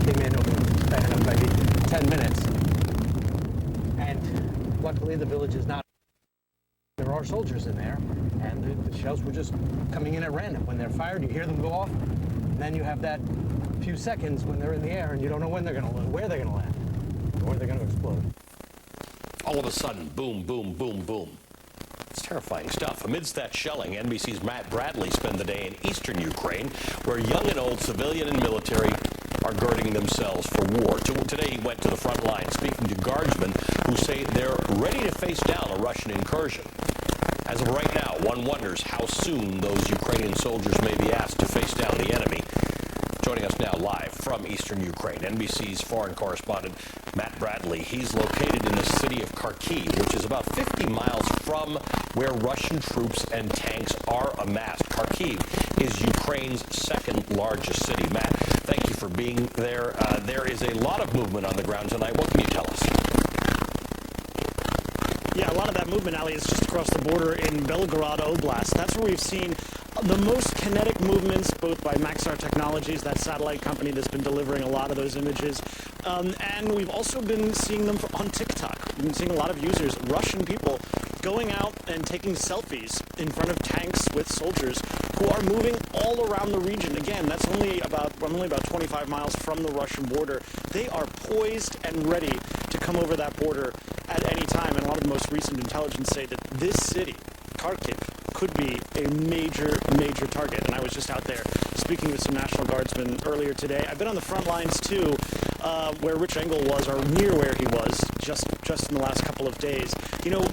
came in ahead of maybe 10 minutes. And luckily the village is not. There are soldiers in there, and the shells were just coming in at random. When they're fired, you hear them go off, and then you have that few seconds when they're in the air, and you don't know when they're going to land, where they're going to land, or where they're going to explode. All of a sudden, boom, boom, boom, boom. It's terrifying stuff. Amidst that shelling, NBC's Matt Bradley spent the day in eastern Ukraine, where young and old, civilian and military, are girding themselves for war. Today he went to the front line, speaking to guardsmen who say they're ready to face down a Russian incursion. As of right now, one wonders how soon those Ukrainian soldiers may be asked to face down the enemy. Joining us now live from eastern Ukraine, NBC's foreign correspondent Matt Bradley. He's located in the city of Kharkiv, which is about 50 miles from where Russian troops and tanks are amassed. Kharkiv is Ukraine's second largest city. Matt, thank you for being there. There is a lot of movement on the ground tonight. What can you tell us? Yeah, a lot of that movement, Ali, is just across the border in Belgorod Oblast. That's where we've seen the most kinetic movements, both by Maxar Technologies, that satellite company that's been delivering a lot of those images, and we've also been seeing them on TikTok. We've been seeing a lot of users, Russian people, going out and taking selfies in front of tanks with soldiers who are moving all around the region. Again, that's only about 25 miles from the Russian border. They are poised and ready to come over that border at any time, and a lot of the most recent intelligence say that this city, Kharkiv, could be a major, major target. And I was just out there speaking with some National Guardsmen earlier today. I've been on the front lines too, where Rich Engel was, or near where he was, just in the last couple of days. You know,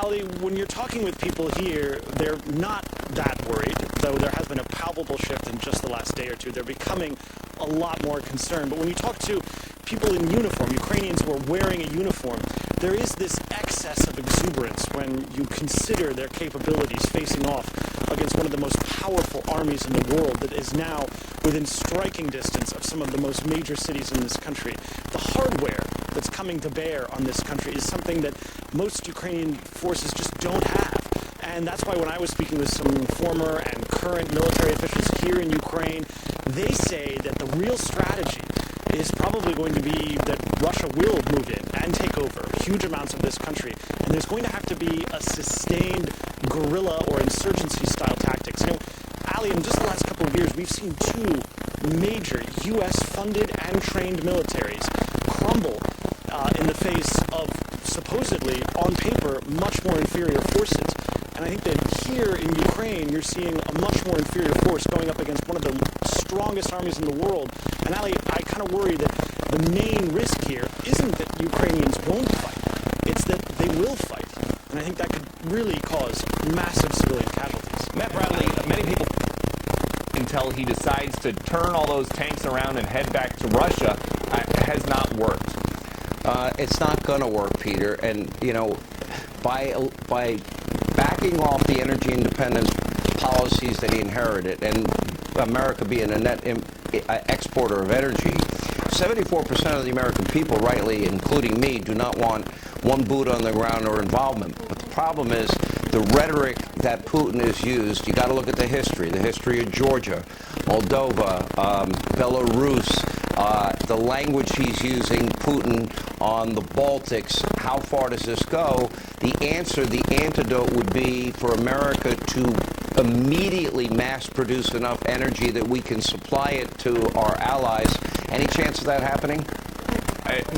Ali, when you're talking with people here, they're not that worried, though there has been a palpable shift in just the last day or two. They're becoming a lot more concerned. But when you talk to people in uniform, Ukrainians who are wearing a uniform, there is this excess of exuberance when you consider their capabilities facing off against one of the most powerful armies in the world that is now within striking distance of some of the most major cities in this country. The hardware that's coming to bear on this country is something that most Ukrainian forces just don't have. And that's why when I was speaking with some former and current military officials here in Ukraine, they say that the real strategy is probably going to be that Russia will move in and take over huge amounts of this country. And there's going to have to be a sustained guerrilla or insurgency-style tactics. You know, Ali, in just the last couple of years, we've seen two major U.S.-funded and trained militaries crumble in the face of supposedly, on paper, much more inferior forces. And I think that here in Ukraine, you're seeing a much more inferior force going up against one of the strongest armies in the world. And Ali, I kind of worry that the main risk here isn't that Ukrainians won't fight, it's that they will fight. And I think that could really cause massive civilian casualties. Matt Bradley, many people, until he decides to turn all those tanks around and head back to Russia, has not worked. It's not going to work, Peter. And, you know, by backing off the energy independence policies that he inherited, and America being a net exporter of energy, 74% of the American people, rightly, including me, do not want one boot on the ground or involvement. But the problem is the rhetoric that Putin has used. You got to look at the history of Georgia, Moldova, Belarus, the language he's using, Putin, on the Baltics. How far does this go? The answer, the antidote would be for America to immediately mass produce enough energy that we can supply it to our allies. Any chance of that happening?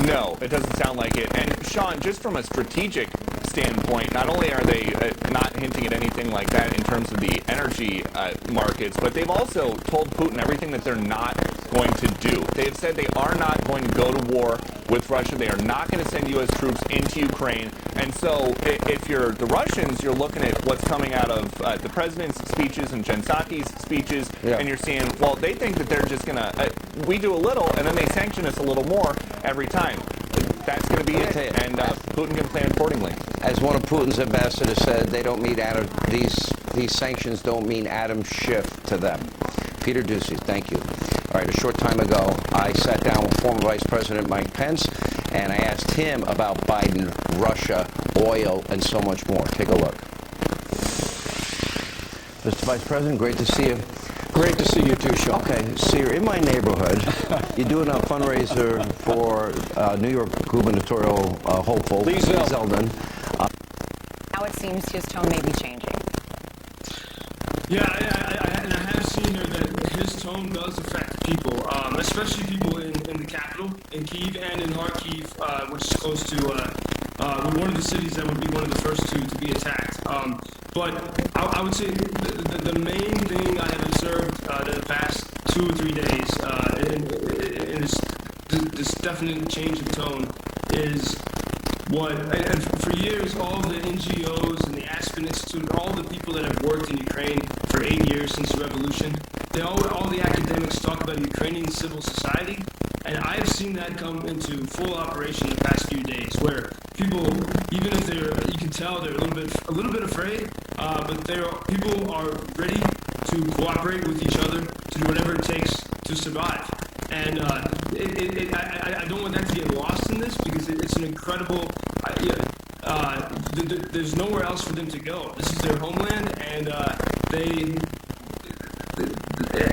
No, it doesn't sound like it. And Sean, just from a strategic standpoint, not only are they not hinting at anything like that in terms of the energy markets, but they've also told Putin everything that they're not going to do. They have said they are not going to go to war with Russia. They are not going to send U.S. troops into Ukraine. And so if you're the Russians, you're looking at what's coming out of the president's speeches and Jen Psaki's speeches, and you're seeing, well, they think that they're just going to, we do a little, and then they sanction us a little more every time. That's going to be it, and Putin can plan accordingly. As one of Putin's ambassadors said, they don't mean these sanctions don't mean Adam Schiff to them. Peter Doocy, thank you. All right, a short time ago, I sat down with former Vice President Mike Pence, and I asked him about Biden, Russia, oil, and so much more. Take a look. Mr. Vice President, great to see you. Great to see you too, Sean. Okay, so you're in my neighborhood. You're doing a fundraiser for New York gubernatorial hopeful, Lee Zeldin. Now it seems his tone may be changing. Yeah, and I have seen here that his tone does affect people, especially people in the capital, in Kyiv and in Kharkiv, which is close to one of the cities that would be one of the first to be attacked. But I would say the main thing I have observed in the past 2 or 3 days in this definite change of tone is and for years, all the NGOs and the Aspen Institute, all the people that have worked in Ukraine for 8 years since the revolution, all the academics talk about Ukrainian civil society, and I have seen that come into full operation the past few days, where people, even if you can tell they're a little bit afraid, but people are ready to cooperate with each other to do whatever it takes to survive. And I don't want that to get lost in this, because it's an incredible. There's nowhere else for them to go. This is their homeland, and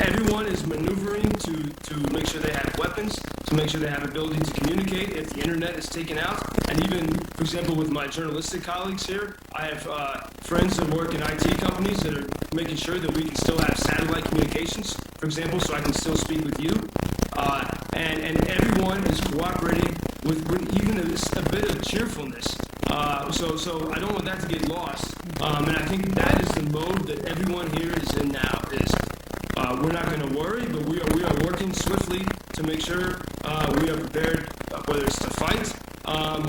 everyone is maneuvering to make sure they have weapons, to make sure they have ability to communicate if the internet is taken out. And even, for example, with my journalistic colleagues here, I have friends that work in IT companies that are making sure that we can still have satellite communications, for example, so I can still speak with you. And everyone is cooperating with even a bit of cheerfulness. So I don't want that to get lost. And I think that is the mode that everyone here is in now. We're not going to worry, but we are working swiftly to make sure we are prepared, whether it's to fight and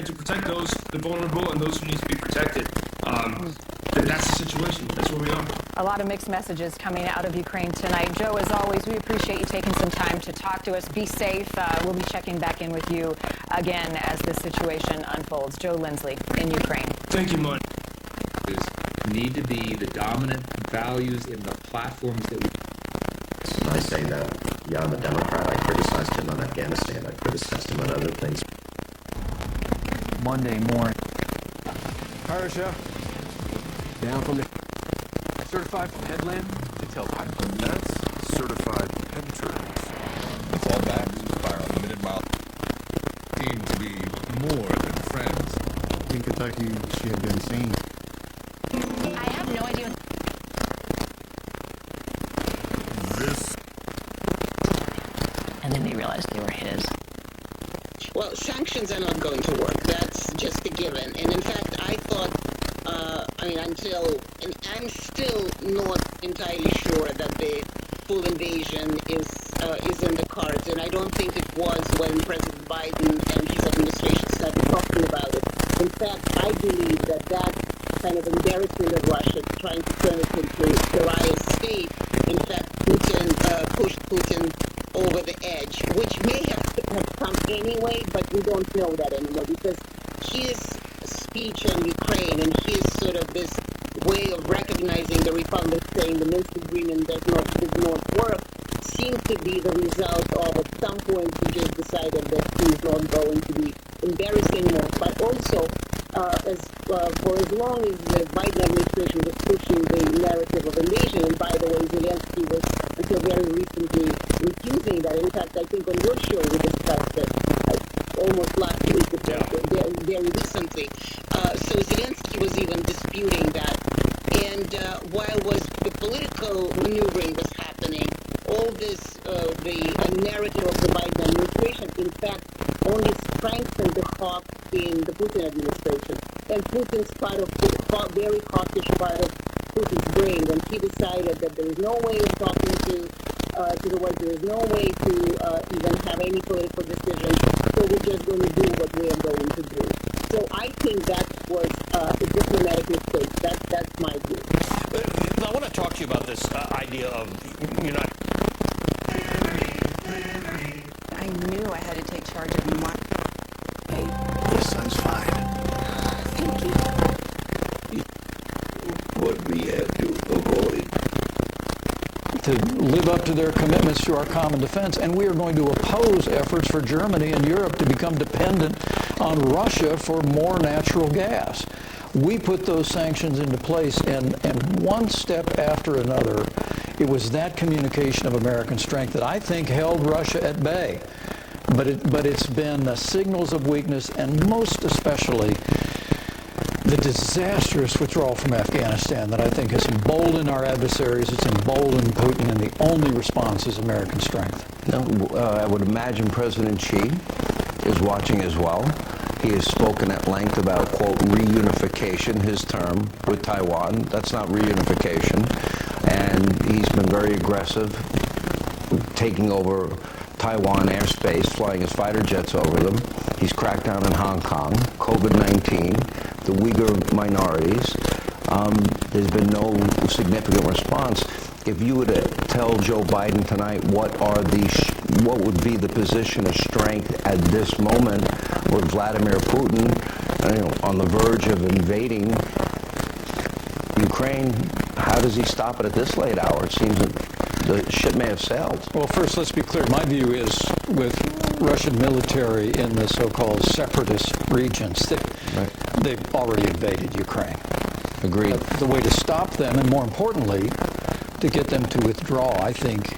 to protect the vulnerable and those who need to be protected. That's the situation. That's where we are. A lot of mixed messages coming out of Ukraine tonight. Joe, as always, we appreciate you taking some time to talk to us. Be safe. We'll be checking back in with you again as the situation unfolds. Joe Lindsley in Ukraine. Thank you, Mike. Need to be the dominant values in the platforms that we... And I say that, yeah, I'm a Democrat. I criticized him on Afghanistan. I criticized him on other things. Monday morning. Parsha, down from the certified from headland to tailpipe. That's certified penetrance. It's all back to fire on the minute mile. Seem to be more than friends. In Kentucky, she had been seen. I have no idea. This. And then they realized they were his. Well, sanctions are not going to work. That's just a given. And in fact, I thought, and I'm still not entirely sure that the full invasion is in the cards. And I don't think it was when President Biden and his administration started talking about it. In fact, I believe that kind of embarrassment of Russia, trying to turn it into a pariah state, in fact, pushed Putin over the edge, which may have come anyway, but we don't know that anymore, because his speech on Ukraine and his sort of this way of recognizing the Republic, saying the Minsk agreement does not work, seemed to be the result of, at some point, he just decided that he's not going to be embarrassed anymore. But also, for as long as the Biden administration was pushing the narrative of invasion, and by the way, Zelensky was until very recently refusing that. In fact, I think on your show we discussed it almost last week, very recently. So Zelensky was even disputing that. And while the political maneuvering was happening, all this, the narrative of the Biden administration, in fact, only strengthened the hawk in the Putin administration. And Putin's very hawkish part of Putin's brain, when he decided that there is no way of talking to the West, there is no way to even have any political decision, so we're just going to do what we are going to do. So I think that was a diplomatic mistake. That's my view. I want to talk to you about this idea of I knew I had to take charge of my... Your son's fine. Thank you. What we have to avoid. To live up to their commitments to our common defense, and we are going to oppose efforts for Germany and Europe to become dependent on Russia for more natural gas. We put those sanctions into place, and one step after another, it was that communication of American strength that I think held Russia at bay. But it's been the signals of weakness, and most especially the disastrous withdrawal from Afghanistan that I think has emboldened our adversaries, it's emboldened Putin, and the only response is American strength. I would imagine President Xi is watching as well. He has spoken at length about, quote, reunification, his term, with Taiwan. That's not reunification. And he's been very aggressive, taking over Taiwan airspace, flying his fighter jets over them. He's cracked down in Hong Kong, COVID-19, the Uyghur minorities. There's been no significant response. If you were to tell Joe Biden tonight what would be the position of strength at this moment with Vladimir Putin, on the verge of invading Ukraine, how does he stop it at this late hour? It seems that the ship may have sailed. Well, first, let's be clear. My view is with Russian military in the so-called separatist regions, they've already invaded Ukraine. Agreed. The way to stop them, and more importantly, to get them to withdraw, I think,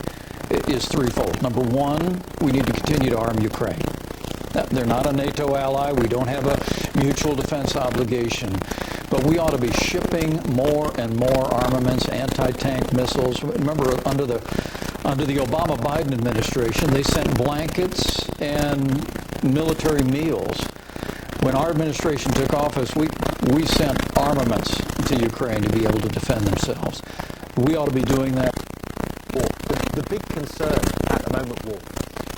is threefold. Number one, we need to continue to arm Ukraine. They're not a NATO ally. We don't have a mutual defense obligation. But we ought to be shipping more and more armaments, anti-tank missiles. Remember, under the Obama-Biden administration, they sent blankets and military meals. When our administration took office, we sent armaments to Ukraine to be able to defend themselves. We ought to be doing that. The big concern at the moment, Wolf,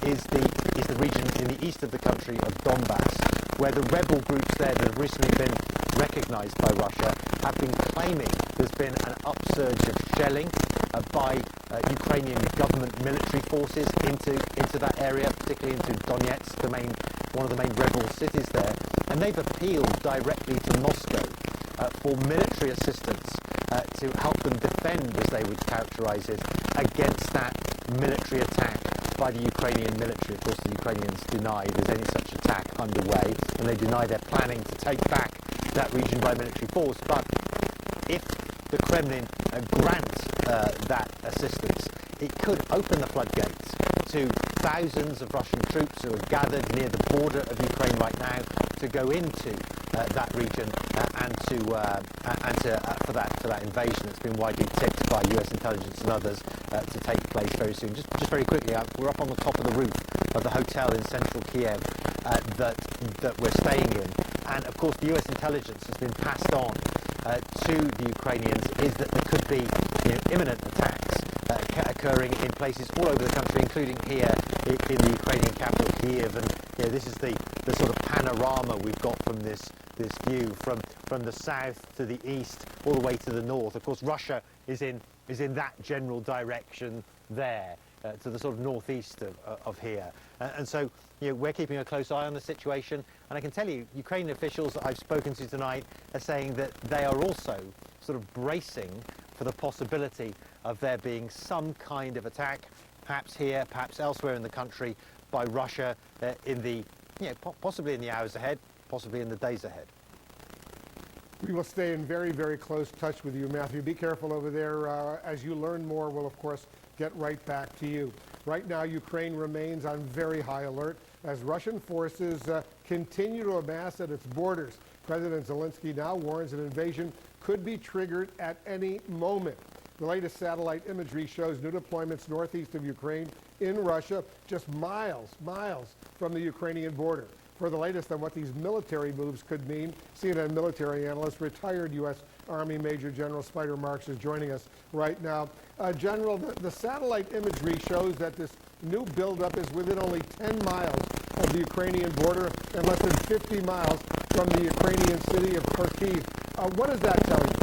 is the region in the east of the country of Donbass, where the rebel groups there that have recently been recognized by Russia have been claiming there's been an upsurge of shelling by Ukrainian government military forces into that area, particularly into Donetsk, one of the main rebel cities there. And they've appealed directly to Moscow for military assistance to help them defend, as they would characterize it, against that military attack by the Ukrainian military. Of course, the Ukrainians deny there's any such attack underway, and they deny they're planning to take back that region by military force. But if the Kremlin grants that assistance, it could open the floodgates to thousands of Russian troops who are gathered near the border of Ukraine right now to go into that region for that invasion that's been widely tipped by U.S. intelligence and others to take place very soon. Just very quickly, we're up on the top of the roof of the hotel in central Kiev that we're staying in, and of course the U.S. intelligence has been passed on to the Ukrainians is that there could be imminent attacks occurring in places all over the country, including here in the Ukrainian capital, Kiev. And this is the sort of panorama we've got from this view from the south to the east, all the way to the north. Of course, Russia is in that general direction there, to the sort of northeast of here. And so we're keeping a close eye on the situation. And I can tell you, Ukrainian officials that I've spoken to tonight are saying that they are also sort of bracing for the possibility of there being some kind of attack, perhaps here, perhaps elsewhere in the country, by Russia in the, possibly in the hours ahead, possibly in the days ahead. We will stay in very, very close touch with you, Matthew. Be careful over there. As you learn more, we'll, of course, get right back to you. Right now, Ukraine remains on very high alert as Russian forces continue to amass at its borders. President Zelensky now warns an invasion could be triggered at any moment. The latest satellite imagery shows new deployments northeast of Ukraine in Russia, just miles from the Ukrainian border. For the latest on what these military moves could mean, CNN military analyst, retired U.S. Army Major General Spider Marks is joining us right now. General, the satellite imagery shows that this new buildup is within only 10 miles of the Ukrainian border and less than 50 miles from the Ukrainian city of Kharkiv. What does that tell you?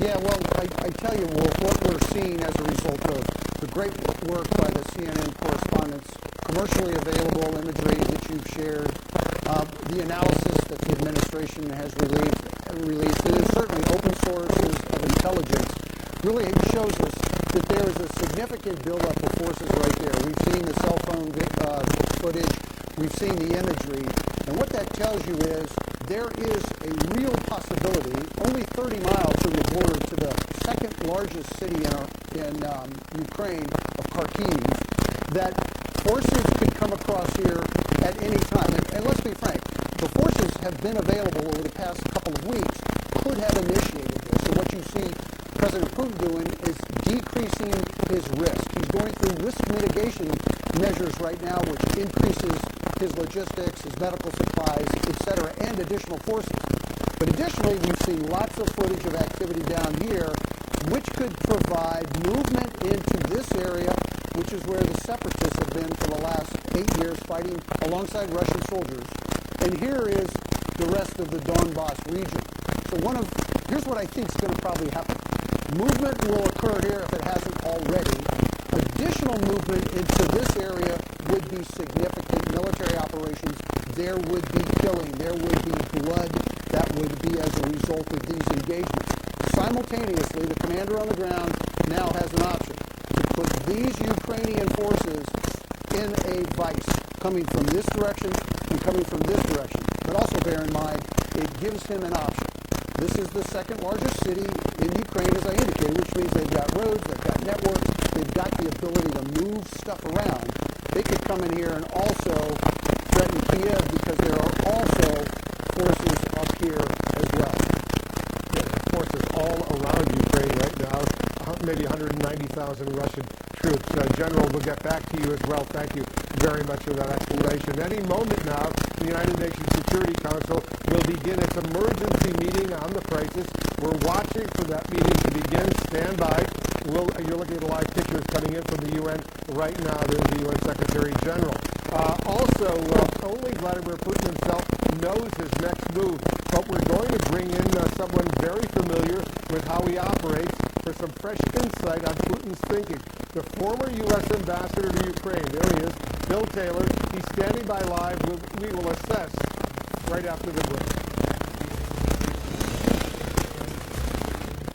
Yeah, well, I tell you, Wolf, what we're seeing as a result of the great work by the CNN correspondents, commercially available imagery that you've shared, the analysis that the administration has released, and certainly open sources of intelligence, really shows us that there is a significant buildup of forces right there. We've seen the cell phone footage, we've seen the imagery, and what that tells you is there is a real possibility, only 30 miles from the border to the second largest city in Ukraine, of Kharkiv, that forces could come across here at any time. And let's be frank, the forces have been available over the past couple of weeks, could have initiated this. So what you see President Putin doing is decreasing his risk. He's going through risk mitigation measures right now, which increases his logistics, his medical supplies, etc., and additional forces. But additionally, we've seen lots of footage of activity down here, which could provide movement into this area, which is where the separatists have been for the last 8 years, fighting alongside Russian soldiers. And here is the rest of the Donbass region. So here's what I think is going to probably happen. Movement will occur here if it hasn't already. Additional movement into this area would be significant military operations. There would be killing. There would be blood that would be as a result of these engagements. Simultaneously, the commander on the ground now has an option to put these Ukrainian forces in a vice, coming from this direction and coming from this direction. But also bear in mind, it gives him an option. This is the second largest city in Ukraine, as I indicated, which means they've got roads, they've got networks, they've got the ability to move stuff around. They could come in here and also threaten Kiev because there are also forces up here as well. Yeah, forces all around Ukraine right now, maybe 190,000 Russian troops. General, we'll get back to you as well. Thank you very much for that explanation. Any moment now, the United Nations Security Council will begin its emergency meeting on the crisis. We're watching for that meeting to begin. Stand by. You're looking at live pictures coming in from the UN right now. There's the UN Secretary General. Only Vladimir Putin himself knows his next move, but we're going to bring in someone very familiar with how he operates for some fresh insight on Putin's thinking. The former U.S. ambassador to Ukraine, there he is, Bill Taylor. He's standing by live. We will assess right after the break.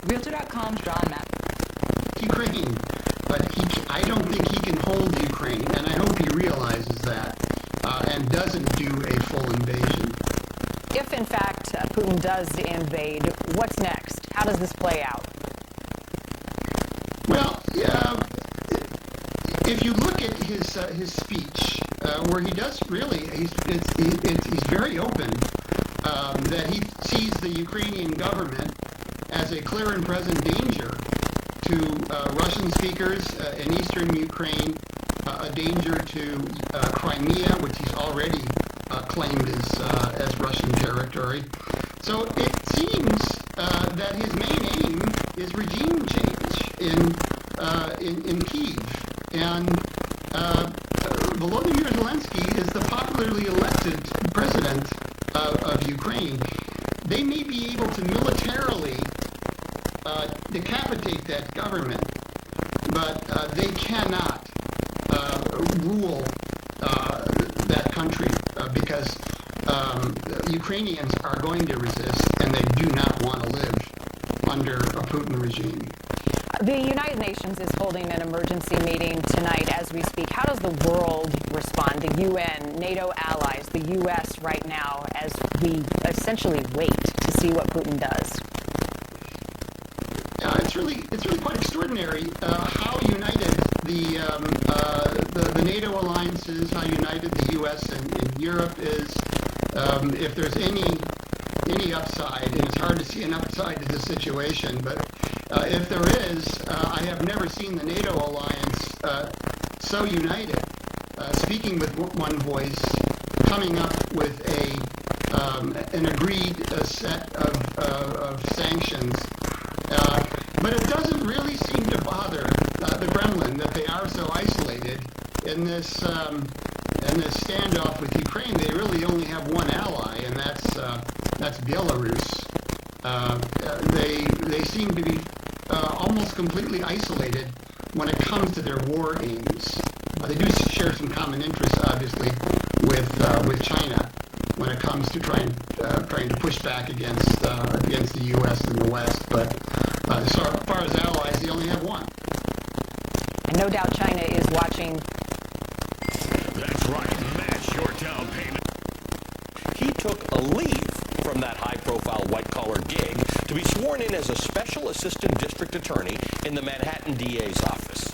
Realtor.com's John Mapp. Ukraine, but I don't think he can hold Ukraine, and I hope he realizes that and doesn't do a full invasion. If, in fact, Putin does invade, what's next? How does this play out? Well, if you look at his speech, where he does really, he's very open that he sees the Ukrainian government as a clear and present danger to Russian speakers in eastern Ukraine, a danger to Crimea, which he's already claimed as Russian territory. So it seems that his main aim is regime change in Kyiv. And Volodymyr Zelensky is the popularly elected president of Ukraine. They may be able to militarily decapitate that government, but they cannot rule that country because Ukrainians are going to resist, and they do not want to live under a Putin regime. The United Nations is holding an emergency meeting tonight as we speak. How does the world respond? The UN, NATO allies, the U.S. right now, as we essentially wait to see what Putin does? It's really quite extraordinary how united the NATO alliances, how united the U.S. and Europe is. If there's any upside, and it's hard to see an upside to this situation, but if there is, I have never seen the NATO alliance so united, speaking with one voice, coming up with an agreed set of sanctions. But it doesn't really seem to bother the Kremlin that they are so isolated in this standoff with Ukraine. They really only have one ally, and that's Belarus. They seem to be almost completely isolated when it comes to their war aims. They do share some common interests, obviously, with China when it comes to trying to push back against the U.S. and the West. But as far as allies, they only have one. And no doubt China is watching. That's right. Match your down payment. He took a leave high-profile white-collar gig to be sworn in as a special assistant district attorney in the Manhattan DA's office.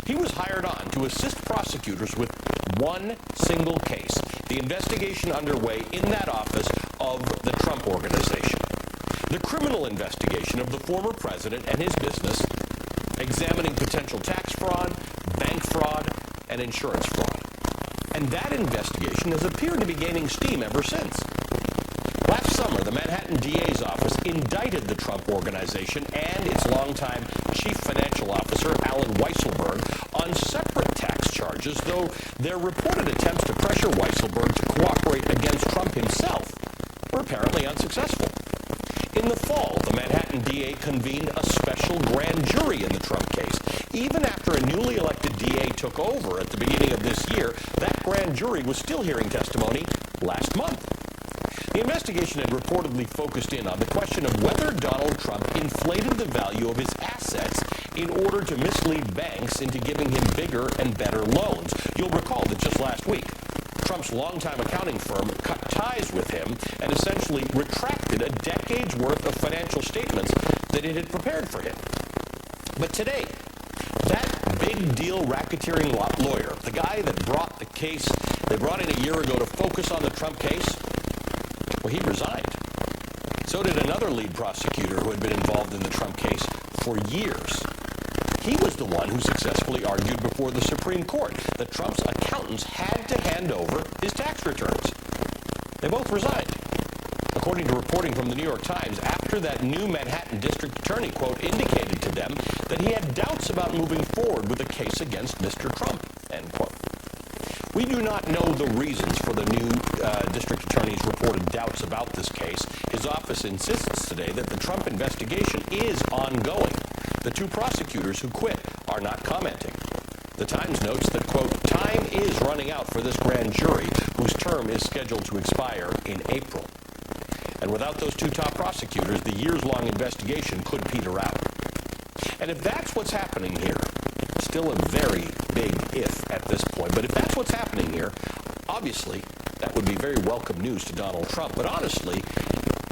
He was hired on to assist prosecutors with one single case, the investigation underway in that office of the Trump Organization. The criminal investigation of the former president and his business, examining potential tax fraud, bank fraud, and insurance fraud. And that investigation has appeared to be gaining steam ever since. Last summer, the Manhattan DA's office indicted the Trump Organization and its longtime chief financial officer, Alan Weisselberg, on separate tax charges, though their reported attempts to pressure Weisselberg to cooperate against Trump himself were apparently unsuccessful. In the fall, the Manhattan DA convened a special grand jury in the Trump case. Even after a newly elected DA took over at the beginning of this year, that grand jury was still hearing testimony last month. The investigation had reportedly focused in on the question of whether Donald Trump inflated the value of his assets in order to mislead banks into giving him bigger and better loans. You'll recall that just last week, Trump's longtime accounting firm cut ties with him and essentially retracted a decade's worth of financial statements that it had prepared for him. But today, that big deal racketeering lawyer, the guy that brought the case they brought in a year ago to focus on the Trump case, well, he resigned. So did another lead prosecutor who had been involved in the Trump case for years. He was the one who successfully argued before the Supreme Court that Trump's accountants had to hand over his tax returns. They both resigned. According to reporting from the New York Times, after that new Manhattan district attorney, quote, indicated to them that he had doubts about moving forward with a case against Mr. Trump, end quote. We do not know the reasons for the new district attorney's reported doubts about this case. His office insists today that the Trump investigation is ongoing. The two prosecutors who quit are not commenting. The Times notes that, quote, time is running out for this grand jury, whose term is scheduled to expire in April. And without those two top prosecutors, the years-long investigation could peter out. And if that's what's happening here, still a very big if at this point, but if that's what's happening here, obviously that would be very welcome news to Donald Trump. But honestly,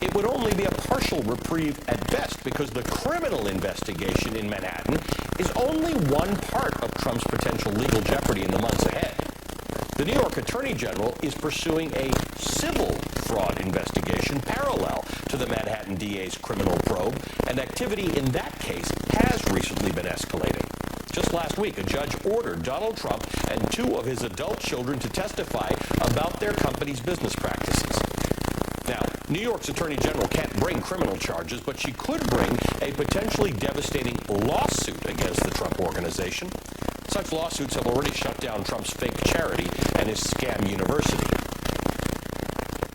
it would only be a partial reprieve at best, because the criminal investigation in Manhattan is only one part of Trump's potential legal jeopardy in the months ahead. The New York Attorney General is pursuing a civil fraud investigation parallel to the Manhattan DA's criminal probe, and activity in that case has recently been escalating. Just last week, a judge ordered Donald Trump and two of his adult children to testify about their company's business practices. Now, New York's Attorney General can't bring criminal charges, but she could bring a potentially devastating lawsuit against the Trump Organization. Such lawsuits have already shut down Trump's fake charity and his scam university.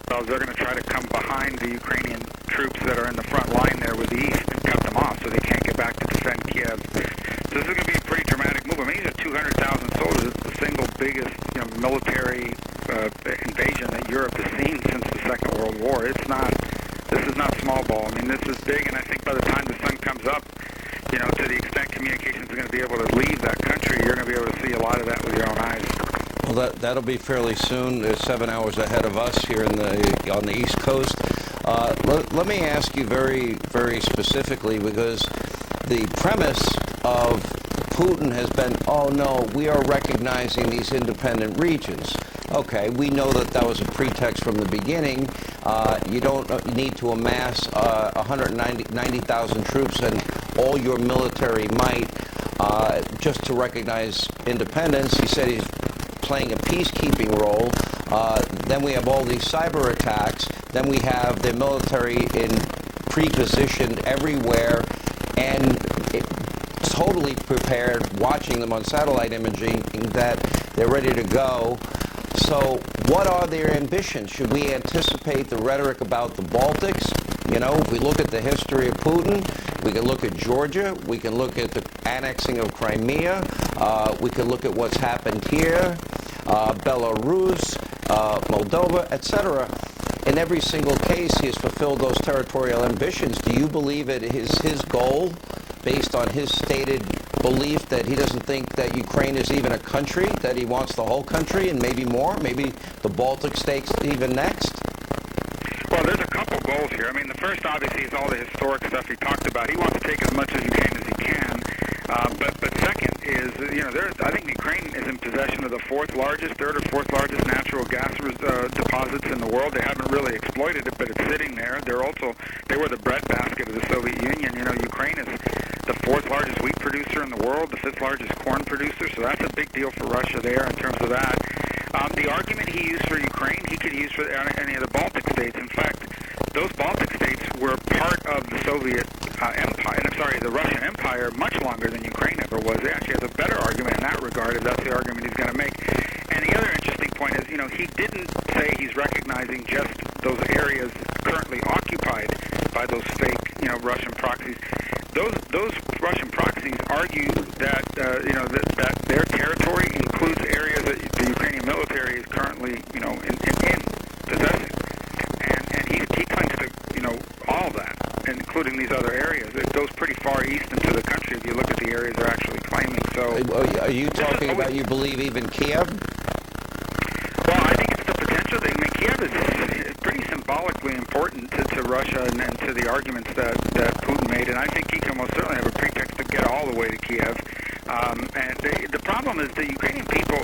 Well, they're going to try to come behind the Ukrainian troops that are in the front line there with the East and cut them off so they can't get back to defend Kiev. So this is going to be a pretty dramatic move. I mean, these are 200,000 soldiers. It's the single biggest, military invasion that Europe has seen since the Second World War. This is not small ball. I mean, this is big, and I think by the time the sun comes up, to the extent communications are going to be able to leave that country, you're going to be able to see a lot of that with your own eyes. Well, that'll be fairly soon. They're 7 hours ahead of us here on the East Coast. Let me ask you very, very specifically, because the premise of Putin has been, oh no, we are recognizing these independent regions. Okay, we know that was a pretext from the beginning. You don't need to amass 190,000 troops and all your military might just to recognize independence. He said he's playing a peacekeeping role. Then we have all these cyber attacks. Then we have the military in pre-positioned everywhere and totally prepared, watching them on satellite imaging, that they're ready to go. So what are their ambitions? Should we anticipate the rhetoric about the Baltics? If we look at the history of Putin, we can look at Georgia, we can look at the annexing of Crimea, we can look at what's happened here, Belarus, Moldova, etc. In every single case, he has fulfilled those territorial ambitions. Do you believe it is his goal, based on his stated belief that he doesn't think that Ukraine is even a country, that he wants the whole country and maybe more, maybe the Baltic states even next? Well, there's a couple goals here. I mean, the first, obviously, is all the historic stuff he talked about. He wants to take as much as Ukraine as he can. But second is, I think Ukraine is in possession of the third or fourth largest natural gas deposits in the world. They haven't really exploited it, but it's sitting there. They were the breadbasket of the Soviet Union. Ukraine is the fourth largest wheat producer in the world, the fifth largest corn producer, so that's a big deal for Russia there in terms of that. The argument he used for Ukraine, he could use for any of the Baltic states. In fact, those Baltic states were part of the Soviet the Russian Empire much longer than Ukraine ever was. He actually has a better argument in that regard, if that's the argument he's going to make. And the other interesting point is, he didn't say he's recognizing just those areas currently occupied by those fake, Russian proxies. Those Russian proxies argue that that their territory includes areas that the Ukrainian military is currently in possessing, and he claims to all of that, including these other areas. It goes pretty far east into the country if you look at the areas they're actually claiming. So, are you talking about you believe even Kiev? Well, I think it's the potential. Kiev is pretty symbolically important to Russia and to the arguments that Putin made, and I think he can most certainly have a pretext to get all the way to Kiev. And the problem is the Ukrainian people,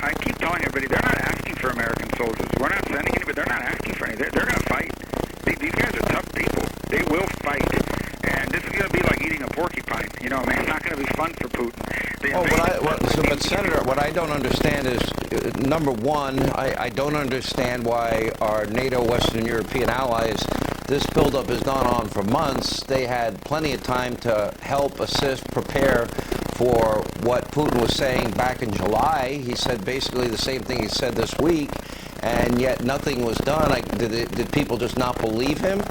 I keep telling everybody, they're not asking for American soldiers. We're not sending any, but they're not asking for any. They're going to fight. These guys are tough people. They will fight. And this is going to be like eating a porcupine. It's not going to be fun for Putin. But Senator, what I don't understand is, number one, I don't understand why our NATO Western European allies, this buildup has gone on for months. They had plenty of time to help, assist, prepare for what Putin was saying back in July. He said basically the same thing he said this week, and yet nothing was done. Did people just not believe him?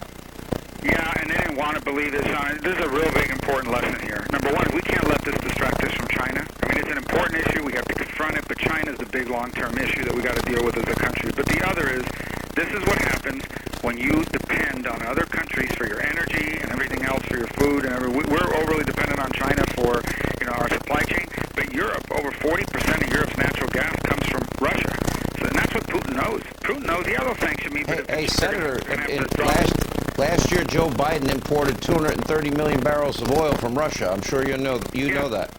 Yeah, and they didn't want to believe this. This is a real big important lesson here. Number one, we can't let this distract us from China. I mean, it's an important issue. We have to confront it, but China is the big long-term issue that we got to deal with as a country. But the other is, this is what happens when you depend on other countries for your energy and everything else, for your food. And we're overly dependent on China for our supply chain. But Europe, over 40% of Europe's natural gas comes from Russia. So, and that's what Putin knows. Putin knows, yeah, they'll sanction me. But hey Senator, last year Joe Biden imported 230 million barrels of oil from Russia. I'm sure you know that.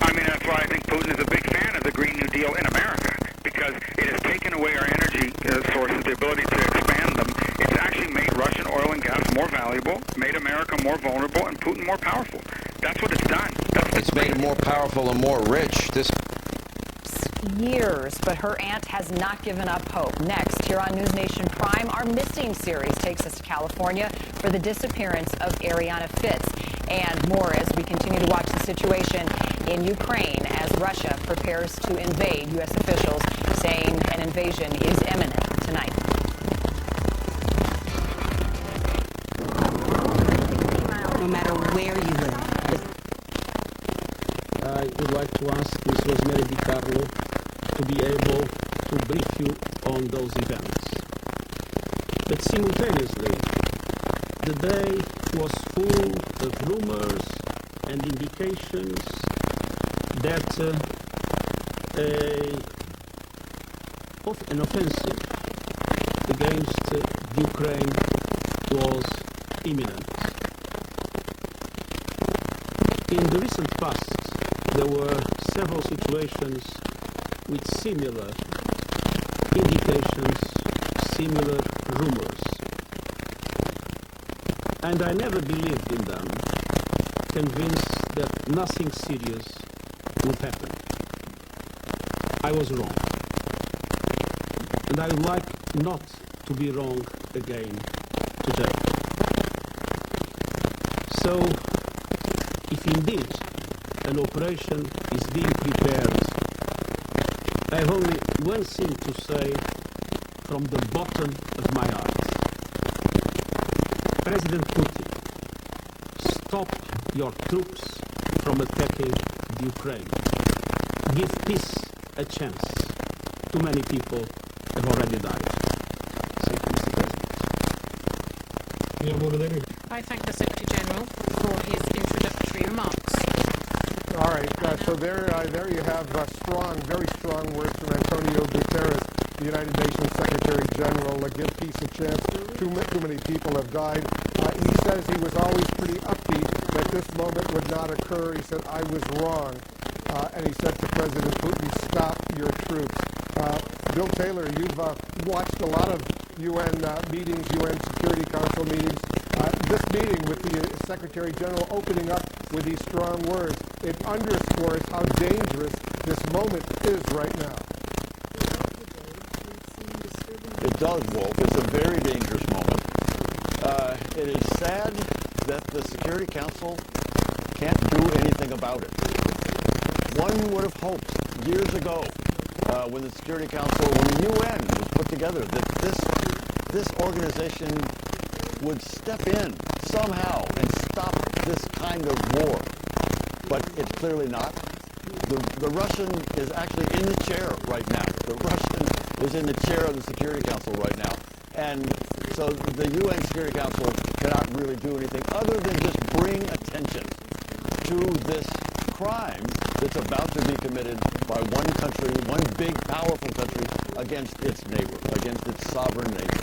I mean, that's why I think Putin is a big fan of the Green New Deal in America, because it has taken away our energy sources, the ability to expand them. It's actually made Russian oil and gas more valuable, made America more vulnerable, and Putin more powerful. That's what it's done. It's made it more powerful and more rich. Years, but her aunt has not given up hope. Next, here on NewsNation Prime, our Missing series takes us to California for the disappearance of Ariana Fitz, and more as we continue to watch the situation in Ukraine as Russia prepares to invade. U.S. officials saying an invasion is imminent tonight. No matter where you live. I would like to ask Ms. Rosemary DiCarlo to be able to brief you on those events. But simultaneously, the day was full of rumors and indications that an offensive against Ukraine was imminent. In the recent past, there were several situations with similar indications, similar rumors. And I never believed in them, convinced that nothing serious would happen. I was wrong. And I would like not to be wrong again today. So, if indeed an operation is being prepared, I have only one thing to say from the bottom of my heart. President Putin, stop your troops from attacking the Ukraine. Give peace a chance. Too many people have already died. Thank you, Mr. President. I thank the Secretary General for his introductory remarks. All right, so there you have strong, very strong words from Antonio Guterres. the United Nations Secretary General give peace a chance. Too many people have died. He says he was always pretty upbeat that this moment would not occur. He said, I was wrong. And he said to President Putin, stop your troops. Bill Taylor, you've watched a lot of UN meetings, UN Security Council meetings. This meeting with the Secretary General opening up with these strong words, it underscores how dangerous this moment is right now. It does, Wolf. It's a very dangerous moment. It is sad that the Security Council can't do anything about it. One would have hoped years ago when the Security Council, when the UN was put together, that this organization would step in somehow and stop this kind of war. But it's clearly not. The Russian is actually in the chair right now. The Russian is in the chair of the Security Council right now. And so the UN Security Council cannot really do anything other than just bring attention to this crime that's about to be committed by one country, one big, powerful country, against its neighbor, against its sovereign neighbor.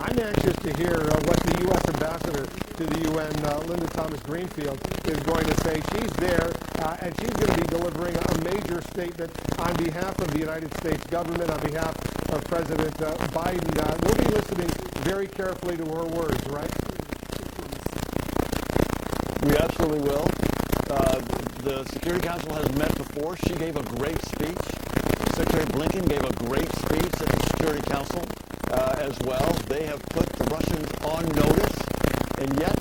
I'm anxious to hear what the U.S. ambassador to the UN, Linda Thomas-Greenfield, is going to say. She's there, and she's going to be delivering a major statement on behalf of the United States government, on behalf of President Biden. We'll be listening very carefully to her words, right? We absolutely will. The Security Council has met before. She gave a great speech. Secretary Blinken gave a great speech at the Security Council as well. They have put the Russians on notice, and yet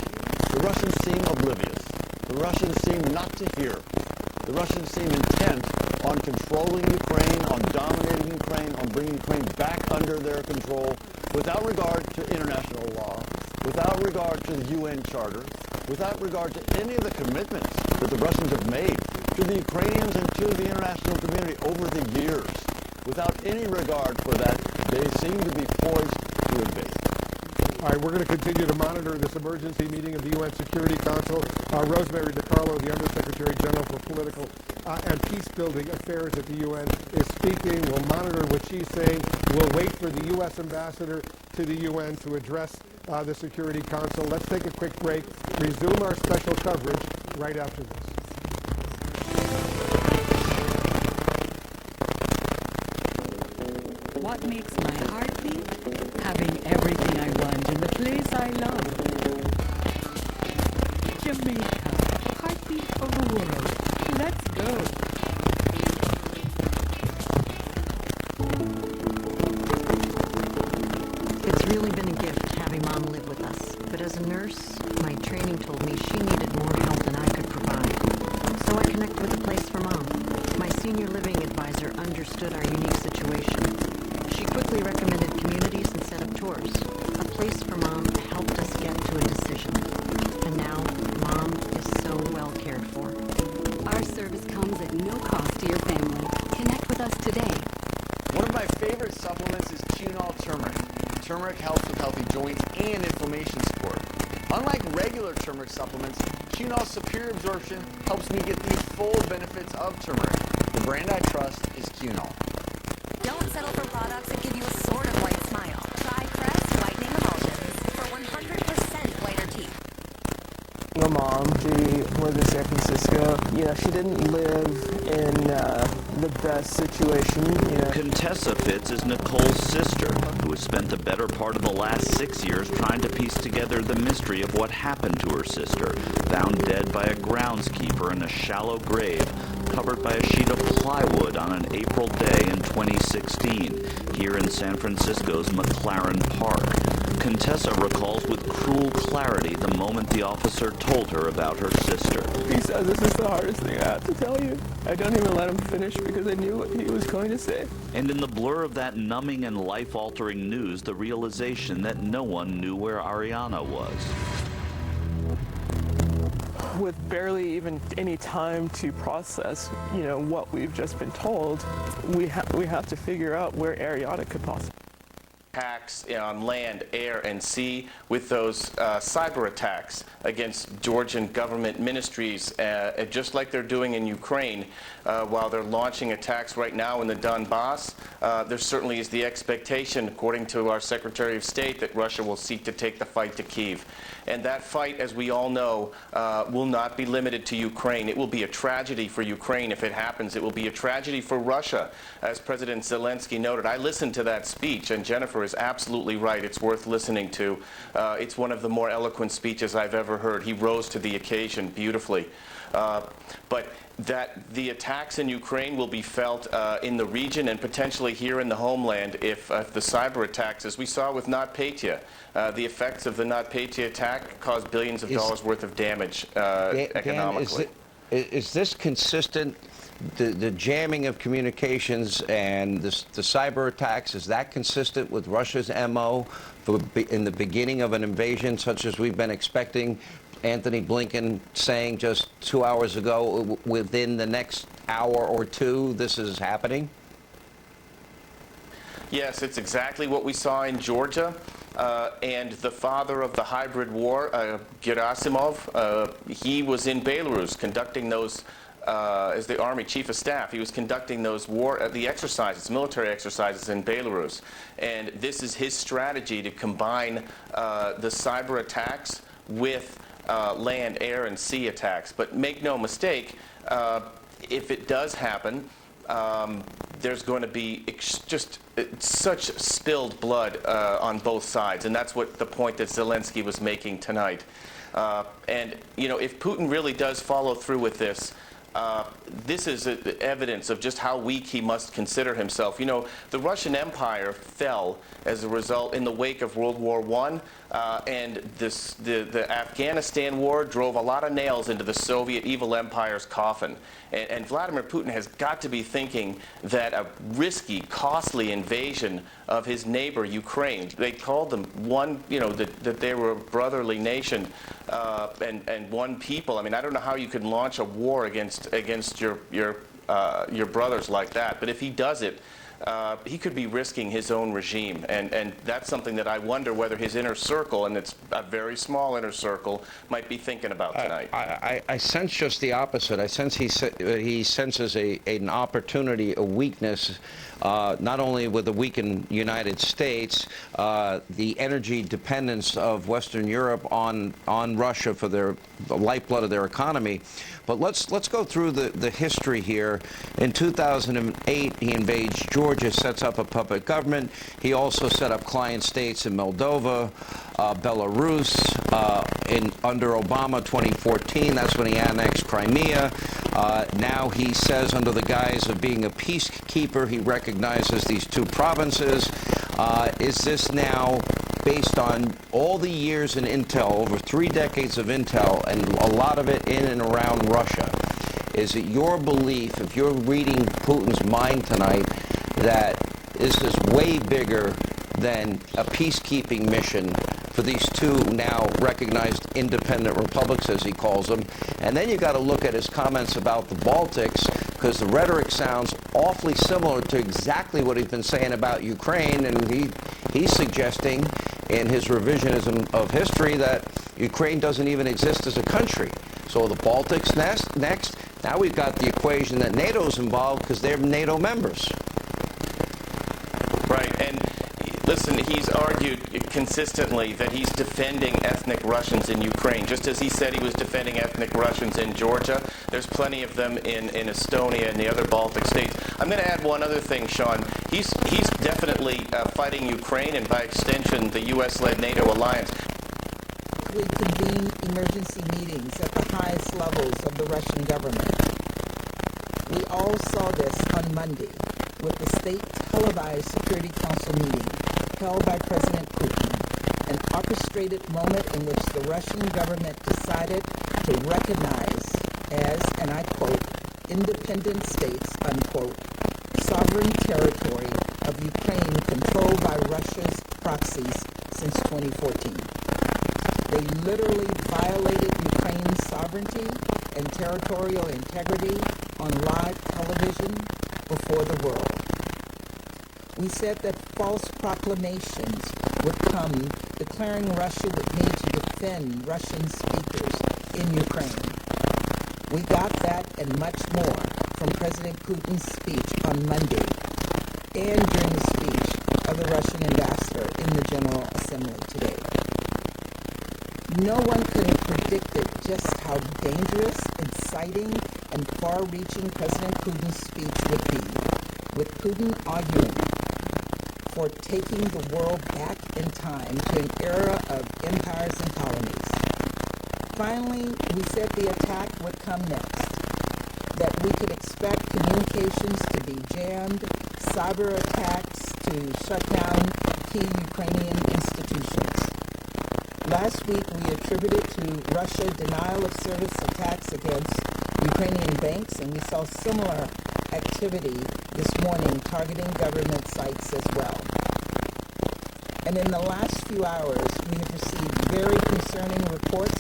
the Russians seem oblivious. The Russians seem not to hear. The Russians seem intent on controlling Ukraine, on dominating Ukraine, on bringing Ukraine back under their control without regard to international law, without regard to the UN Charter, without regard to any of the commitments that the Russians have made to the Ukrainians and to the international community over the years. Without any regard for that, they seem to be poised to invade. All right, we're going to continue to monitor this emergency meeting of the UN Security Council. Rosemary DiCarlo, the Undersecretary General for Political and Peacebuilding Affairs at the UN, is speaking. We'll monitor what she's saying. We'll wait for the U.S. ambassador to the UN to address the Security Council. Let's take a quick break, resume our special coverage right after this. What makes my heart beat? Having everything I want in the place I love. Jamaica, heartbeat of the world. Let's go. It's really been a gift having Mom live with us. But as a nurse, my training told me she needed more help than I could provide. So I connected with a place for Mom. My senior living advisor understood our unique situation. She quickly recommended communities and set up tours. A place for Mom helped us get to a decision. And now, Mom is so well cared for. Our service comes at no cost to your family. Connect with us today. One of my favorite supplements is Qunol Turmeric. Turmeric helps with healthy joints and inflammation support. Unlike regular turmeric supplements, Qunol's superior absorption helps me get the full benefits of turmeric. The brand I trust is Qunol. Don't settle for products that give you a sort of white smile. Try Crest Whitening Emulsions for 100% whiter teeth. My mom, she lived in San Francisco. You know, she didn't live in the best situation, you know. Contessa Fitz is Nicole's sister, who has spent the better part of the last 6 years trying to piece together the mystery of what happened to her sister, found dead by a groundskeeper in a shallow grave, covered by a sheet of plywood on an April day in 2016, here in San Francisco's McLaren Park. Contessa recalls with cruel clarity the moment the officer told her about her sister. He says this is the hardest thing I have to tell you. I don't even let him finish because I knew what he was going to say. And in the blur of that numbing and life-altering news, the realization that no one knew where Ariana was. With barely even any time to process, you know, what we've just been told, we have to figure out where Ariana could possibly. attacks on land, air, and sea, with those cyber attacks against Georgian government ministries, just like they're doing in Ukraine, while they're launching attacks right now in the Donbass. There certainly is the expectation, according to our Secretary of State, that Russia will seek to take the fight to Kyiv. And that fight, as we all know, will not be limited to Ukraine. It will be a tragedy for Ukraine if it happens. It will be a tragedy for Russia, as President Zelensky noted. I listened to that speech, and Jennifer is absolutely right. It's worth listening to. It's one of the more eloquent speeches I've ever heard. He rose to the occasion beautifully. But that the attacks in Ukraine will be felt in the region and potentially here in the homeland if the cyber attacks, as we saw with NotPetya, the effects of the NotPetya attack caused billions of dollars worth of damage economically. Dan, is this consistent? The jamming of communications and the cyber attacks, is that consistent with Russia's MO in the beginning of an invasion such as we've been expecting? Anthony Blinken saying just 2 hours ago, within the next hour or two, this is happening? Yes, it's exactly what we saw in Georgia. And the father of the hybrid war, Gerasimov, he was in Belarus conducting those, as the Army Chief of Staff, he was conducting those the exercises, military exercises in Belarus. And this is his strategy to combine the cyber attacks with land, air, and sea attacks. But make no mistake, if it does happen, there's going to be just such spilled blood on both sides. And that's what the point that Zelensky was making tonight. And, you know, if Putin really does follow through with this, this is evidence of just how weak he must consider himself. You know, the Russian Empire fell as a result in the wake of World War I, and the Afghanistan war drove a lot of nails into the Soviet evil empire's coffin. And Vladimir Putin has got to be thinking that a risky, costly invasion of his neighbor Ukraine, they called them one, you know, that they were a brotherly nation and one people. I mean, I don't know how you could launch a war against your brothers like that. But if he does it, he could be risking his own regime, and that's something that I wonder whether his inner circle, and it's a very small inner circle, might be thinking about tonight. I sense just the opposite. I sense he senses an opportunity, a weakness, not only with the weakened United States, the energy dependence of Western Europe on Russia for the lifeblood of their economy. But let's go through the history here. In 2008, he invades Georgia, sets up a puppet government. He also set up client states in Moldova, Belarus. Under Obama, 2014, that's when he annexed Crimea. Now he says, under the guise of being a peacekeeper, he recognizes these two provinces. Is this now based on all the years in intel, over 3 decades of intel, and a lot of it in and around Russia? Is it your belief, if you're reading Putin's mind tonight, that this is way bigger than a peacekeeping mission for these two now recognized independent republics, as he calls them? And then you've got to look at his comments about the Baltics, because the rhetoric sounds awfully similar to exactly what he's been saying about Ukraine, and he's suggesting in his revisionism of history that Ukraine doesn't even exist as a country. So the Baltics next. Now we've got the equation that NATO's involved because they're NATO members. Right, and listen, he's argued consistently that he's defending ethnic Russians in Ukraine, just as he said he was defending ethnic Russians in Georgia. There's plenty of them in Estonia and the other Baltic states. I'm going to add one other thing, Sean. He's definitely fighting Ukraine, and by extension, the U.S.-led NATO alliance. We convene emergency meetings at the highest levels of the Russian government. We all saw this on Monday with the state televised Security Council meeting held by President Putin, an orchestrated moment in which the Russian government decided to recognize as, and I quote, independent states, unquote, sovereign territory of Ukraine controlled by Russia's proxies since 2014. They literally violated Ukraine's sovereignty and territorial integrity on live television before the world. We said that false proclamations would come declaring Russia would need to defend Russian speakers in Ukraine. We got that and much more from President Putin's speech on Monday and during the speech of the Russian ambassador in the General Assembly today. No one could have predicted just how dangerous, inciting, and far-reaching President Putin's speech would be, with Putin arguing for taking the world back in time to an era of empires and colonies. Finally, we said the attack would come next, that we could expect communications to be jammed, cyber attacks to shut down key Ukrainian institutions. Last week, we attributed to Russia denial of service attacks against Ukrainian banks, and we saw similar activity this morning targeting government sites as well. And in the last few hours, we have received very concerning reports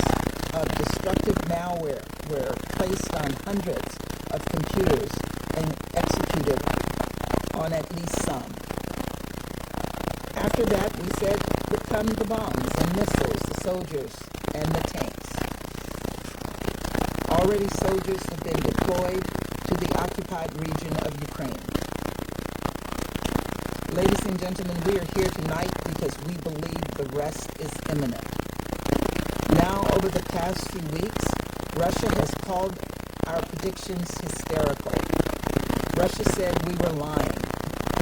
of destructive malware placed on hundreds of computers and executed on at least some. After that, we said would come the bombs and missiles, the soldiers, and the tanks. Already soldiers have been deployed to the occupied region of Ukraine. Ladies and gentlemen, we are here tonight because we believe the rest is imminent. Now, over the past few weeks, Russia has called our predictions hysterical. Russia said we were lying.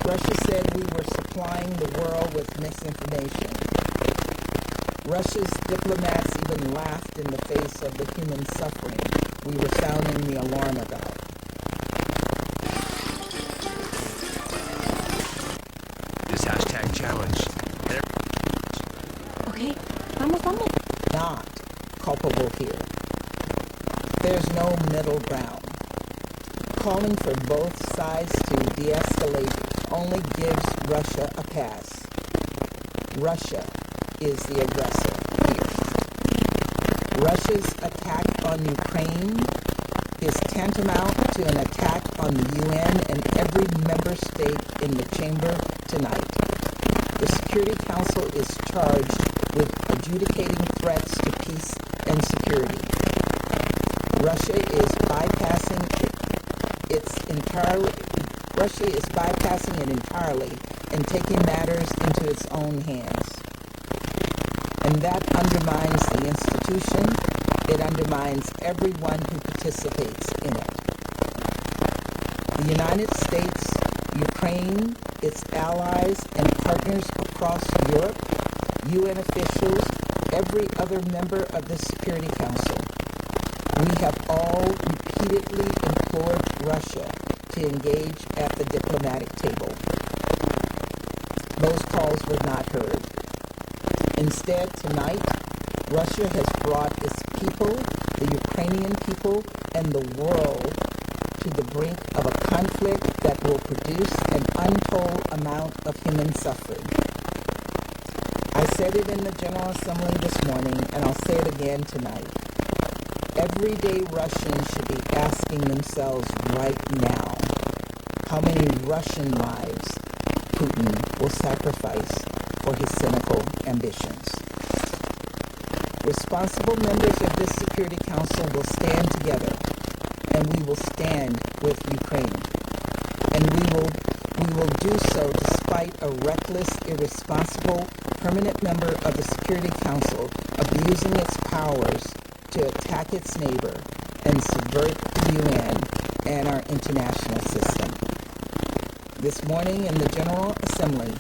Russia said we were supplying the world with misinformation. Russia's diplomats even laughed in the face of the human suffering we were sounding the alarm about. This hashtag challenge. Okay, vamos. Not culpable here. There's no middle ground. Calling for both sides to de-escalate only gives Russia a pass. Russia is the aggressor here. Russia's attack on Ukraine is tantamount to an attack on the UN and every member state in the chamber tonight. The Security Council is charged with adjudicating threats to peace and security. Russia is bypassing it entirely and taking matters into its own hands. And that undermines the institution. It undermines everyone who participates in it. The United States, Ukraine, its allies, and partners across Europe, UN officials, every other member of the Security Council, we have all repeatedly implored Russia to engage at the diplomatic table. Those calls were not heard. Instead, tonight, Russia has brought its people, the Ukrainian people, and the world to the brink of a conflict that will produce an untold amount of human suffering. I said it in the General Assembly this morning, and I'll say it again tonight. Everyday Russians should be asking themselves right now how many Russian lives Putin will sacrifice for his cynical ambitions. Responsible members of this Security Council will stand together, and we will stand with Ukraine. And we will do so despite a reckless, irresponsible, permanent member of the Security Council abusing its powers to attack its neighbor and subvert the UN and our international system. This morning in the General Assembly,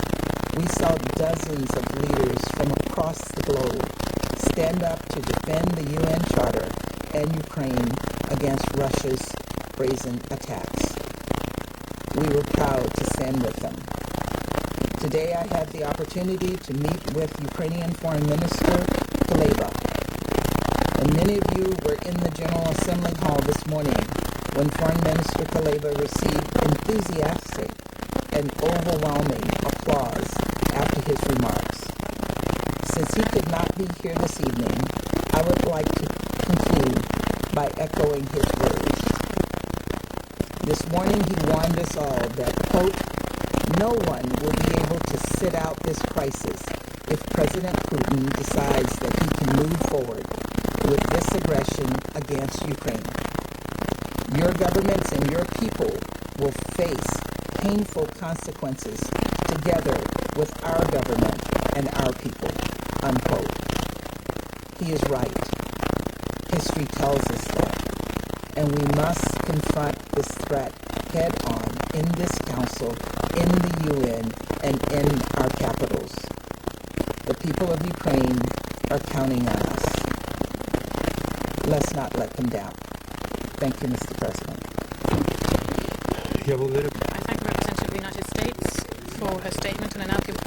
we saw dozens of leaders from across the globe stand up to defend the UN Charter and Ukraine against Russia's brazen attacks. We were proud to stand with them. Today I had the opportunity to meet with Ukrainian Foreign Minister KELO. And many of you were in the General Assembly Hall this morning when Foreign Minister KELO received enthusiastic and overwhelming applause after his remarks. Since he could not be here this evening, I would like to conclude by echoing his words. This morning he warned us all that, quote, No one will be able to sit out this crisis if President Putin decides that he can move forward with this aggression against Ukraine. Your governments and your people will face painful consequences together with our government and our people, unquote. He is right. History tells us that. And we must confront this threat head on in this council, in the UN, and in our capitals. The people of Ukraine are counting on us. Let's not let them down. Thank you, Mr. President. I thank the representative of the United States for her statement, and I now give...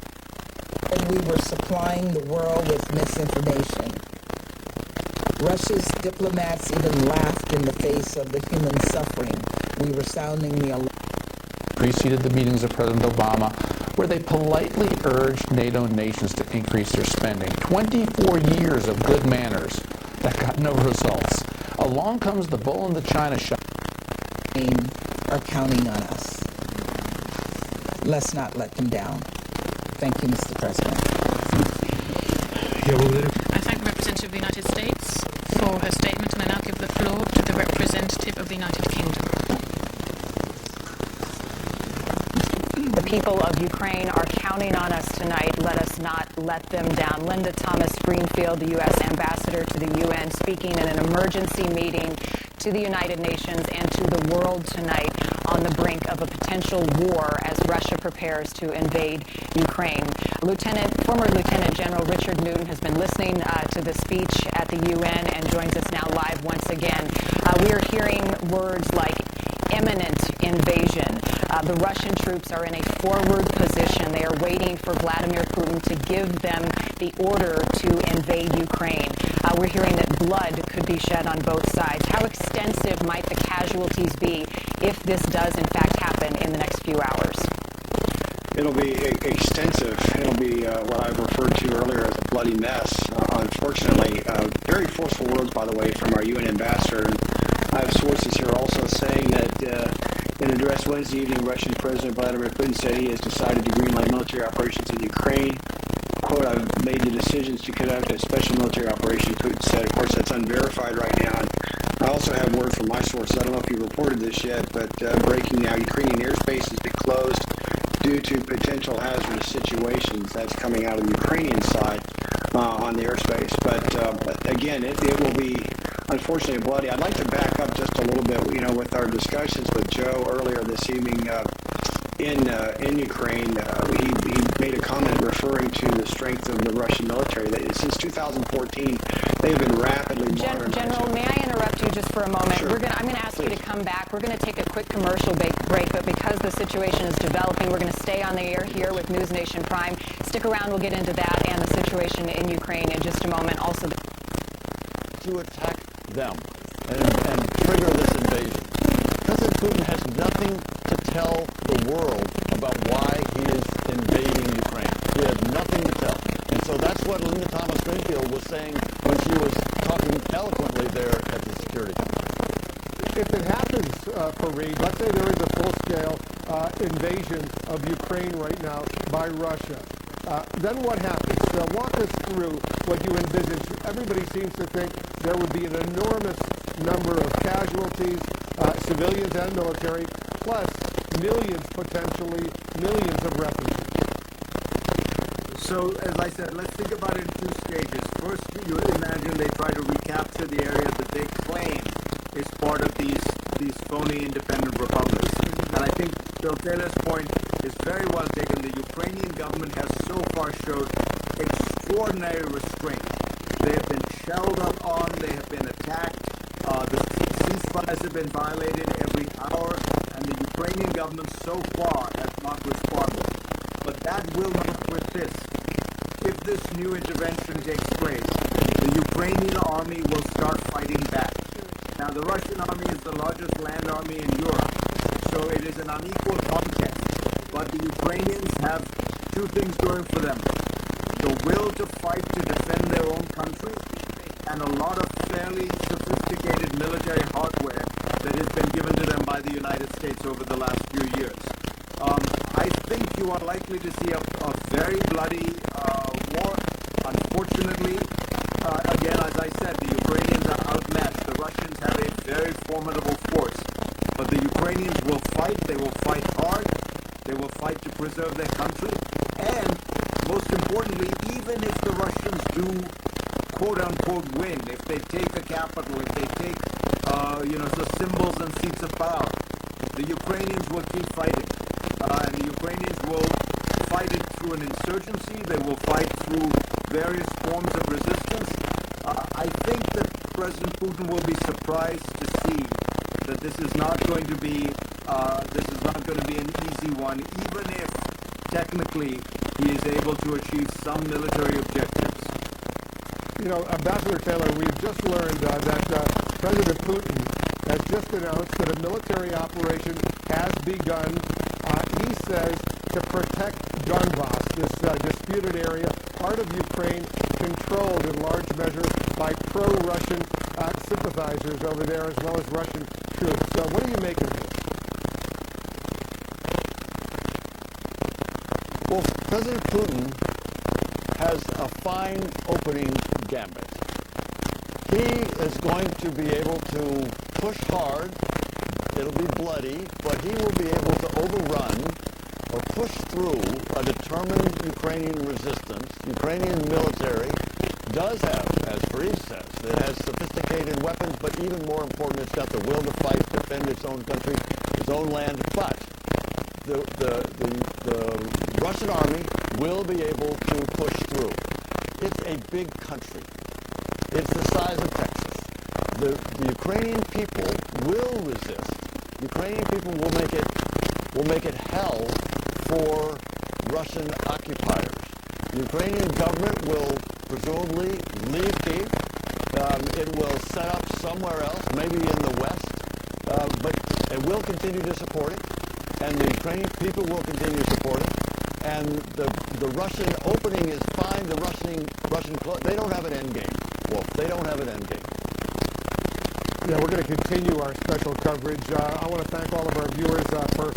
And we were supplying the world with misinformation. Russia's diplomats even laughed in the face of the human suffering. We were sounding the alarm. Preceded the meetings of President Obama, where they politely urged NATO nations to increase their spending. 24 years of good manners that got no results. Along comes the bull in the china shop. Are counting on us. Let's not let them down. Thank you, Mr. President. I thank the representative of the United States for her statement, and I now give the floor to the representative of the United Kingdom. The people of Ukraine are counting on us tonight. Let us not let them down. Linda Thomas-Greenfield, the U.S. ambassador to the UN, speaking in an emergency meeting to the United Nations and to the world tonight on the brink of a potential war as Russia prepares to invade Ukraine. Former Lieutenant General Richard Newton has been listening to the speech at the UN and joins us now live once again. We are hearing words like imminent invasion. The Russian troops are in a forward position. They are waiting for Vladimir Putin to give them the order to invade Ukraine. We're hearing that blood could be shed on both sides. How extensive might the casualties be if this does in fact happen in the next few hours? It'll be extensive. It'll be what I referred to earlier as a bloody mess, unfortunately. Very forceful words, by the way, from our UN ambassador. And I have sources here also saying that in an address Wednesday evening, Russian President Vladimir Putin said he has decided to greenlight military operations in Ukraine. Quote, I've made the decisions to conduct a special military operation, Putin said. Of course, that's unverified right now. And I also have word from my sources. I don't know if you reported this yet, but breaking now, Ukrainian airspace has been closed due to potential hazardous situations. That's coming out of the Ukrainian side on the airspace. But again, it will be unfortunately bloody. I'd like to back up just a little bit, with our discussions with Joe earlier this evening in Ukraine. He made a comment referring to the strength of the Russian military. Since 2014, they have been rapidly modernizing. General, may I interrupt you just for a moment? Sure. I'm going to ask you to come back. We're going to take a quick commercial break, but because the situation is developing, we're going to stay on the air here with News Nation Prime. Stick around. We'll get into that and the situation in Ukraine in just a moment. Also, to attack them and trigger this invasion. President Putin has nothing to tell the world about why he is invading Ukraine. He has nothing to tell. And so that's what Linda Thomas-Greenfield was saying when she was talking eloquently there at the Security Council. If it happens, Fareed, let's say there is a full-scale invasion of Ukraine right now by Russia, then what happens? Walk us through what you envisage. Everybody seems to think there would be an enormous number of casualties, civilians and military, plus potentially millions of refugees. So, as I said, let's think about it in two stages. First, you imagine they try to recapture the area that they claim is part of these phony independent republics. And I think Bill Taylor's point is very well taken. The Ukrainian government has so far showed extraordinary restraint. They have been shelled up on, they have been attacked, the ceasefires have been violated every hour, and the Ukrainian government so far has not responded. But that will not persist. If this new intervention takes place, the Ukrainian army will start fighting back. Now, the Russian army is the largest land army in Europe, so it is an unequal contest. But the Ukrainians have two things going for them. The will to fight to defend their own country, and a lot of fairly sophisticated military hardware that has been given to them by the United States over the last few years. I think you are likely to see a very bloody war. Unfortunately, again, as I said, the Ukrainians are outmatched. The Russians have a very formidable force. But the Ukrainians will fight. They will fight hard. They will fight to preserve their country. And most importantly, even if the Russians do quote-unquote win, if they take the capital, if they take, the symbols and seats of power, the Ukrainians will keep fighting. And the Ukrainians will fight it through an insurgency. They will fight through various forms of resistance. I think that President Putin will be surprised to see that this is not going to be an easy one, even if technically he is able to achieve some military objectives. You know, Ambassador Taylor, we've just learned that President Putin has just announced that a military operation has begun, he says, to protect Donbass, this disputed area, part of Ukraine controlled in large measure by pro-Russian sympathizers over there, as well as Russian troops. So what do you make of this? Well, President Putin has a fine opening gambit. He is going to be able to push hard. It'll be bloody, but he will be able to overrun or push through a determined Ukrainian resistance. Ukrainian military does have, as Fareed says, it has sophisticated weapons, but even more important, it's got the will to fight, defend its own country, its own land. But the Russian army will be able to push through. It's a big country. It's the size of Texas. The Ukrainian people will resist. Ukrainian people will make it hell for Russian occupiers. The Ukrainian government will presumably leave Kyiv. It will set up somewhere else, maybe in the west, but it will continue to support it, and the Ukrainian people will continue to support it. And the Russian opening is fine. The Russian they don't have an end game, Wolf. They don't have an end game. Yeah, we're going to continue our special coverage. I want to thank all of our viewers for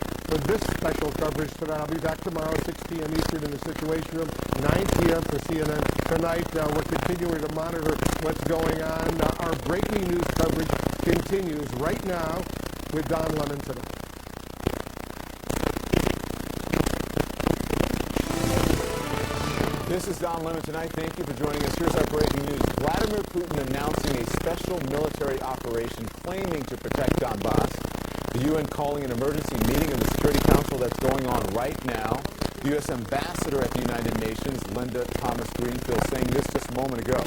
this special coverage tonight. I'll be back tomorrow, 6 p.m. Eastern in the Situation Room, 9 p.m. for CNN. Tonight, we're continuing to monitor what's going on. Our breaking news coverage continues right now with Don Lemon tonight. This is Don Lemon tonight. Thank you for joining us. Here's our breaking news. Vladimir Putin announcing a special military operation claiming to protect Donbass. The UN calling an emergency meeting of the Security Council that's going on right now. The U.S. Ambassador at the United Nations, Linda Thomas-Greenfield, saying this just a moment ago.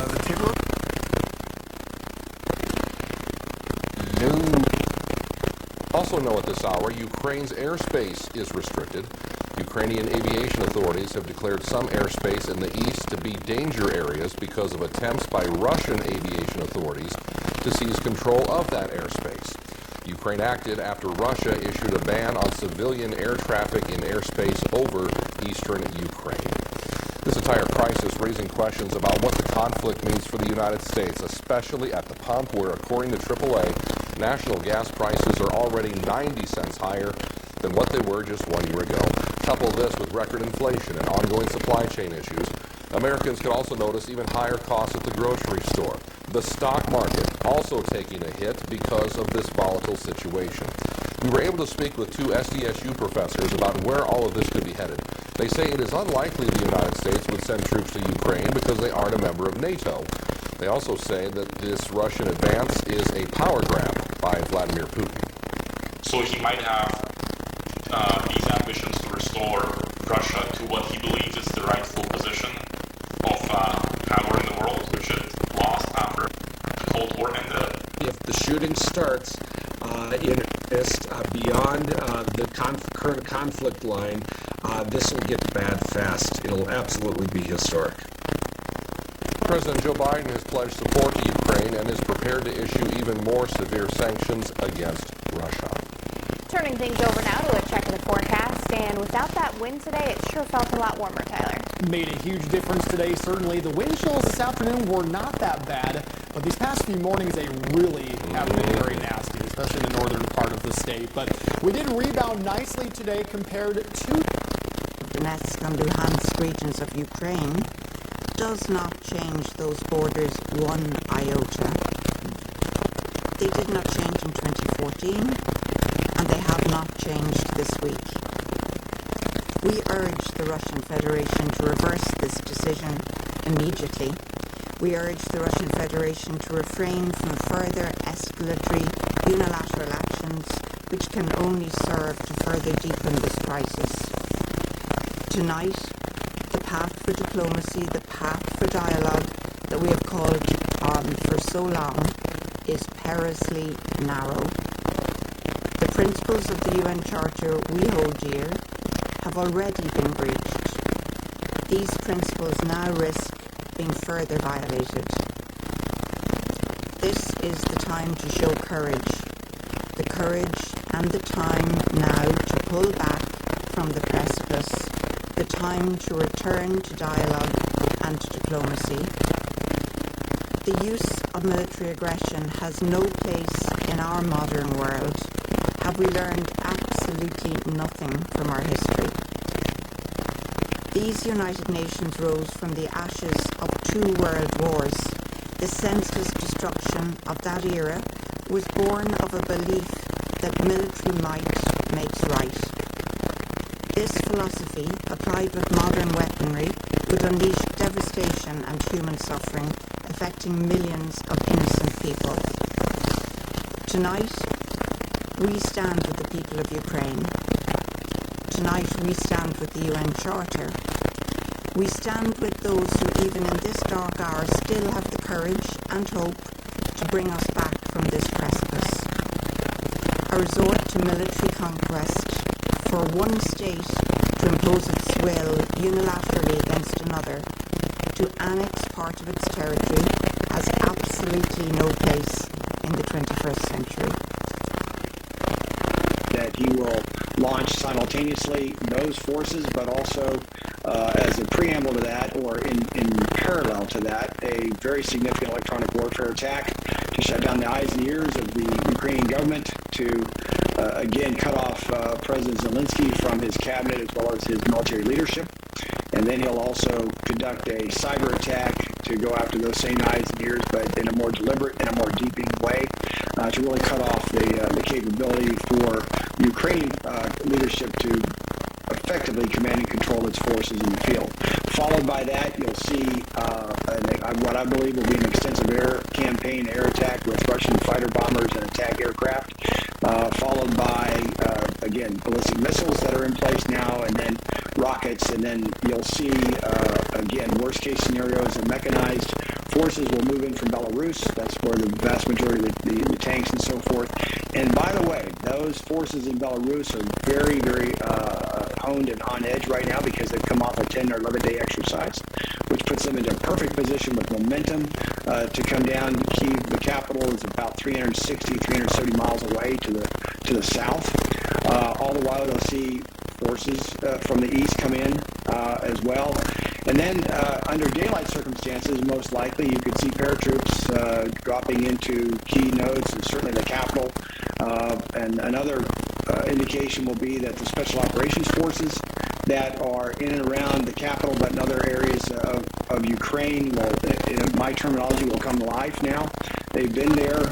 The table? Also know at this hour, Ukraine's airspace is restricted. Ukrainian aviation authorities have declared some airspace in the east to be danger areas because of attempts by Russian aviation authorities to seize control of that airspace. Ukraine acted after Russia issued a ban on civilian air traffic in airspace over eastern Ukraine. This entire crisis raising questions about what the conflict means for the United States, especially at the pump where, according to AAA, national gas prices are already 90 cents higher than what they were just 1 year ago. Couple this with record inflation and ongoing supply chain issues, Americans can also notice even higher costs at the grocery store. The stock market also taking a hit because of this volatile situation. We were able to speak with two SDSU professors about where all of this could be headed. They say it is unlikely the United States would send troops to Ukraine because they aren't a member of NATO. They also say that this Russian advance is a power grab by Vladimir Putin. So he might have these ambitions to restore Russia to what he believes is the rightful position of power in the world, which it lost after the Cold War ended. If the shooting starts in earnest beyond the current conflict line, this will get bad fast. It'll absolutely be historic. President Joe Biden has pledged support to Ukraine and is prepared to issue even more severe sanctions against Russia. Turning things over now to a check of the forecast, and without that wind today, it sure felt a lot warmer, Tyler. Made a huge difference today, certainly. The wind chills this afternoon were not that bad, but these past few mornings, they really have been very nasty. This especially in the northern part of the state. But we did rebound nicely today compared to Donetsk and Luhansk regions of Ukraine does not change those borders one iota. They did not change in 2014, and they have not changed this week. We urge the Russian Federation to reverse this decision immediately. We urge the Russian Federation to refrain from further escalatory unilateral actions which can only serve to further deepen this crisis. Tonight, the path for diplomacy, the path for dialogue that we have called on for so long is perilously narrow. The principles of the UN Charter we hold dear have already been breached. These principles now risk being further violated. This is the time to show courage. The courage and the time now to pull back from the precipice. The time to return to dialogue and diplomacy. The use of military aggression has no place in our modern world. Have we learned absolutely nothing from our history? These United Nations rose from the ashes of 2 world wars. The senseless destruction of that era was born of a belief that military might makes right. This philosophy, applied with modern weaponry, would unleash devastation and human suffering, affecting millions of innocent people. Tonight, we stand with the people of Ukraine. Tonight, we stand with the UN Charter. We stand with those who, even in this dark hour, still have the courage and hope to bring us back from this precipice. A resort to military conquest for one state to impose its will unilaterally against another, to annex part of its territory, has absolutely no place in the 21st century. That he will launch simultaneously those forces, but also as a preamble to that, or in parallel to that, a very significant electronic warfare attack to shut down the eyes and ears of the Ukrainian government, to again cut off President Zelensky from his cabinet as well as his military leadership. And then he'll also conduct a cyber attack to go after those same eyes and ears, but in a more deliberate and a more deepening way, to really cut off the capability for Ukrainian leadership to effectively command and control its forces in the field. Followed by that, you'll see what I believe will be an extensive air campaign, air attack with Russian fighter bombers and attack aircraft, followed by, again, ballistic missiles that are in place now, and then rockets, and then you'll see, again, worst case scenarios of mechanized forces will move in from Belarus. That's where the vast majority of the tanks and so forth. And by the way, those forces in Belarus are very, very honed and on edge right now because they've come off a 10 or 11-day exercise, which puts them into a perfect position with momentum to come down. Kyiv, the capital, is about 370 miles away to the south. All the while, they'll see forces from the east come in as well. And then under daylight circumstances, most likely you could see paratroops dropping into key nodes, and certainly the capital. And another indication will be that the special operations forces that are in and around the capital, but in other areas of Ukraine, will, in my terminology, will come live now. They've been there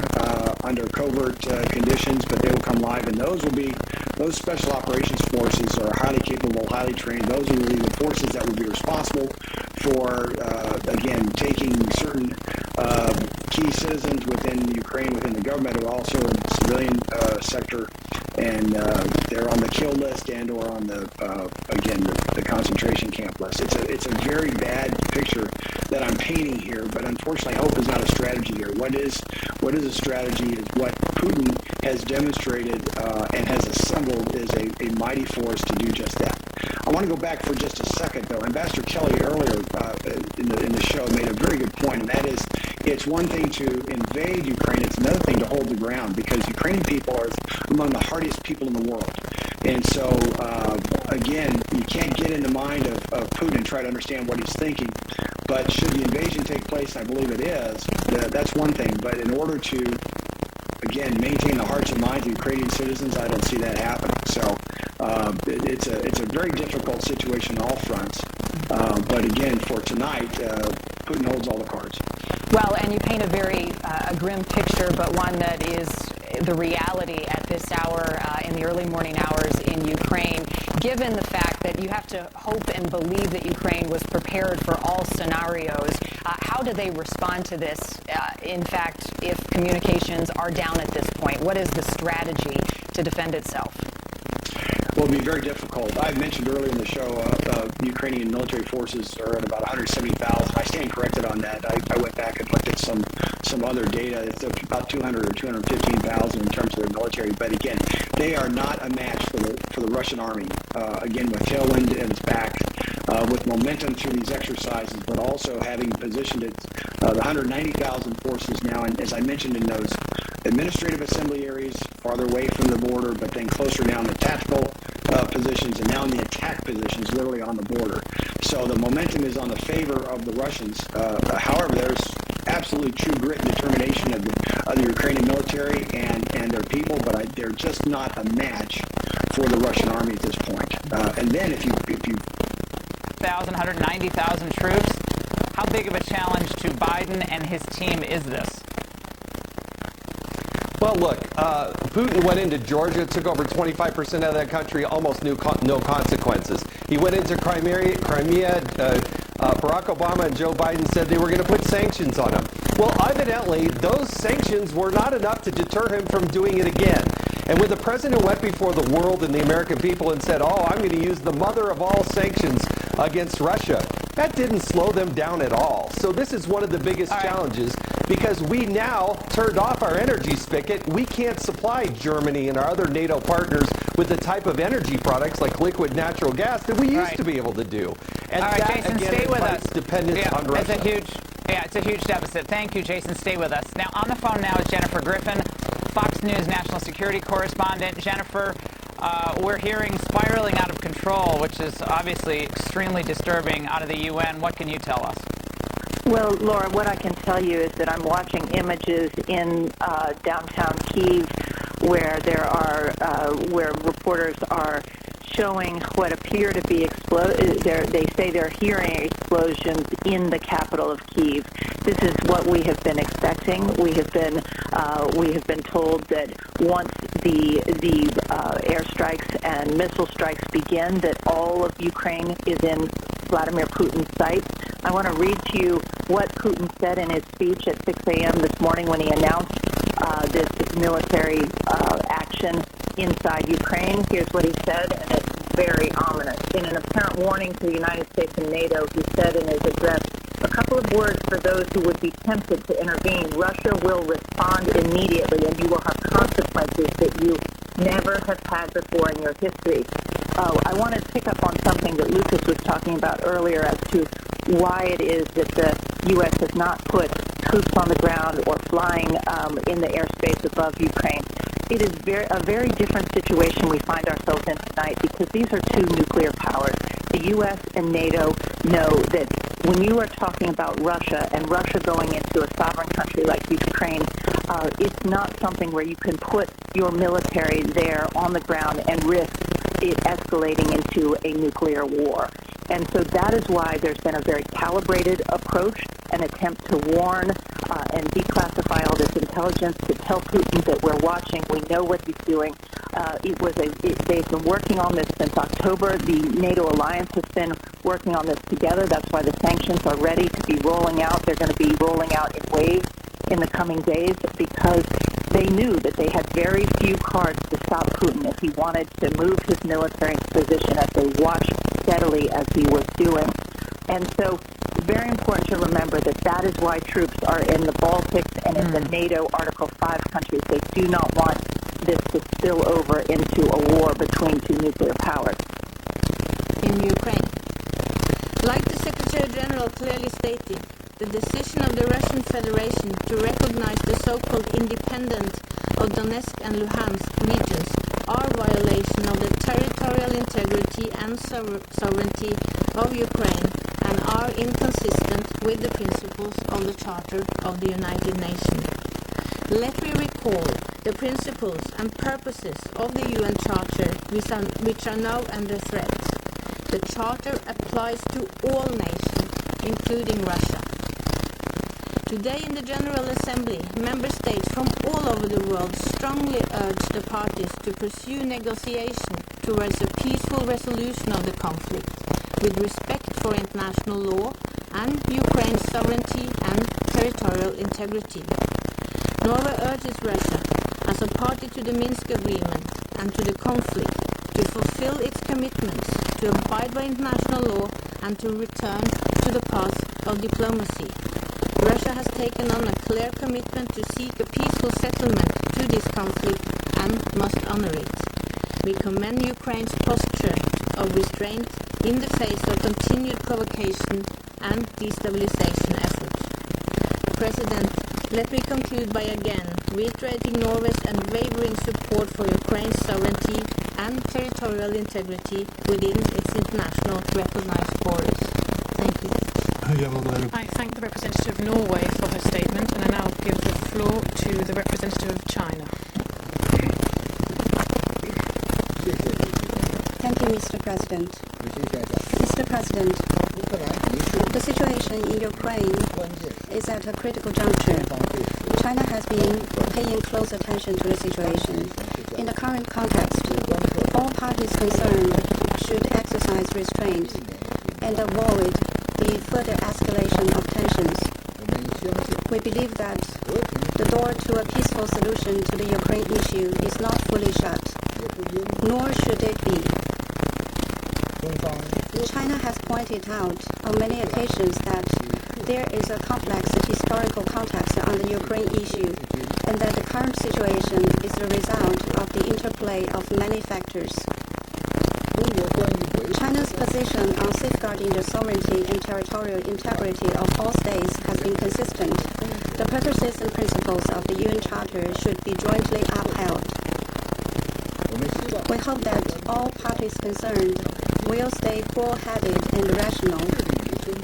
under covert conditions, but they will come live, and those special operations forces are highly capable, highly trained. Those will be the forces that will be responsible for, again, taking certain key citizens within Ukraine, within the government, but also in the civilian sector, and they're on the kill list and or on the, again, the concentration camp list. It's a very bad picture that I'm painting here, but unfortunately hope is not a strategy here. What is a strategy is what Putin has demonstrated and has assembled is a mighty force to do just that. I want to go back for just a second, though. Ambassador Kelly earlier in the show made a very good point, and that is it's one thing to invade Ukraine, it's another thing to hold the ground, because Ukrainian people are among the hardiest people in the world. And so, again, you can't get in the mind of Putin and try to understand what he's thinking. But should the invasion take place, and I believe it is, that's one thing. But in order to, again, maintain the hearts and minds of Ukrainian citizens, I don't see that happening. So it's a very difficult situation on all fronts. But again, for tonight, Putin holds all the cards. Well, and you paint a very grim picture, but one that is the reality at this hour in the early morning hours in Ukraine, given the fact that you have to hope and believe that Ukraine was prepared for all scenarios. How do they respond to this? In fact, if communications are down at this point, what is the strategy to defend itself? Well, it'll be very difficult. I mentioned earlier in the show, Ukrainian military forces are at about 170,000. I stand corrected on that. I went back and looked at some other data. It's about 200 or 215,000 in terms of their military. But again, they are not a match for the Russian army. Again, with tailwind at its back, with momentum through these exercises, but also having positioned the 190,000 forces now, and as I mentioned in those administrative assembly areas farther away from the border, but then closer now in the tactical positions, and now in the attack positions, literally on the border. So the momentum is on the favor of the Russians. However, there's absolutely true grit and determination of the Ukrainian military and their people, but they're just not a match for the Russian army at this point. And then if you 190,000 troops, how big of a challenge to Biden and his team is this? Well, look, Putin went into Georgia, took over 25% of that country, almost no consequences. He went into Crimea. Barack Obama and Joe Biden said they were going to put sanctions on him. Well, evidently, those sanctions were not enough to deter him from doing it again. And when the president went before the world and the American people and said, oh, I'm going to use the mother of all sanctions against Russia, that didn't slow them down at all. So this is one of the biggest challenges, because we now turned off our energy spigot. We can't supply Germany and our other NATO partners with the type of energy products like liquid natural gas that we used to be able to do. And all right, that, Jason, again, stay with us. Dependence on Russia. It's a huge deficit. Thank you, Jason. Stay with us. Now, on the phone now is Jennifer Griffin, Fox News national security correspondent. Jennifer, we're hearing spiraling out of control, which is obviously extremely disturbing, out of the UN. What can you tell us? Well, Laura, what I can tell you is that I'm watching images in downtown Kyiv where where reporters are showing what appear to be they say they're hearing explosions in the capital of Kyiv. This is what we have been expecting. We have been told that once the airstrikes and missile strikes begin, that all of Ukraine is in Vladimir Putin's sights. I want to read to you what Putin said in his speech at 6 a.m. this morning when he announced this military action inside Ukraine. Here's what he said, and it's very ominous. In an apparent warning to the United States and NATO, he said in his address, a couple of words for those who would be tempted to intervene. Russia will respond immediately, and you will have consequences that you never have had before in your history. I want to pick up on something that Lucas was talking about earlier as to why it is that the U.S. has not put troops on the ground or flying in the airspace above Ukraine. It is a very different situation we find ourselves in tonight, because these are two nuclear powers. The U.S. and NATO know that when you are talking about Russia and Russia going into a sovereign country like Ukraine, it's not something where you can put your military there on the ground and risk it escalating into a nuclear war. And so that is why there's been a very calibrated approach, an attempt to warn and declassify all this intelligence, to tell Putin that we're watching, we know what he's doing. They've been working on this since October. The NATO alliance has been working on this together. That's why the sanctions are ready to be rolling out. They're going to be rolling out in waves in the coming days, because they knew that they had very few cards to stop Putin if he wanted to move his military position, as they watched steadily as he was doing. And so very important to remember that that is why troops are in the Baltics and in the NATO Article 5 countries. They do not want this to spill over into a war between two nuclear powers. In Ukraine, like the Secretary General clearly stated, the decision of the Russian Federation to recognize the so-called independence of Donetsk and Luhansk regions are violation of the territorial integrity and sovereignty of Ukraine and are inconsistent with the principles of the Charter of the United Nations. Let me recall the principles and purposes of the UN Charter, which are now under threat. The Charter applies to all nations, including Russia. Today in the General Assembly, member states from all over the world strongly urge the parties to pursue negotiation towards a peaceful resolution of the conflict, with respect for international law and Ukraine's sovereignty and territorial integrity. Norway urges Russia, as a party to the Minsk Agreement and to the conflict, to fulfill its commitments to abide by international law and to return to the path of diplomacy. Russia has taken on a clear commitment to seek a peaceful settlement to this conflict and must honor it. We commend Ukraine's posture of restraint in the face of continued provocation and destabilization efforts. President, let me conclude by again reiterating Norway's unwavering support for Ukraine's sovereignty and territorial integrity within its international recognized borders. Thank you. I thank the representative of Norway for her statement, and I now give the floor to the representative of China. Thank you, Mr. President. Mr. President, the situation in Ukraine is at a critical juncture. China has been paying close attention to the situation. In the current context, all parties concerned should exercise restraint and avoid the further escalation of tensions. We believe that the door to a peaceful solution to the Ukraine issue is not fully shut, nor should it be. China has pointed out on many occasions that there is a complex historical context on the Ukraine issue, and that the current situation is the result of the interplay of many factors. China's position on safeguarding the sovereignty and territorial integrity of all states has been consistent. The purposes and principles of the UN Charter should be jointly upheld. We hope that all parties concerned will stay cool-headed and rational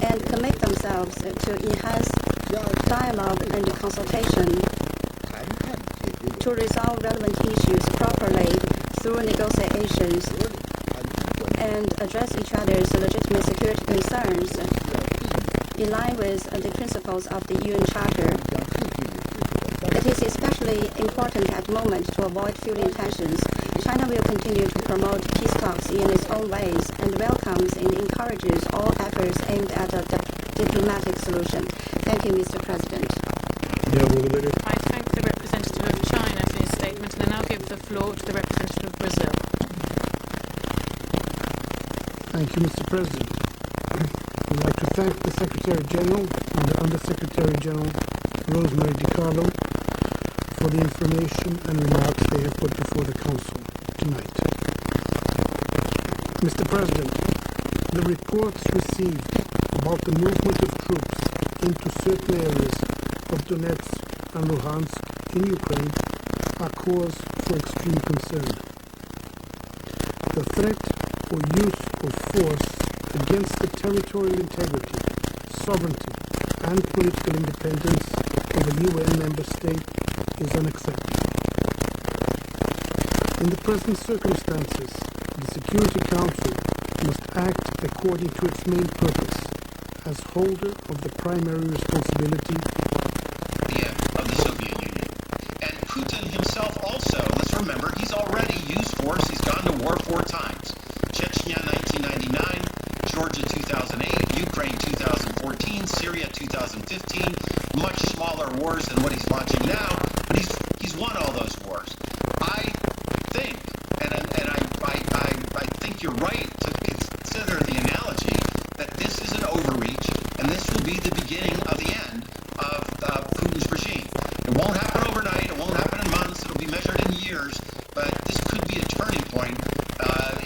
and commit themselves to enhance dialogue and consultation to resolve relevant issues properly through negotiations and address each other's legitimate security concerns in line with the principles of the UN Charter. It is especially important at the moment to avoid fueling tensions. China will continue to promote peace talks in its own ways and welcomes and encourages all efforts aimed at a diplomatic solution. Thank you, Mr. President. I thank the representative of China for his statement, and I now give the floor to the representative of Brazil. Thank you, Mr. President. I'd like to thank the Secretary General and the Undersecretary General, Rosemary DiCarlo, for the information and remarks they have put before the Council tonight. Mr. President, the reports received about the movement of troops into certain areas of Donetsk and Luhansk in Ukraine are cause for extreme concern. The threat or use of force against the territorial integrity, sovereignty, and political independence of a UN member state is unacceptable. In the present circumstances, the Security Council must act according to its main purpose as holder of the primary responsibility of the Soviet Union. And Putin himself also, let's remember, he's already used force. He's gone to war 4 times. Chechnya 1999, Georgia 2008, Ukraine 2014, Syria 2015, much smaller wars than what he's launching now, but he's won all those wars. I think, and I think you're right to consider the analogy that this is an overreach, and this will be the beginning of the end of Putin's regime. It won't happen overnight, it won't happen in months, it'll be measured in years, but this could be a turning point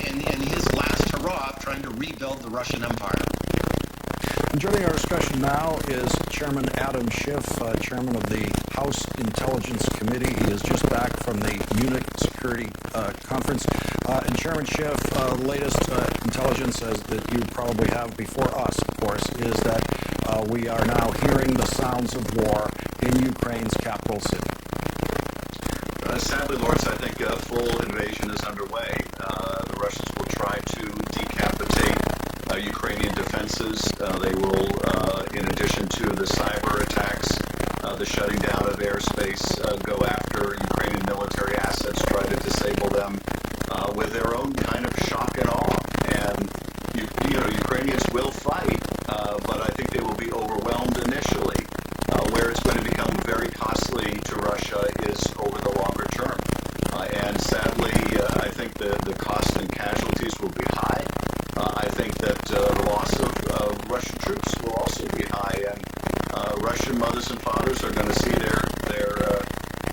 in his last hurrah of trying to rebuild the Russian Empire. And joining our discussion now is Chairman Adam Schiff, Chairman of the House Intelligence Committee. He is just back from the Munich Security Conference. And Chairman Schiff, latest intelligence that you probably have before us, of course, is that we are now hearing the sounds of war in Ukraine's capital city. Sadly, Lawrence, I think a full invasion is underway. The Russians will try to decapitate Ukrainian defenses. They will, in addition to the cyber attacks, the shutting down of airspace, go after Ukrainian military assets, try to disable them with their own kind of shock and awe. And Ukrainians will fight, but I think they will be overwhelmed initially. Where it's going to become very costly to Russia is over the longer term. And sadly, I think the cost and casualties will be high. I think that the loss of Russian troops will also be high. And Russian mothers and fathers are going to see their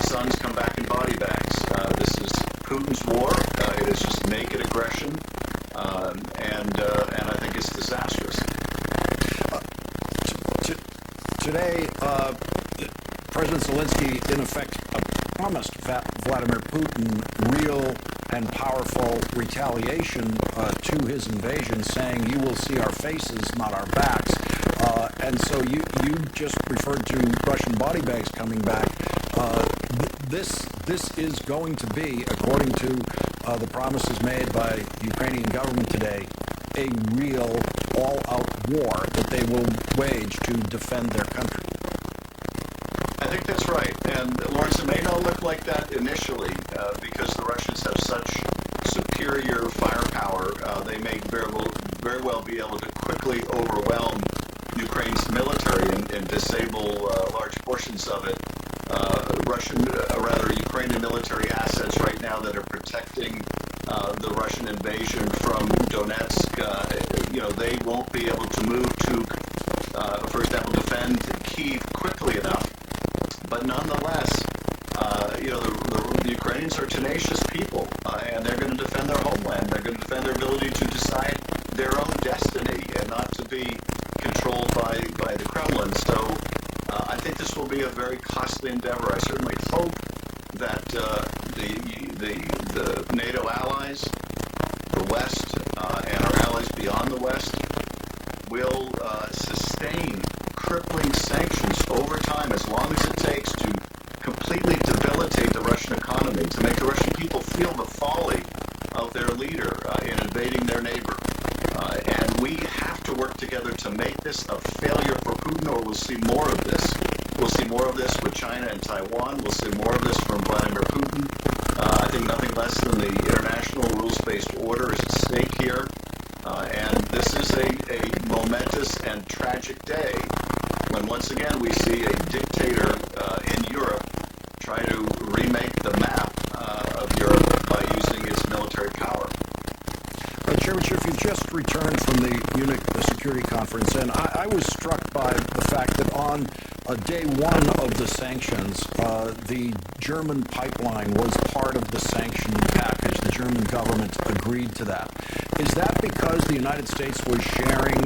sons come back in body bags. This is Putin's war. It is just naked aggression. And I think it's disastrous. Today, President Zelensky, in effect, promised Vladimir Putin real and powerful retaliation to his invasion, saying, "You will see our faces, not our backs." And so you just referred to Russian body bags coming back. This is going to be, according to the promises made by the Ukrainian government today, a real all-out war that they will wage to defend their country. I think that's right. And Lawrence, it may not look like that initially because the Russians have such superior firepower. They may very well be able to quickly overwhelm Ukraine's military and disable large portions of it. Ukrainian military assets right now that are protecting the Russian invasion from Donetsk, they won't be able to move to, for example, defend Kyiv quickly enough. But nonetheless, the Ukrainians are tenacious people, and they're going to defend their homeland. They're going to defend their ability to decide their own destiny and not to be controlled by the Kremlin. So I think this will be a very costly endeavor. I certainly hope that the NATO allies, the West, and our allies beyond the West will sustain crippling sanctions over time, as long as it takes, to completely debilitate the Russian economy, to make the Russian people feel the folly of their leader in invading their neighbor. And we have to work together to make this a failure for Putin, or we'll see more of this. We'll see more of this with China and Taiwan. We'll see more of this from Vladimir Putin. I think nothing less than the international rules-based order is at stake here. And this is a momentous and tragic day when once again we see a dictator in Europe try to remake the map of Europe by using its military power. Chairman Schiff, you've just returned from the Munich Security Conference, and I was struck by the fact that on day one of the sanctions, the German pipeline was part of the sanction package. The German government agreed to that. Is that because the United States was sharing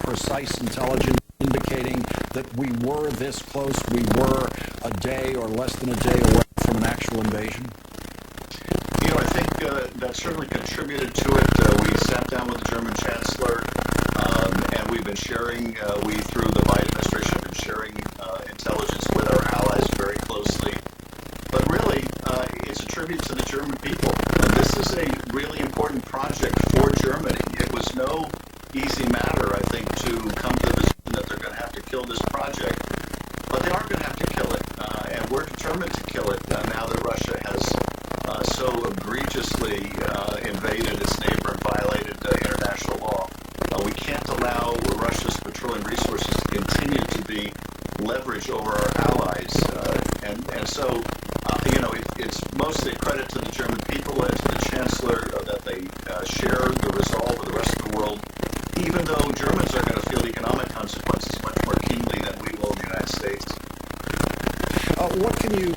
precise intelligence indicating that we were this close, we were a day or less than a day away from an actual invasion? I think that certainly contributed to it. We sat down with the German Chancellor, and we've been sharing, through the Biden administration, have been sharing intelligence with our allies very closely. But really, it's a tribute to the German people. And this is a really important project for Germany. It was no easy matter, I think, to come to the decision that they're going to have to kill this project. But they are going to have to kill it. And we're determined to kill it now that Russia has so egregiously invaded its neighbor and violated international law. We can't allow Russia's petroleum resources to continue to be leveraged over our allies. And so, it's mostly a credit to the German people and to the Chancellor that they share the resolve of the rest of the world, even though Germans are going to feel the economic consequences much more keenly than we will in the United States. What can you...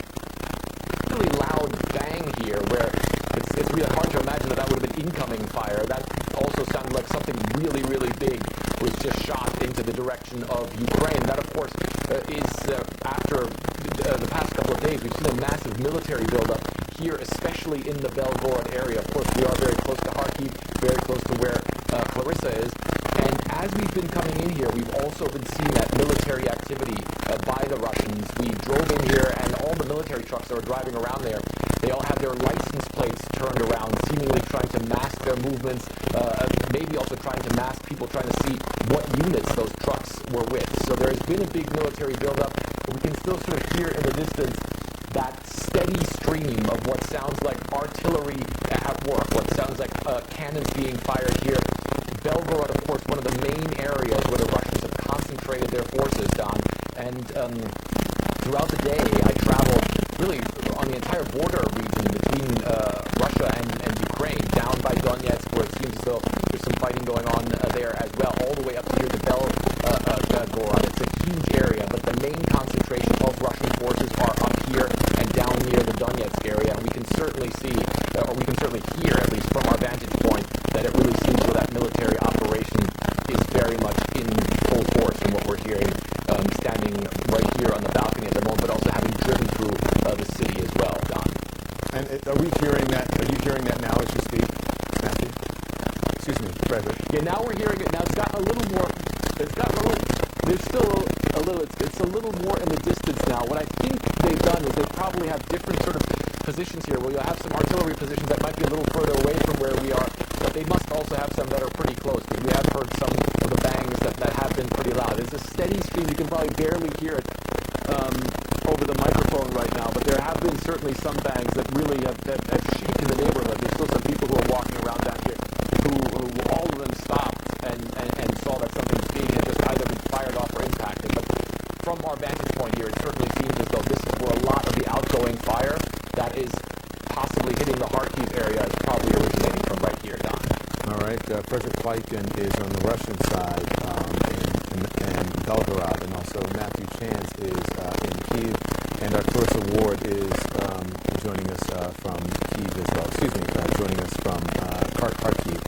Really loud bang here where it's really hard to imagine that would have been incoming fire. That also sounded like something really, really big was just shot into the direction of Ukraine. That, of course, is after the past couple of days, we've seen a massive military buildup here, especially in the Belgorod area. Of course, we are very close to Kharkiv, very close to where Clarissa is. And as we've been coming in here, we've also been seeing that military activity by the Russians. We drove in here, and all the military trucks that are driving around there, They all have their license plates turned around, seemingly trying to mask their movements, maybe also trying to mask people trying to see what units those trucks were with. So there has been a big military buildup, but we can still sort of hear in the distance that steady stream of what sounds like artillery at work, what sounds like cannons being fired here. Belgorod, of course, one of the main areas where the Russians have concentrated their forces, Don. And throughout the day, I traveled really on the entire border region between Russia and Ukraine, down by Donetsk, where it seems as though there's some fighting going on there as well, all the way up to here to Belgorod. It's a huge area, but the main concentration of Russian forces are up here and down near the Donetsk area, and we can certainly see, or we can certainly hear, at least from our vantage point, that it really seems that that military operation is very much in full force from what we're hearing, standing right here on the balcony at the moment, but also having driven through the city as well, Don. And are you hearing that now as you speak, Matthew? Excuse me, Frederick. Yeah, now we're hearing it. Now it's got a little more, there's still a little, it's a little more in the distance now. What I think they've done is they probably have different sort of positions here, where you'll have some artillery positions that might be a little further away from where we are, but they must also have some that are pretty close. We have heard some of the bangs that have been pretty loud. It's a steady stream. You can probably barely hear it over the microphone right now, but there have been certainly some bangs that really have shaken the neighborhood. There's still some people who are walking around down here who all of them stopped and saw that something big had just either been fired off or impacted. But from our vantage point here, it certainly seems as though this is where a lot of the outgoing fire that is possibly hitting the Kharkiv area is probably originating from right here, Don. All right. Frederick Flippin is on the Russian side in Belgorod, and also Matthew Chance is in Kyiv, and our Clarissa Ward is joining us from Kyiv as well. Excuse me, joining us from Kharkiv.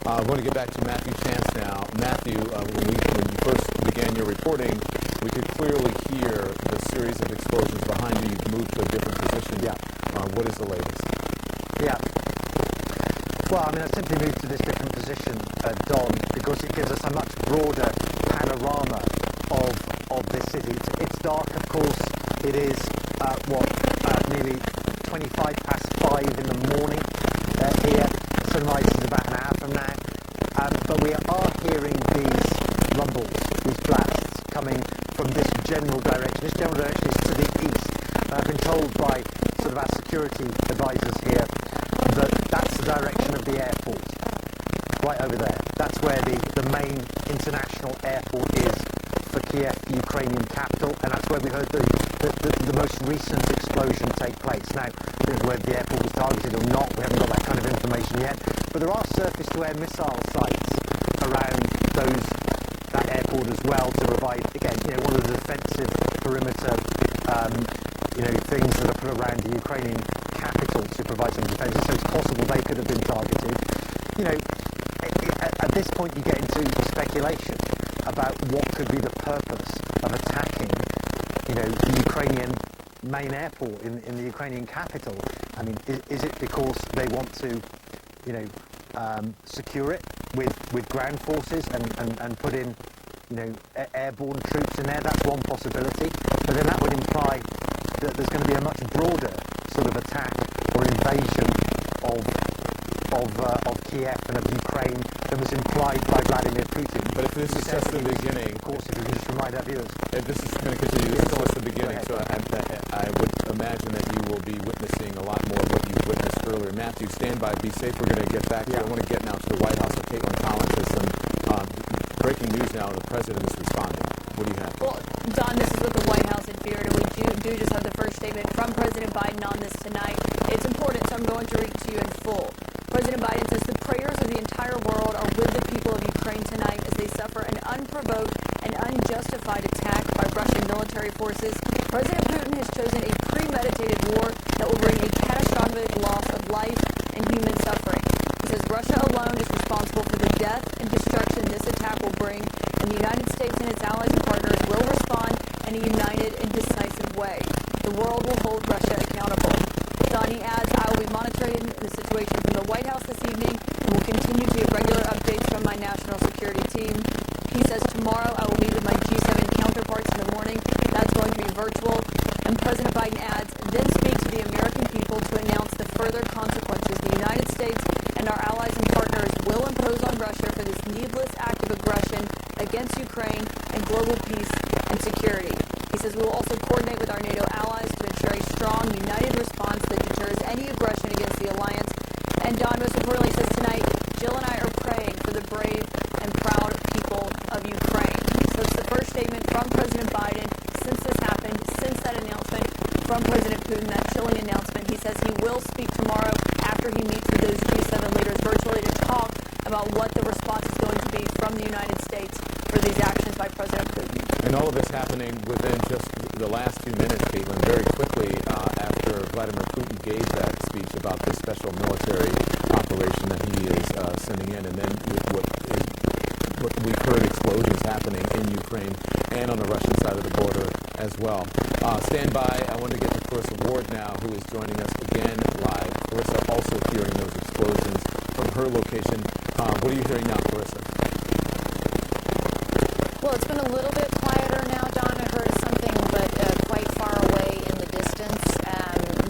I want to get back to Matthew Chance now. Matthew, when you first began your reporting, we could clearly hear the series of explosions behind you. You've moved to a different position. Yeah. What is the latest? Yeah. Well, I mean, I simply moved to this different position, Don, because it gives us a much broader panorama of this city. It's dark, of course. It is, nearly 25 past 5 in the morning here. Sunrise is about an hour from now. But we are hearing these rumbles, these blasts, coming from this general direction. This general direction is to the east. I've been told by sort of our security advisors here that that's the direction of the airport, right over there. That's where the main international airport is for Kiev, the Ukrainian capital, and that's where we heard the most recent explosion take place. Now, whether the airport was targeted or not, we haven't got that kind of information yet, but there are surface-to-air missile sites around that airport as well to provide, again, one of the defensive perimeter things that are put around the Ukrainian capital to provide some defence. So it's possible they could have been targeted. At this point you get into speculation about what could be the purpose of attacking, the Ukrainian main airport in the Ukrainian capital. I mean, is it because they want to, secure it with ground forces and put in, airborne troops in there? That's one possibility. But then that would imply that there's going to be a much broader sort of attack or invasion of Kiev and of Ukraine than was implied by Vladimir Putin. But if this is just the beginning, of course, if we can just remind our viewers, if this is going to continue, this is just the beginning. So I would imagine that you will be witnessing a lot more of what you witnessed earlier. Matthew, stand by, be safe. We're going to get back to you. I want to get now to the White House. So Caitlin Collins has some breaking news now. The president is responding. What do you have? Well, Don, this is what the White House had feared, and we do just have the first statement from President Biden on this tonight. It's important, so I'm going to read it to you in full. President Biden says the prayers of the entire world are with the people of Ukraine tonight as they suffer an unprovoked and unjustified attack by Russian military forces. President Putin has chosen a premeditated war that will bring a catastrophic loss of life and human suffering. He says Russia alone is responsible for the death and destruction this attack will bring, and the United States and its allies and partners will respond in a united and decisive way. The world will hold Russia accountable. Donnie adds, I will be monitoring the situation from the White House this evening and will continue to get regular updates from my national security team. He says tomorrow I will meet with my G7 counterparts in the morning. That's going to be virtual. And And President Biden adds, then speak to the American people to announce the further consequences the United States and our allies and partners will impose on Russia for this needless act of aggression against Ukraine and global peace and security. He says we will also coordinate with our NATO allies to ensure a strong, united response that deters any aggression against the alliance. And Don, most importantly, says tonight, Jill and I are praying for the brave and proud people of Ukraine. So it's the first statement from President Biden since this happened, since that announcement from President Putin, that chilling announcement. He says he will speak tomorrow after he meets with those G7 leaders virtually to talk about what the response is going to be from the United States for these actions by President Putin. And all of this happening within just the last few minutes, Caitlin, very quickly after Vladimir Putin gave that speech about this special military operation that he is sending in, and then what we've heard explosions happening in Ukraine and on the Russian side of the border as well. Stand by. I want to get to Clarissa Ward now, who is joining us again live. Clarissa also hearing those explosions from her location. What are you hearing now, Clarissa? Well, it's been a little bit quieter now, Don. I heard something, but quite far away in the distance.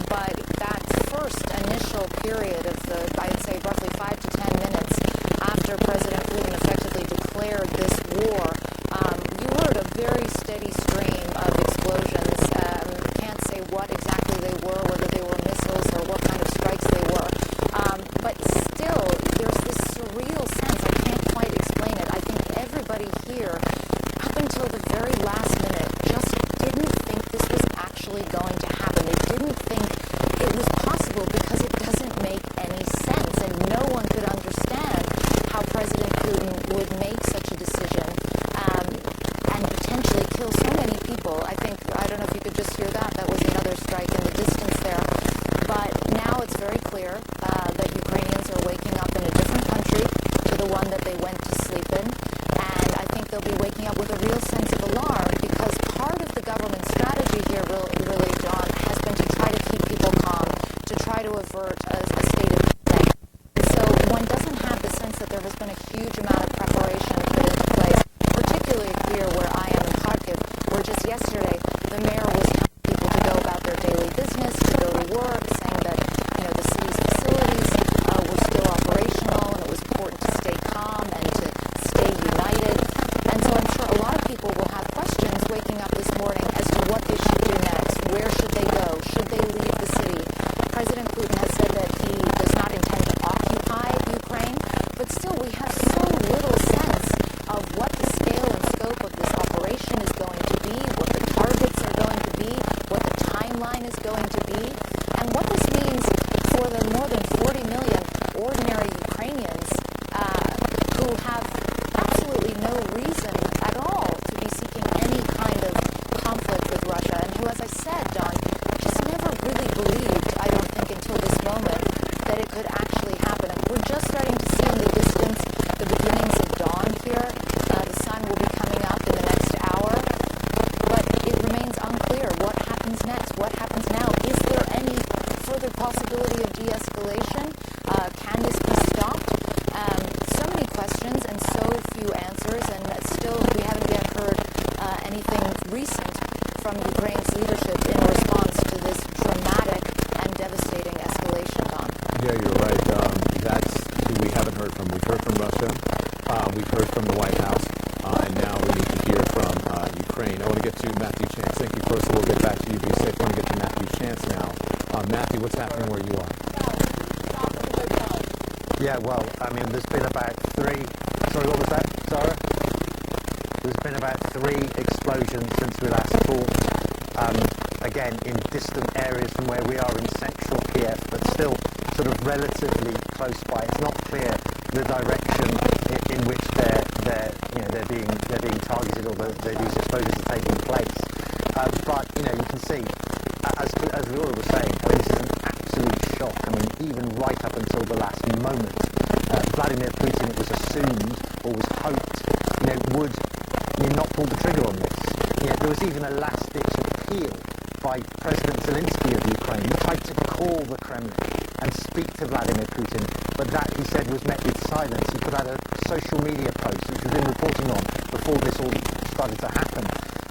But that first initial period of I'd say roughly 5 to 10 minutes after President Putin effectively declared this war, you heard a very steady stream of explosions. Can't say what exactly they were, whether they were missiles or what kind of strikes they were. But still, there's this surreal sense. I can't quite explain it. I think everybody here, up until the very last minute, just didn't think this was actually going to happen. They didn't think it was possible because it doesn't make any sense, and no one could understand how President Putin would make such a decision and potentially kill so many people. I don't know if you could just hear that. That was another strike in the distance there. But now it's very clear that Ukrainians are waking up in a different country to the one that they went to sleep in. And I think they'll be waking up with a real sense of alarm because part of the government strategy here, really, John, has been to try to keep people calm, to try to avert a state of panic. And so one doesn't have the sense that there has been a huge amount of preparation put into place, particularly here where I am in Kharkiv, where just yesterday the mayor was telling people to go about their daily business, to go to work, saying that the city's facilities were still operational and it was important to stay calm and to stay united. And so I'm sure a lot of people will have questions waking up this morning as to what they should do next. Where should they go? Should they leave the city? President Putin has said that he does not intend to occupy Ukraine, but still we have so little sense of what the scale and scope of this operation is going to be, what the targets are going to be, what the timeline is going to be, and what this means for the more than 40 million ordinary Ukrainians who have absolutely no reason at all to be seeking any kind of conflict with Russia, and who, as I said, Don, just never really believed, I don't think until this moment, that it could actually happen. And we're just starting to see in the distance the beginnings of dawn here. The sun will be coming up in the next hour, but it remains unclear what happens next, what happens now. Is there any further possibility of de-escalation? Can this be stopped? So many questions and so few answers, and still we haven't yet heard anything recent from Ukraine's leadership in response to this dramatic and devastating escalation, Don. Yeah, you're right. That's who we haven't heard from. We've heard from Russia. We've heard from the White House. And now we need to hear from Ukraine. I want to get to Matthew Chance. Thank you, Clarissa. We'll get back to you. Be safe. I want to get to Matthew Chance now. Matthew, what's happening where you are? Yeah, well, I mean, there's been about three... Sorry, what was that, Sarah? There's been about 3 explosions since we last talked. Again, in distant areas from where we are in central Kiev, but still sort of relatively close by. It's not clear the direction in which they're being targeted or these explosions are taking place. But you can see, as Laura was saying, I mean, this is an absolute shock. I mean, even right up until the last moment, Vladimir Putin, it was assumed or was hoped, would not pull the trigger on this. There was even a last-ditch appeal by President Zelensky of Ukraine. He tried to call the Kremlin and speak to Vladimir Putin, but that, he said, was met with silence. He put out a social media post, which we've been reporting on before this all started to happen.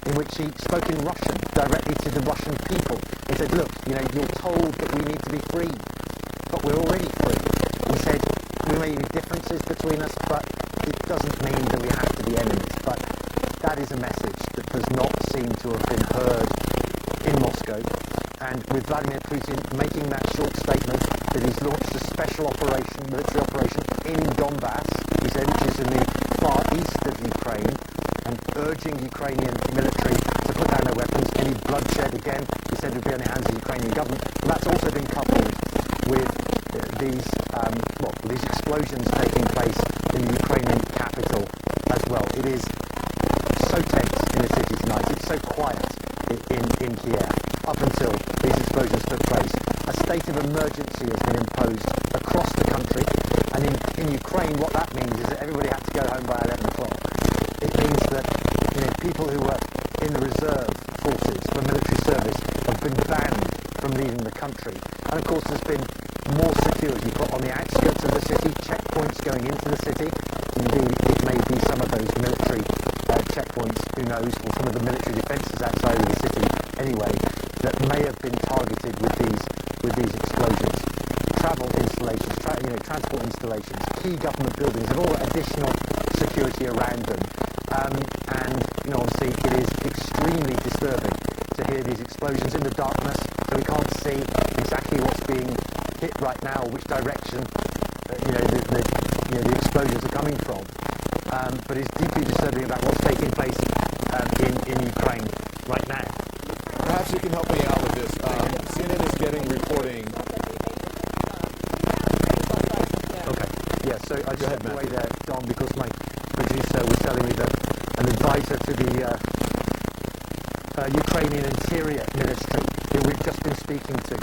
in which he spoke in Russian directly to the Russian people. He said, look, you're told that we need to be free, but we're already free. He said, we may be differences between us, but it doesn't mean that we have to be enemies. But that is a message that does not seem to have been heard in Moscow. And with Vladimir Putin making that short statement that he's launched a special operation, military operation in Donbass, he said, which is in the far east of Ukraine, and urging Ukrainian military to put down their weapons. Any bloodshed, again, he said, would be on the hands of the Ukrainian government. And that's also been coupled with these explosions taking place in the Ukrainian capital as well. It is so tense in the city tonight. It's so quiet in Kiev up until these explosions took place. A state of emergency has been imposed across the country, and in Ukraine what that means is that everybody had to go home by 11 o'clock. It means that people who were in the reserve forces for military service have been banned from leaving the country. And of course there's been more security put on the outskirts of the city, checkpoints going into the city. Indeed, it may be some of those military checkpoints, who knows, or some of the military defences outside of the city anyway, that may have been targeted with these explosions. Travel installations, transport installations, key government buildings, and all additional security around them. And obviously it is extremely disturbing to hear these explosions in the darkness, so we can't see exactly what's being hit right now, which direction the explosions are coming from. But it's deeply disturbing about what's taking place in Ukraine right now. Perhaps you can help me out with this. CNN is getting reporting. Okay. Yeah, so I just stepped away there, Don, because my producer was telling me that an advisor to the Ukrainian Interior Ministry, who we've just been speaking to,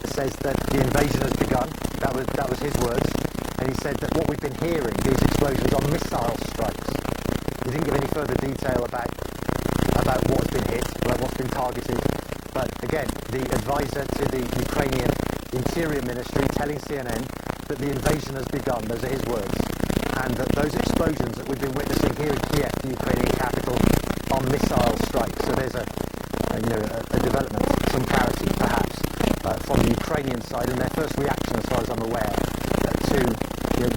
says that the invasion has begun. That was his words. And he said that what we've been hearing, these explosions, are missile strikes. He didn't give any further detail about what has been hit, about what's been targeted. But again, the advisor to the Ukrainian Interior Ministry telling CNN that the invasion has begun. Those are his words. And that those explosions that we've been witnessing here in Kiev, the Ukrainian capital, are missile strikes. So there's a development, some clarity perhaps, from the Ukrainian side, and their first reaction, as far as I'm aware, to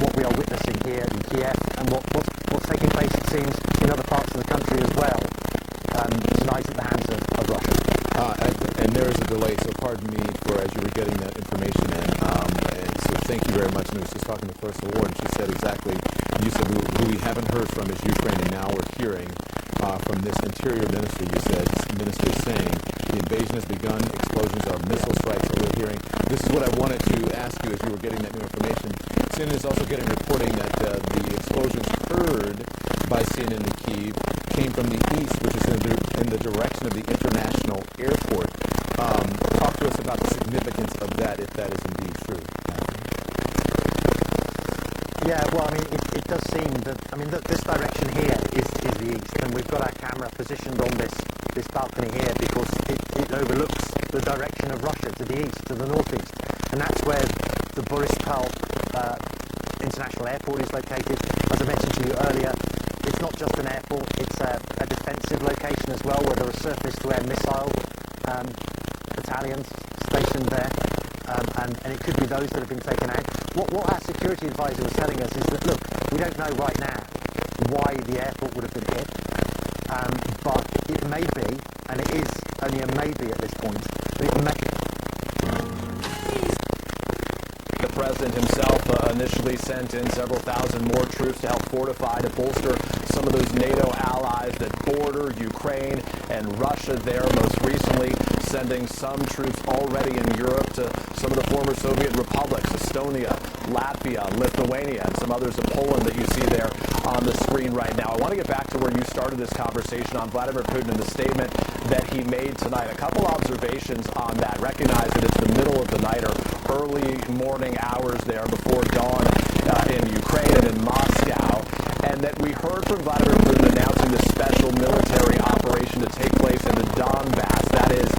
what we are witnessing here in Kiev and what's taking place, it seems, in other parts of the country as well, tonight at the hands of Russia. And there is a delay, so pardon me for as you were getting that information in. And so thank you very much. And I was just talking to Clarissa Ward, and she said exactly, you said who we haven't heard from is Ukraine, and now we're hearing from this Interior Ministry, you said, Minister saying the invasion has begun, explosions are missile strikes that we're hearing. This is what I wanted to ask you as you were getting that new information. CNN is also getting reporting that the explosions heard by CNN in Kyiv came from the east, which is in the direction of the international airport. Talk to us about the significance of that, if that is indeed true. Yeah, well, I mean, it does seem that, this direction here is the east, and we've got our camera positioned on this balcony here because it overlooks the direction of Russia to the east, to the northeast, and that's where the Borispol International Airport is located. As I mentioned to you earlier, it's not just an airport, it's a defensive location as well, where there are surface-to-air missile battalions stationed there. And it could be those that have been taken out. What our security advisor was telling us is that, look, we don't know right now why the airport would have been hit, but it may be, and it is only a maybe at this point, but it may. The president himself initially sent in several thousand more troops to help fortify, to bolster some of those NATO allies that border Ukraine and Russia there, most recently sending some troops already in Europe to some of the former Soviet republics, Estonia, Latvia, Lithuania, and some others of Poland that you see there on the screen right now. I want to get back to where you started this conversation on Vladimir Putin and the statement that he made tonight. A couple observations on that. Recognize that it's the middle of the night or early morning hours there before dawn in Ukraine and in Moscow, and that we heard from Vladimir Putin announcing this special military operation to take place in the Donbass, that is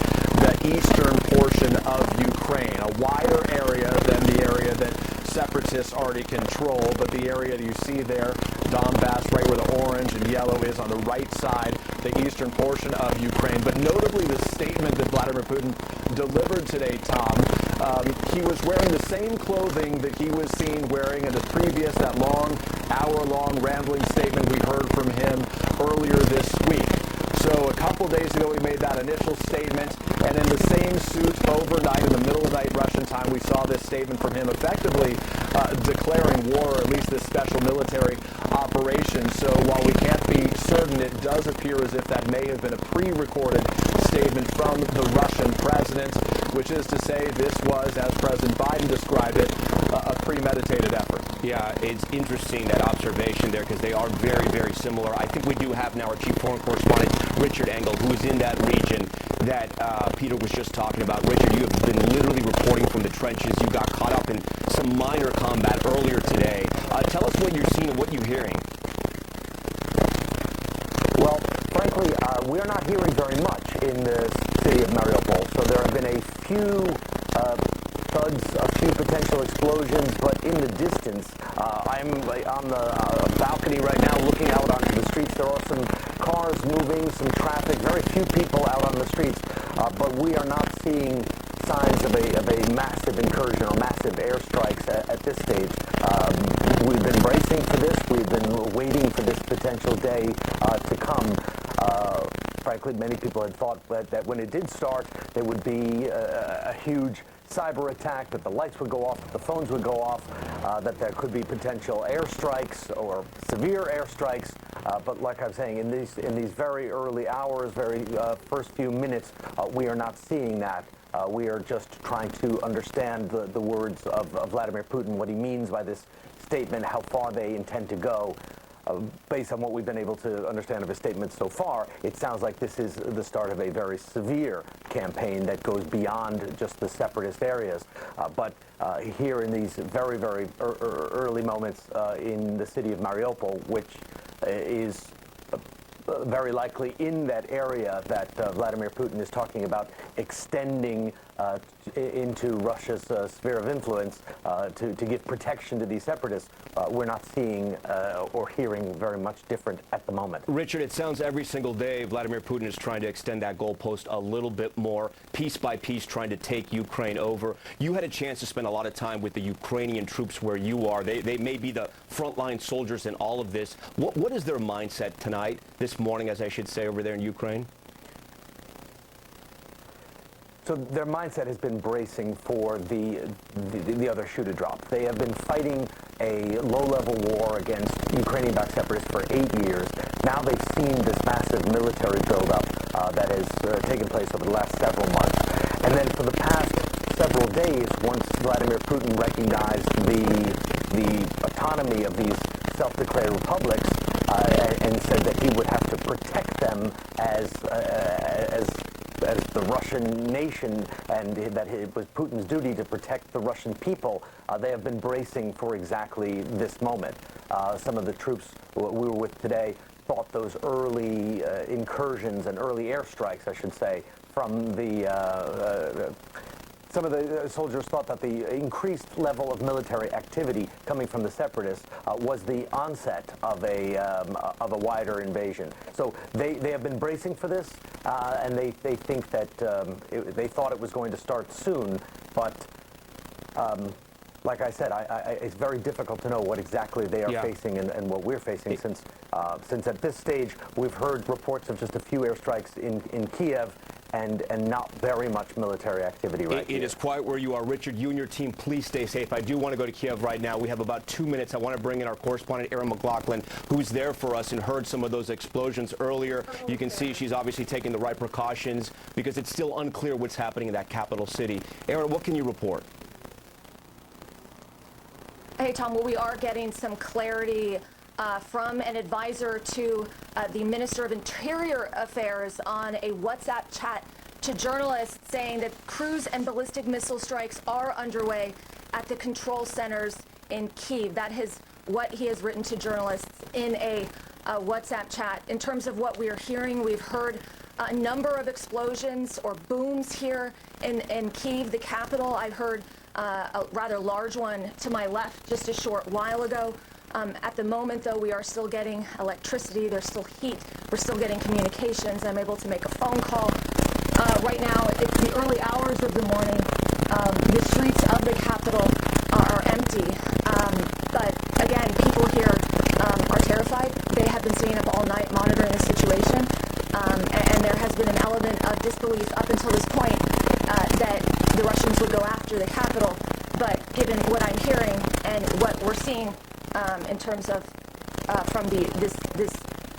the eastern portion of Ukraine, a wider area than the area that separatists already control, but the area that you see there Donbass, right where the orange and yellow is on the right side, the eastern portion of Ukraine. But notably, the statement that Vladimir Putin delivered today, Tom, he was wearing the same clothing that he was seen wearing in the previous, that long, hour-long rambling statement we heard from him earlier this week. So a couple days ago, he made that initial statement, and in the same suit overnight, in the middle of the night Russian time, we saw this statement from him effectively declaring war, or at least this special military operation. So while we can't be certain, it does appear as if that may have been a pre-recorded statement from the Russian president, which is to say this was, as President Biden described it, a premeditated effort. Yeah, it's interesting, that observation there, because they are very, very similar. I think we do have now our chief foreign correspondent, Richard Engel, who is in that region that Peter was just talking about. Richard, you have been literally reporting from the trenches. You got caught up in some minor combat earlier today. Tell us what you're seeing and what you're hearing. Well, frankly, we're not hearing very much in the city of Mariupol. So there have been a few thuds, a few potential explosions, but in the distance, I'm on the balcony right now looking out onto the streets. There are some cars moving, some traffic, very few people out on the streets, but we are not seeing signs of a massive incursion or massive airstrikes at this stage. We've been bracing for this. We've been waiting for this potential day to come. Frankly, many people had thought that when it did start, there would be a huge cyber attack, that the lights would go off, that the phones would go off, that there could be potential airstrikes or severe airstrikes. But like I'm saying, in these very early hours, very first few minutes, we are not seeing that. We are just trying to understand the words of Vladimir Putin, what he means by this statement, how far they intend to go. Based on what we've been able to understand of his statements so far, it sounds like this is the start of a very severe campaign that goes beyond just the separatist areas. But here in these very, very early moments in the city of Mariupol, which is very likely in that area that Vladimir Putin is talking about extending into Russia's sphere of influence to give protection to these separatists, we're not seeing or hearing very much different at the moment. Richard, it sounds every single day Vladimir Putin is trying to extend that goalpost a little bit more, piece by piece, trying to take Ukraine over. You had a chance to spend a lot of time with the Ukrainian troops where you are. They may be the frontline soldiers in all of this. What is their mindset tonight, this morning, as I should say, over there in Ukraine? So their mindset has been bracing for the other shoe to drop. They have been fighting a low-level war against Ukrainian-backed separatists for 8 years. Now they've seen this massive military buildup that has taken place over the last several months. And then for the past several days, once Vladimir Putin recognized the autonomy of these self-declared republics and said that he would have to protect them as the Russian nation, and that it was Putin's duty to protect the Russian people, they have been bracing for exactly this moment. Some of the troops we were with today thought those early incursions and early airstrikes, I should say, from the some of the soldiers thought that the increased level of military activity coming from the separatists was the onset of a wider invasion. So they have been bracing for this, and they think that they thought it was going to start soon, but like I said, it's very difficult to know what exactly they are facing and what we're facing, since at this stage we've heard reports of just a few airstrikes in Kiev, and not very much military activity right here. It is quiet where you are. Richard, you and your team, please stay safe. I do want to go to Kiev right now. We have about 2 minutes. I want to bring in our correspondent, Erin McLaughlin, who's there for us and heard some of those explosions earlier. You can see she's obviously taking the right precautions because it's still unclear what's happening in that capital city. Erin, what can you report? Hey, Tom, well, we are getting some clarity from an advisor to the Minister of Interior Affairs on a WhatsApp chat to journalists saying that cruise and ballistic missile strikes are underway at the control centers in Kyiv. That is what he has written to journalists in a WhatsApp chat. In terms of what we are hearing, we've heard a number of explosions or booms here in Kyiv, the capital. I heard a rather large one to my left just a short while ago. At the moment, though, we are still getting electricity. There's still heat. We're still getting communications. I'm able to make a phone call. Right now, it's the early hours of the morning. The streets of the capital are empty. But again, people here are terrified. They have been staying up all night monitoring the situation. And there has been an element of disbelief up until this point that the Russians would go after the capital. But given what I'm hearing and what we're seeing in terms of from this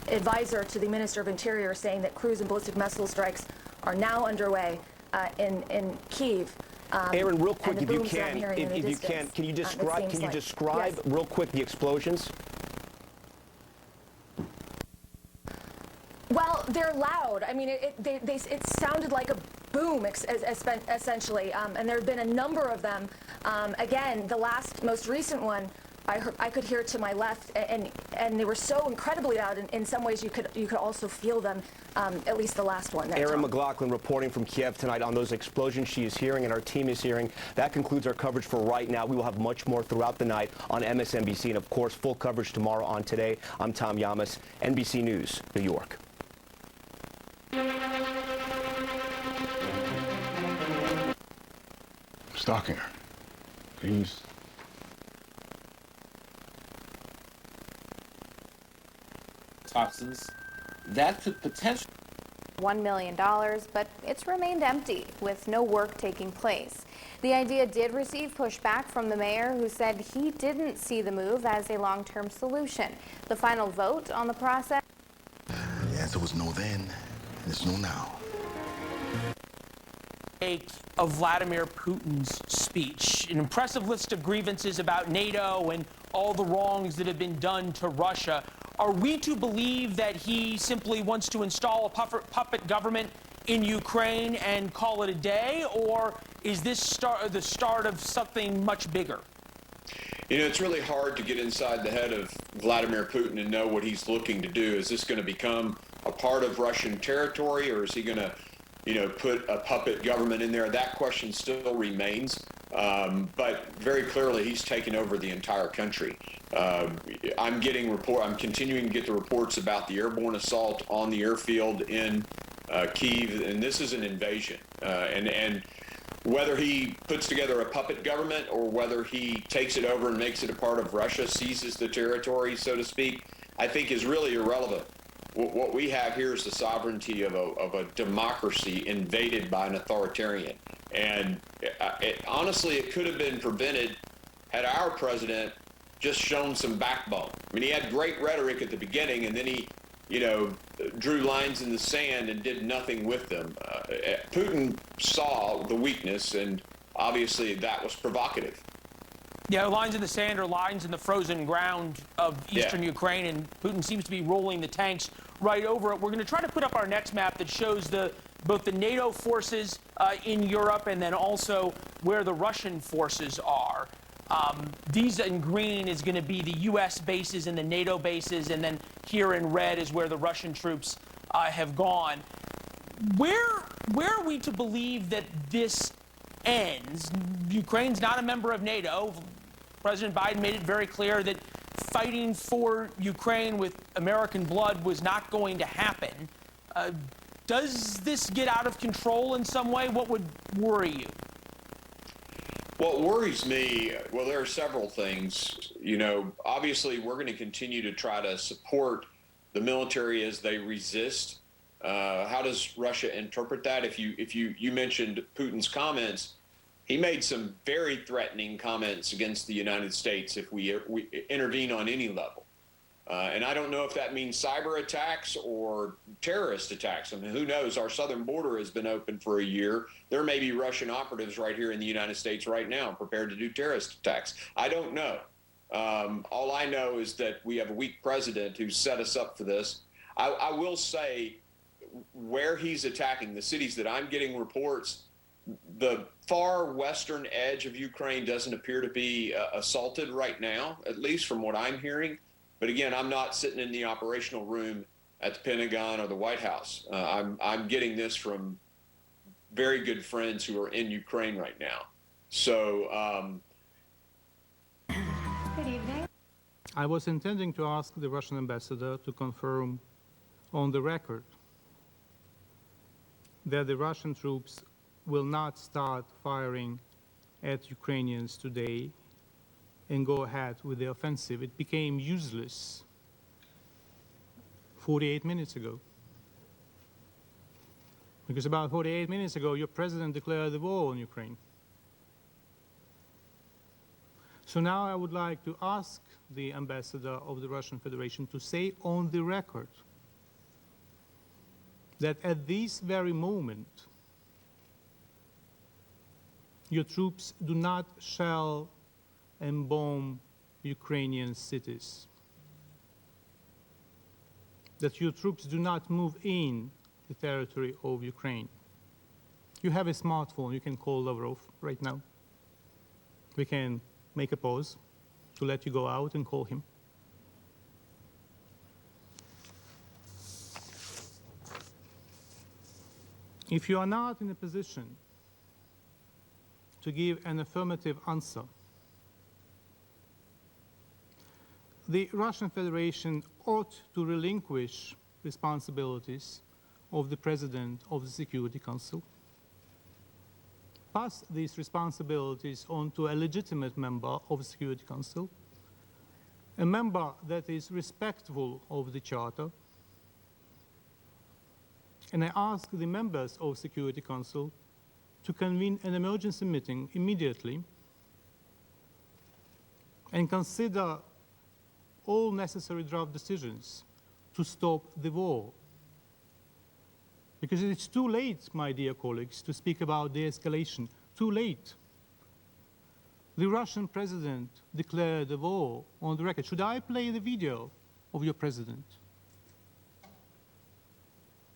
advisor to the Minister of Interior saying that cruise and ballistic missile strikes are now underway in Kyiv. Aaron, real quick, if you can you describe yes. real quick the explosions? Well, they're loud. I mean, it sounded like a boom, essentially, and there have been a number of them. Again, the most recent one, I could hear to my left, and they were so incredibly loud. In some ways, you could also feel them. At least the last one. Erin McLaughlin reporting from Kiev tonight on those explosions she is hearing and our team is hearing. That concludes our coverage for right now. We will have much more throughout the night on MSNBC, and of course, full coverage tomorrow on Today. I'm Tom Llamas, NBC News, New York. Stalking her. Please. Toxins that could potentially $1 million, but it's remained empty with no work taking place. The idea did receive pushback from the mayor, who said he didn't see the move as a long-term solution. The final vote on the process. The answer was no then, and it's no now. Of Vladimir Putin's speech, an impressive list of grievances about NATO and all the wrongs that have been done to Russia. Are we to believe that he simply wants to install a puppet government in Ukraine and call it a day, or is this the start of something much bigger? You know, it's really hard to get inside the head of Vladimir Putin and know what he's looking to do. Is this going to become a part of Russian territory, or is he going to, put a puppet government in there? That question still remains. But very clearly, he's taken over the entire country. I'm continuing to get the reports about the airborne assault on the airfield in Kyiv, and this is an invasion. And whether he puts together a puppet government or whether he takes it over and makes it a part of Russia, seizes the territory, so to speak, I think is really irrelevant. What we have here is the sovereignty of a democracy invaded by an authoritarian. And honestly, it could have been prevented had our president just shown some backbone. I mean, he had great rhetoric at the beginning, and then he, drew lines in the sand and did nothing with them. Putin saw the weakness, and obviously that was provocative. Yeah, lines in the sand are lines in the frozen ground of eastern Ukraine, and Putin seems to be rolling the tanks right over it. We're going to try to put up our next map that shows both the NATO forces in Europe and then also where the Russian forces are. These in green is going to be the U.S. bases and the NATO bases, and then here in red is where the Russian troops have gone. Where are we to believe that this ends? Ukraine's not a member of NATO. President Biden made it very clear that fighting for Ukraine with American blood was not going to happen. Does this get out of control in some way? What would worry you? What worries me, well, there are several things. Obviously, we're going to continue to try to support the military as they resist. How does Russia interpret that? If you mentioned Putin's comments, he made some very threatening comments against the United States if we intervene on any level. And I don't know if that means cyber attacks or terrorist attacks. I mean, who knows? Our southern border has been open for a year. There may be Russian operatives right here in the United States right now prepared to do terrorist attacks. I don't know. All I know is that we have a weak president who set us up for this. I will say where he's attacking, the cities that I'm getting reports, the far western edge of Ukraine doesn't appear to be assaulted right now, at least from what I'm hearing. But again, I'm not sitting in the operational room at the Pentagon or the White House. I'm getting this from very good friends who are in Ukraine right now. So, Good evening. I was intending to ask the Russian ambassador to confirm on the record that the Russian troops will not start firing at Ukrainians today and go ahead with the offensive. It became useless 48 minutes ago. Because about 48 minutes ago, your president declared the war on Ukraine. So now I would like to ask the ambassador of the Russian Federation to say on the record that at this very moment, your troops do not shell and bomb Ukrainian cities, that your troops do not move in the territory of Ukraine. You have a smartphone, you can call Lavrov right now. We can make a pause to let you go out and call him. If you are not in a position to give an affirmative answer, the Russian Federation ought to relinquish responsibilities of the President of the Security Council, pass these responsibilities on to a legitimate member of the Security Council, a member that is respectful of the Charter, and I ask the members of the Security Council to convene an emergency meeting immediately and consider all necessary draft decisions to stop the war. Because it's too late, my dear colleagues, to speak about de-escalation. Too late. The Russian president declared the war on the record. Should I play the video of your president?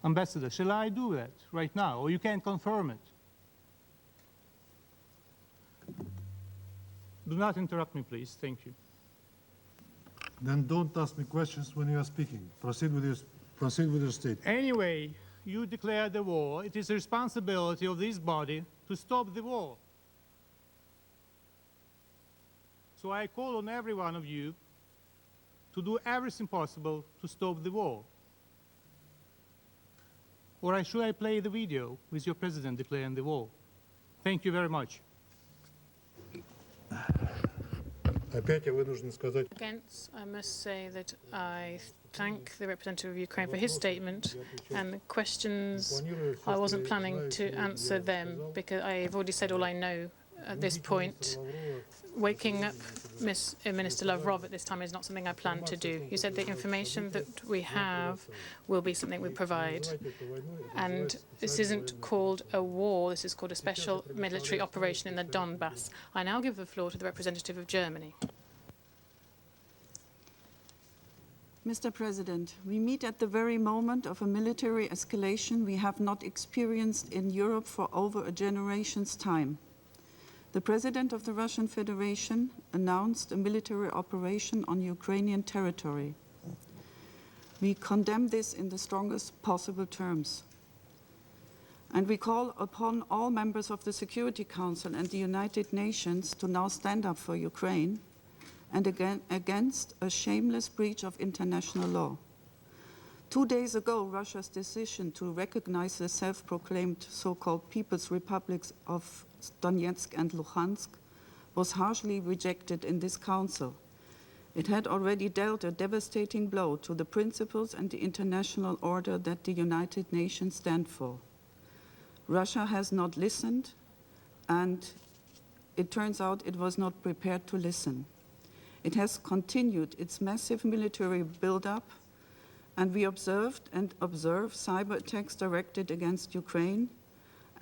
Ambassador, shall I do that right now, or you can confirm it? Do not interrupt me, please. Thank you. Then don't ask me questions when you are speaking. Proceed with your statement. Anyway, you declared the war. It is the responsibility of this body to stop the war. So I call on every one of you to do everything possible to stop the war. Or should I play the video with your president declaring the war? Thank you very much. Against, I must say that I thank the representative of Ukraine for his statement, and the questions, I wasn't planning to answer them because I've already said all I know at this point. Waking up Minister Lavrov at this time is not something I plan to do. You said the information that we have will be something we provide. And this isn't called a war, this is called a special military operation in the Donbass. I now give the floor to the representative of Germany. Mr. President, we meet at the very moment of a military escalation we have not experienced in Europe for over a generation's time. The President of the Russian Federation announced a military operation on Ukrainian territory. We condemn this in the strongest possible terms. And we call upon all members of the Security Council and the United Nations to now stand up for Ukraine and against a shameless breach of international law. 2 days ago, Russia's decision to recognize the self-proclaimed so-called People's Republics of Donetsk and Luhansk was harshly rejected in this council. It had already dealt a devastating blow to the principles and the international order that the United Nations stand for. Russia has not listened, and it turns out it was not prepared to listen. It has continued its massive military buildup, and we observed and observe cyber attacks directed against Ukraine,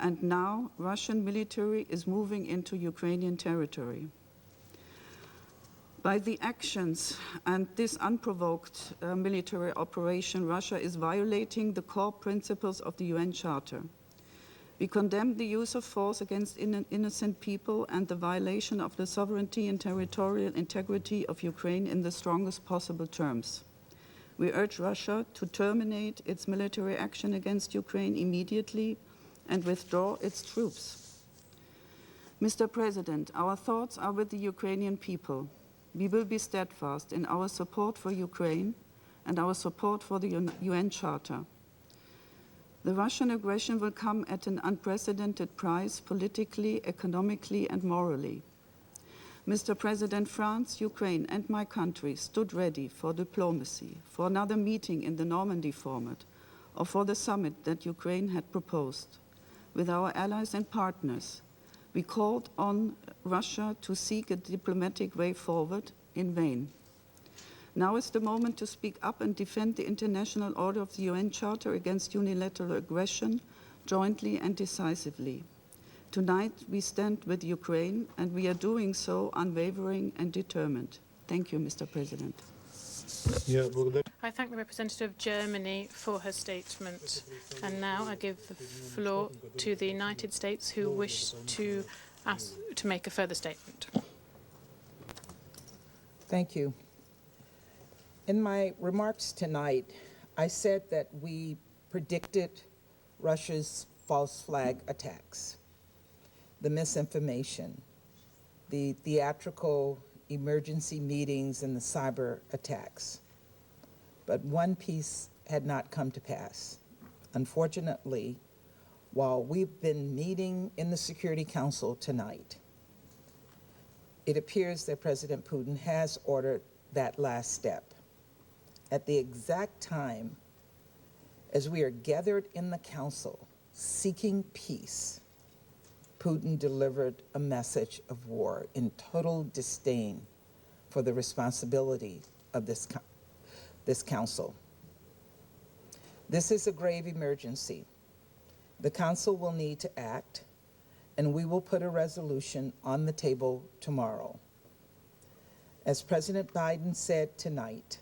and now Russian military is moving into Ukrainian territory. By the actions and this unprovoked military operation, Russia is violating the core principles of the UN Charter. We condemn the use of force against innocent people and the violation of the sovereignty and territorial integrity of Ukraine in the strongest possible terms. We urge Russia to terminate its military action against Ukraine immediately and withdraw its troops. Mr. President, our thoughts are with the Ukrainian people. we will be steadfast in our support for Ukraine and our support for the UN Charter. The Russian aggression will come at an unprecedented price politically, economically, and morally. Mr. President, France, Ukraine, and my country stood ready for diplomacy, for another meeting in the Normandy format, or for the summit that Ukraine had proposed. With our allies and partners, we called on Russia to seek a diplomatic way forward in vain. Now is the moment to speak up and defend the international order of the UN Charter against unilateral aggression, jointly and decisively. Tonight, we stand with Ukraine, and we are doing so unwavering and determined. Thank you, Mr. President. I thank the representative of Germany for her statement. And now I give the floor to the United States, who wish to make a further statement. Thank you. In my remarks tonight, I said that we predicted Russia's false flag attacks, the misinformation, the theatrical emergency meetings, and the cyber attacks. But one piece had not come to pass. Unfortunately, while we've been meeting in the Security Council tonight, it appears that President Putin has ordered that last step. At the exact time as we are gathered in the Council seeking peace, Putin delivered a message of war in total disdain for the responsibility of this Council. This is a grave emergency. The Council will need to act, and we will put a resolution on the table tomorrow. As President Biden said tonight,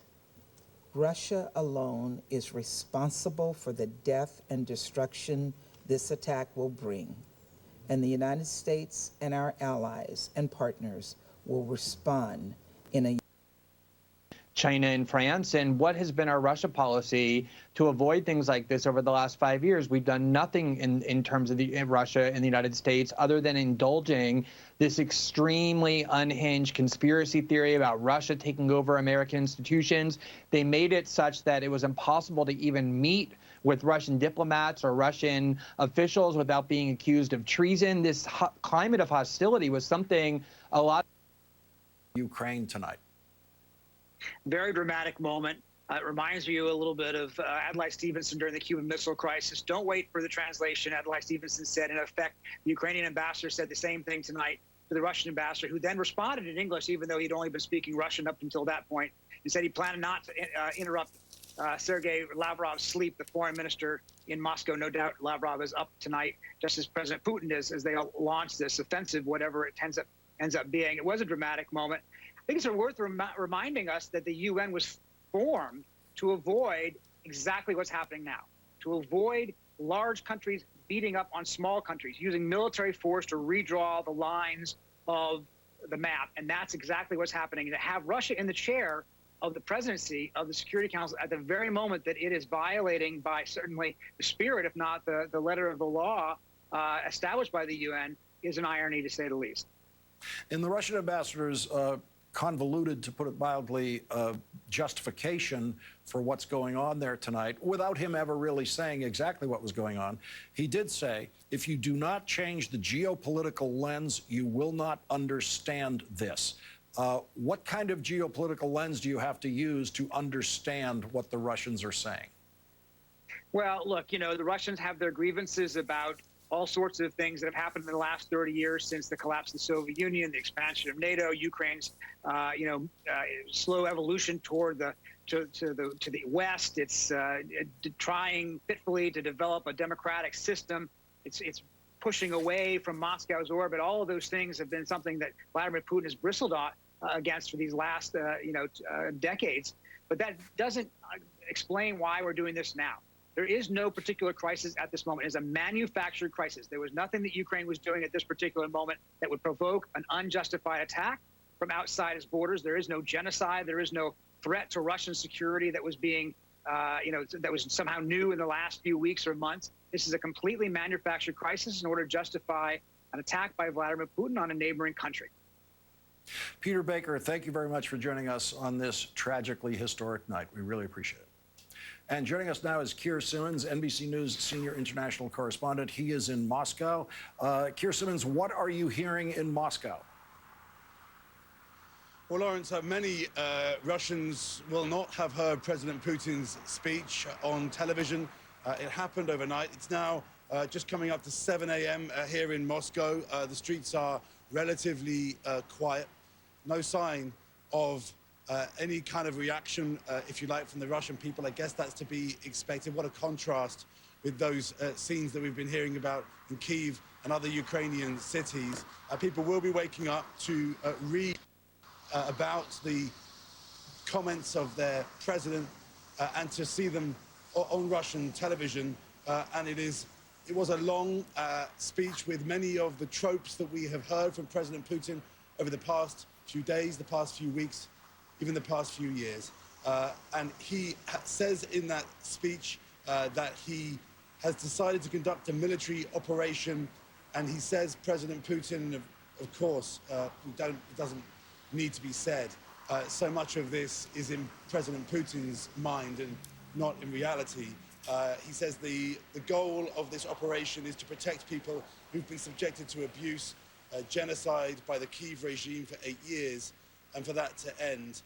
Russia alone is responsible for the death and destruction this attack will bring, and the United States and our allies and partners will respond in a China and France, and what has been our Russia policy to avoid things like this over the last 5 years? We've done nothing in terms of Russia and the United States other than indulging this extremely unhinged conspiracy theory about Russia taking over American institutions. They made it such that it was impossible to even meet with Russian diplomats or Russian officials without being accused of treason. This climate of hostility was something a lot Ukraine tonight. Very dramatic moment. It reminds you a little bit of Adlai Stevenson during the Cuban Missile Crisis. Don't wait for the translation. Adlai Stevenson said, in effect, the Ukrainian ambassador said the same thing tonight to the Russian ambassador, who then responded in English, even though he'd only been speaking Russian up until that point, and said he planned not to interrupt Sergei Lavrov's sleep, the foreign minister in Moscow. No doubt Lavrov is up tonight, just as President Putin is, as they launch this offensive, whatever it ends up being. It was a dramatic moment. I think it's worth reminding us that the UN was formed to avoid exactly what's happening now, to avoid large countries beating up on small countries, using military force to redraw the lines of the map. And that's exactly what's happening. To have Russia in the chair of the presidency of the Security Council at the very moment that it is violating by certainly the spirit, if not the letter of the law established by the UN, is an irony, to say the least. In the Russian ambassador's convoluted, to put it mildly, justification for what's going on there tonight, without him ever really saying exactly what was going on, he did say, if you do not change the geopolitical lens, you will not understand this. What kind of geopolitical lens do you have to use to understand what the Russians are saying? Well, look, you know, the Russians have their grievances about all sorts of things that have happened in the last 30 years since the collapse of the Soviet Union, the expansion of NATO, Ukraine's, slow evolution toward to the West. It's trying fitfully to develop a democratic system. It's pushing away from Moscow's orbit. All of those things have been something that Vladimir Putin has bristled against for these last decades. But that doesn't explain why we're doing this now. There is no particular crisis at this moment. It is a manufactured crisis. There was nothing that Ukraine was doing at this particular moment that would provoke an unjustified attack from outside its borders. There is no genocide. There is no threat to Russian security that was being, that was somehow new in the last few weeks or months. This is a completely manufactured crisis in order to justify an attack by Vladimir Putin on a neighboring country. Peter Baker, thank you very much for joining us on this tragically historic night. We really appreciate it. And joining us now is Keir Simmons, NBC News senior international correspondent. He is in Moscow. Keir Simmons, what are you hearing in Moscow? Well, Lawrence, many Russians will not have heard President Putin's speech on television. It happened overnight. It's now just coming up to 7 a.m. Here in Moscow. The streets are relatively quiet. No sign of any kind of reaction, if you like, from the Russian people. I guess that's to be expected. What a contrast with those scenes that we've been hearing about in Kyiv and other Ukrainian cities. People will be waking up to read about the comments of their president and to see them on Russian television. And it was a long speech with many of the tropes that we have heard from President Putin over the past few days, the past few weeks, even the past few years. And he says in that speech that he has decided to conduct a military operation. And he says, President Putin, of course, it doesn't need to be said. So much of this is in President Putin's mind and not in reality. He says the goal of this operation is to protect people who've been subjected to abuse, genocide by the Kyiv regime for 8 years. And for that to end,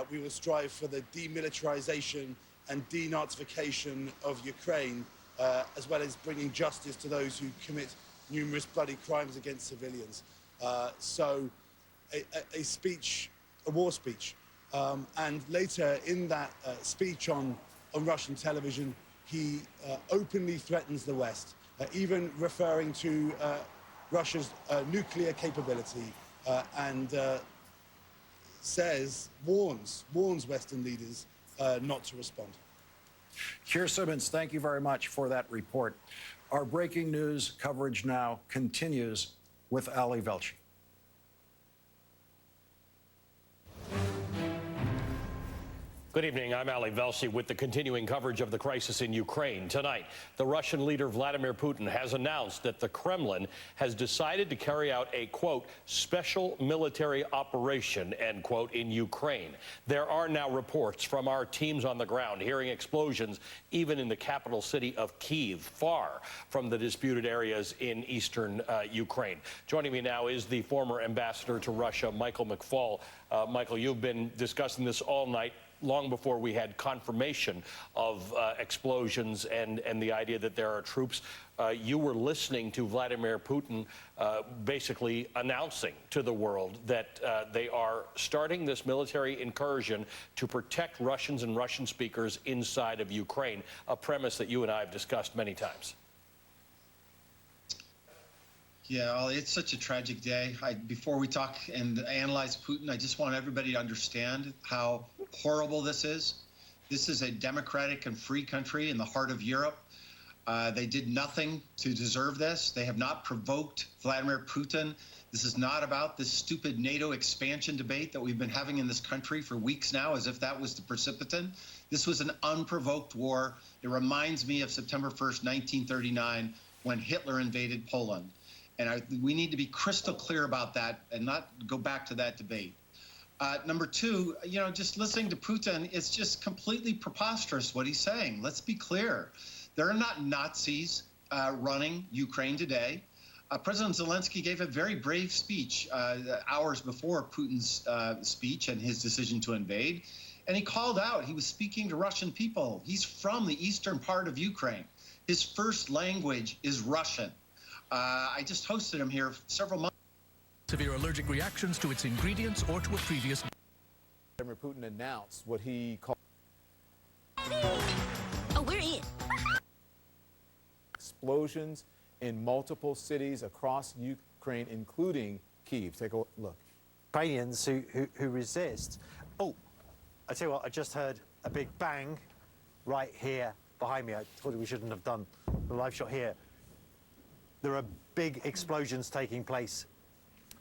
we will strive for the demilitarization and denazification of Ukraine, as well as bringing justice to those who commit numerous bloody crimes against civilians. So a speech, a war speech. And later in that speech on Russian television, he openly threatens the West, even referring to Russia's nuclear capability and warns Western leaders not to respond. Keir Simmons, thank you very much for that report. Our breaking news coverage now continues with Ali Velshi. Good evening. I'm Ali Velshi with the continuing coverage of the crisis in Ukraine. Tonight, the Russian leader Vladimir Putin has announced that the Kremlin has decided to carry out a, quote, special military operation, end quote, in Ukraine. There are now reports from our teams on the ground hearing explosions even in the capital city of Kyiv, far from the disputed areas in eastern Ukraine. Joining me now is the former ambassador to Russia, Michael McFaul. Michael, you've been discussing this all night, long before we had confirmation of explosions and the idea that there are troops. You were listening to Vladimir Putin basically announcing to the world that they are starting this military incursion to protect Russians and Russian speakers inside of Ukraine, a premise that you and I have discussed many times. Yeah, well, it's such a tragic day. Before we talk and analyze Putin, I just want everybody to understand how horrible this is. This is a democratic and free country in the heart of Europe. They did nothing to deserve this. They have not provoked Vladimir Putin. This is not about this stupid NATO expansion debate that we've been having in this country for weeks now, as if that was the precipitant. This was an unprovoked war. It reminds me of September 1st, 1939, when Hitler invaded Poland. And we need to be crystal clear about that and not go back to that debate. Number two, just listening to Putin, it's just completely preposterous what he's saying. Let's be clear. There are not Nazis running Ukraine today. President Zelensky gave a very brave speech hours before Putin's speech and his decision to invade. And he called out, he was speaking to Russian people. He's from the eastern part of Ukraine. His first language is Russian. I just hosted him here several months. Severe allergic reactions to its ingredients or to a previous. Vladimir Putin announced what he called we're in. explosions in multiple cities across Ukraine, including Kyiv. Take a look. Ukrainians who resist. Oh, I tell you what, I just heard a big bang right here behind me. I thought we shouldn't have done the live shot here. There are big explosions taking place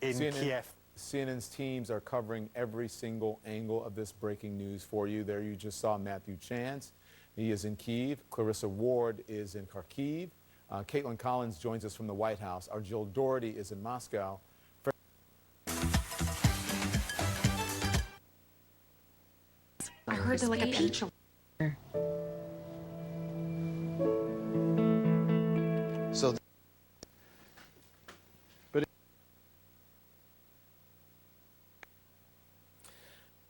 in Kiev. CNN's teams are covering every single angle of this breaking news for you. There you just saw Matthew Chance. He is in Kyiv. Clarissa Ward is in Kharkiv. Caitlin Collins joins us from the White House. Our Jill Doherty is in Moscow. like a potential. So,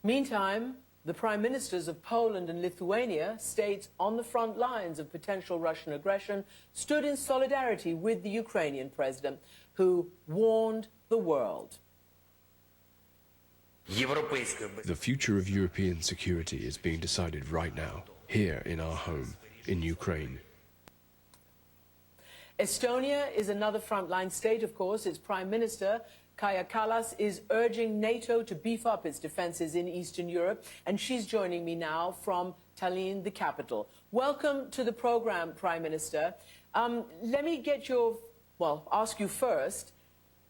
Meantime, the prime ministers of Poland and Lithuania, states on the front lines of potential Russian aggression, stood in solidarity with the Ukrainian president, who warned the world. The future of European security is being decided right now, here in our home, in Ukraine. Estonia is another frontline state, of course. Its prime minister, Kaja Kallas, is urging NATO to beef up its defenses in Eastern Europe, and she's joining me now from Tallinn, the capital. Welcome to the program, Prime Minister. Let me get ask you first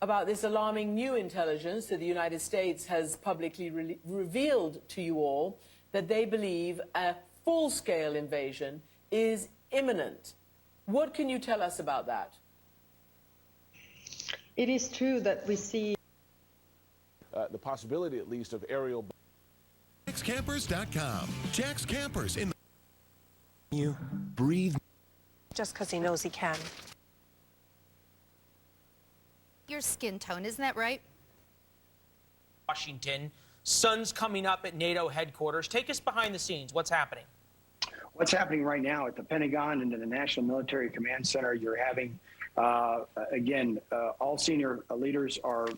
about this alarming new intelligence that the United States has publicly revealed to you all, that they believe a full-scale invasion is imminent. What can you tell us about that? It is true that we see the possibility, at least, of aerial. JacksCampers.com. Jack's Campers in the... You breathe. Just because he knows he can. Your skin tone, isn't that right? Washington. Sun's coming up at NATO headquarters. Take us behind the scenes. What's happening? What's happening right now at the Pentagon and in the National Military Command Center, you're having, again, all senior leaders are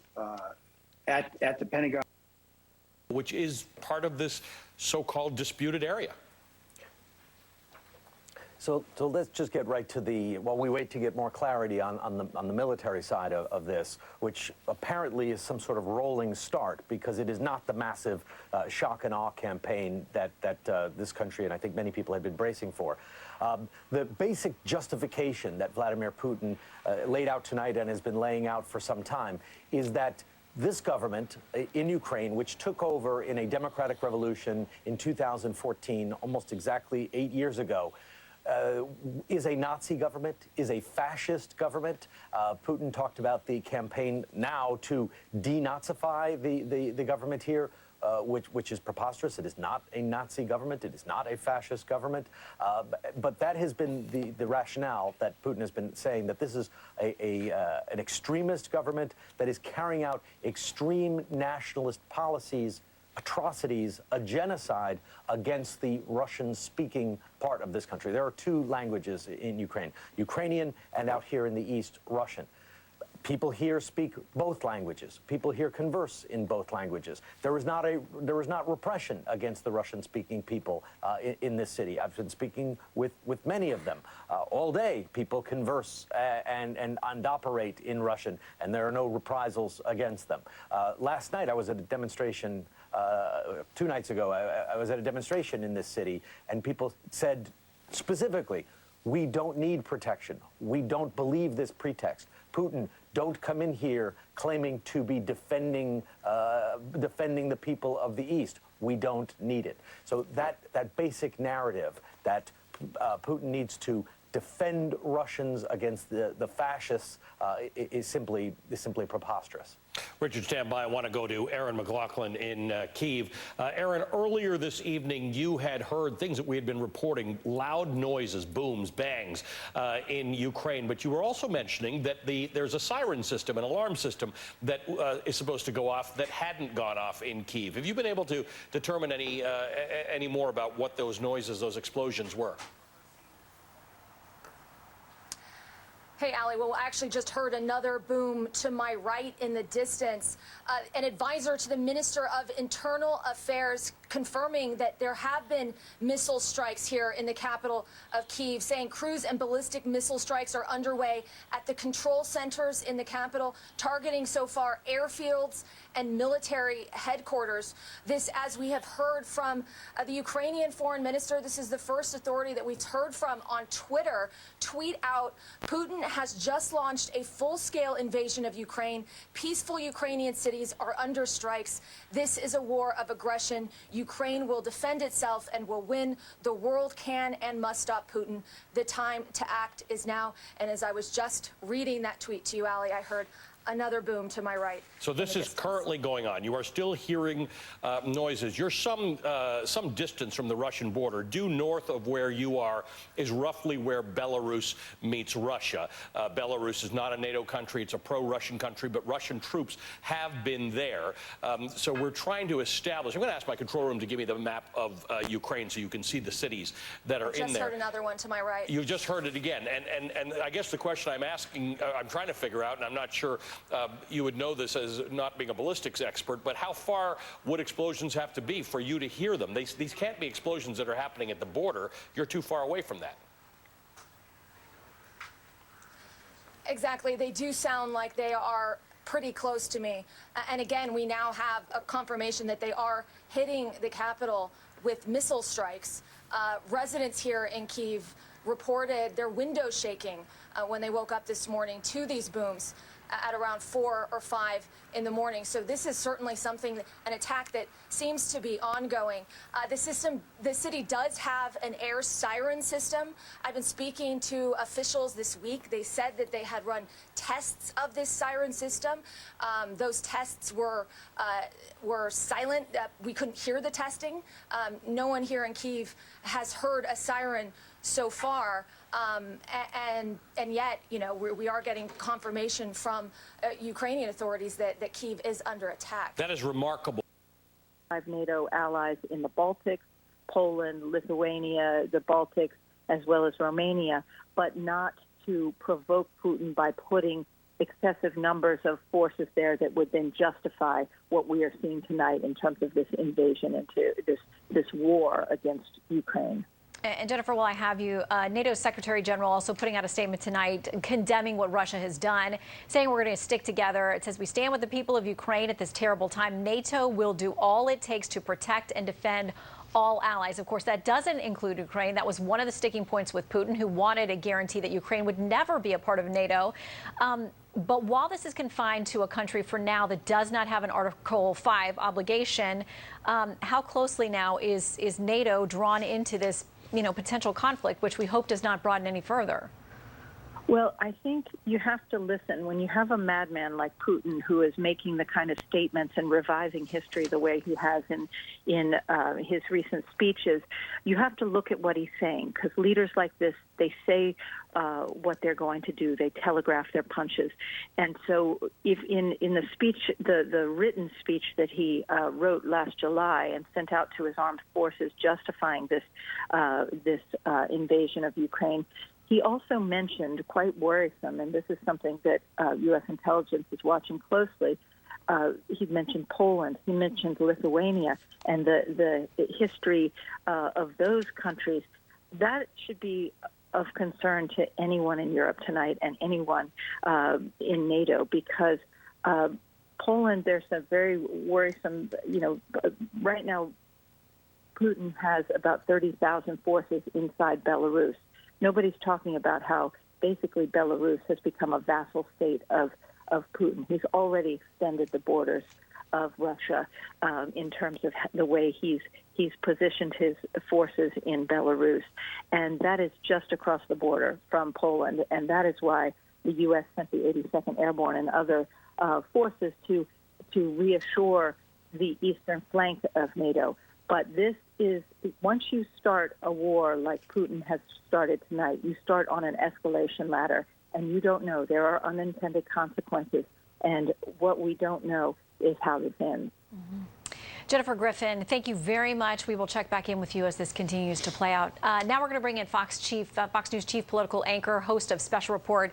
at the Pentagon. Which is part of this so-called disputed area. So let's just get right to while we wait to get more clarity on the military side of this, which apparently is some sort of rolling start, because it is not the massive shock and awe campaign that this country and I think many people have been bracing for. The basic justification that Vladimir Putin laid out tonight and has been laying out for some time is that this government in Ukraine, which took over in a democratic revolution in 2014, almost exactly 8 years ago, is a Nazi government, is a fascist government. Putin talked about the campaign now to denazify the government here, which is preposterous. It is not a Nazi government. It is not a fascist government. But that has been the rationale that Putin has been saying, that this is an extremist government that is carrying out extreme nationalist policies, atrocities, a genocide against the Russian-speaking part of this country. There are two languages in Ukraine, Ukrainian and out here in the East, Russian. People here speak both languages. People here converse in both languages. There is not repression against the Russian-speaking people in this city. I've been speaking with many of them all day. People converse and operate in Russian, and there are no reprisals against them. Last night I was at a demonstration. 2 nights ago, I was at a demonstration in this city, and people said specifically, we don't need protection. We don't believe this pretext. Putin, don't come in here claiming to be defending the people of the East. We don't need it. So that basic narrative that Putin needs to defend Russians against the fascists is simply preposterous. Richard, stand by. I want to go to Aaron McLaughlin in Kyiv. Aaron, earlier this evening, you had heard things that we had been reporting, loud noises, booms, bangs in Ukraine. But you were also mentioning that there's a siren system, an alarm system that is supposed to go off that hadn't gone off in Kyiv. Have you been able to determine any more about what those noises, those explosions were? Hey, Ali, well, I actually just heard another boom to my right in the distance. An advisor to the Minister of Internal Affairs confirming that there have been missile strikes here in the capital of Kyiv, saying cruise and ballistic missile strikes are underway at the control centers in the capital, targeting so far airfields and military headquarters. This, as we have heard from the Ukrainian foreign minister, this is the first authority that we've heard from on Twitter, tweet out, Putin has just launched a full-scale invasion of Ukraine. Peaceful Ukrainian cities are under strikes. This is a war of aggression. Ukraine will defend itself and will win. The world can and must stop Putin. The time to act is now. And as I was just reading that tweet to you, Ali, I heard another boom to my right. So this is currently going on. You are still hearing noises. You're some distance from the Russian border. Due north of where you are is roughly where Belarus meets Russia. Belarus is not a NATO country. It's a pro-Russian country, but Russian troops have been there. So we're trying to establish. I'm going to ask my control room to give me the map of Ukraine so you can see the cities that are in there. Just heard another one to my right. You just heard it again. And I guess the question I'm asking, I'm trying to figure out, and I'm not sure you would know this as not being a ballistics expert, but how far would explosions have to be for you to hear them? These can't be explosions that are happening at the border. You're too far away from that. Exactly. They do sound like they are pretty close to me. And again, we now have a confirmation that they are hitting the capital with missile strikes. Residents here in Kyiv reported their windows shaking when they woke up this morning to these booms at around 4 or 5 in the morning. So this is certainly something, an attack that seems to be ongoing. The city does have an air siren system. I've been speaking to officials this week. They said that they had run tests of this siren system. Those tests were silent. We couldn't hear the testing. No one here in Kyiv has heard a siren so far. And yet, you know, we are getting confirmation from Ukrainian authorities that Kyiv is under attack. That is remarkable. 5 NATO allies in the Baltics, Poland, Lithuania, the Baltics, as well as Romania, but not to provoke Putin by putting excessive numbers of forces there that would then justify what we are seeing tonight in terms of this invasion into this war against Ukraine. And Jennifer, while I have you, NATO's Secretary General also putting out a statement tonight condemning what Russia has done, saying we're going to stick together. It says we stand with the people of Ukraine at this terrible time. NATO will do all it takes to protect and defend all allies. Of course, that doesn't include Ukraine. That was one of the sticking points with Putin, who wanted a guarantee that Ukraine would never be a part of NATO. But while this is confined to a country for now that does not have an Article 5 obligation, how closely now is NATO drawn into this, you know, potential conflict, which we hope does not broaden any further? Well, I think you have to listen. When you have a madman like Putin who is making the kind of statements and revising history the way he has in his recent speeches, you have to look at what he's saying, because leaders like this, they say what they're going to do. They telegraph their punches. And so if in the speech, the written speech that he wrote last July and sent out to his armed forces justifying this invasion of Ukraine, he also mentioned, quite worrisome, and this is something that U.S. intelligence is watching closely, he mentioned Poland, he mentioned Lithuania, and the history of those countries. That should be of concern to anyone in Europe tonight and anyone in NATO, because Poland, there's a very worrisome, you know, right now Putin has about 30,000 forces inside Belarus. Nobody's talking about how basically Belarus has become a vassal state of Putin. He's already extended the borders of Russia in terms of the way he's positioned his forces in Belarus. And that is just across the border from Poland. And that is why the U.S. sent the 82nd Airborne and other forces to reassure the eastern flank of NATO. But this is, once you start a war like Putin has started tonight, you start on an escalation ladder, and you don't know. There are unintended consequences, and what we don't know is how this ends. Mm-hmm. Jennifer Griffin, thank you very much. We will check back in with you as this continues to play out. Now we're going to bring in Fox News chief political anchor, host of Special Report,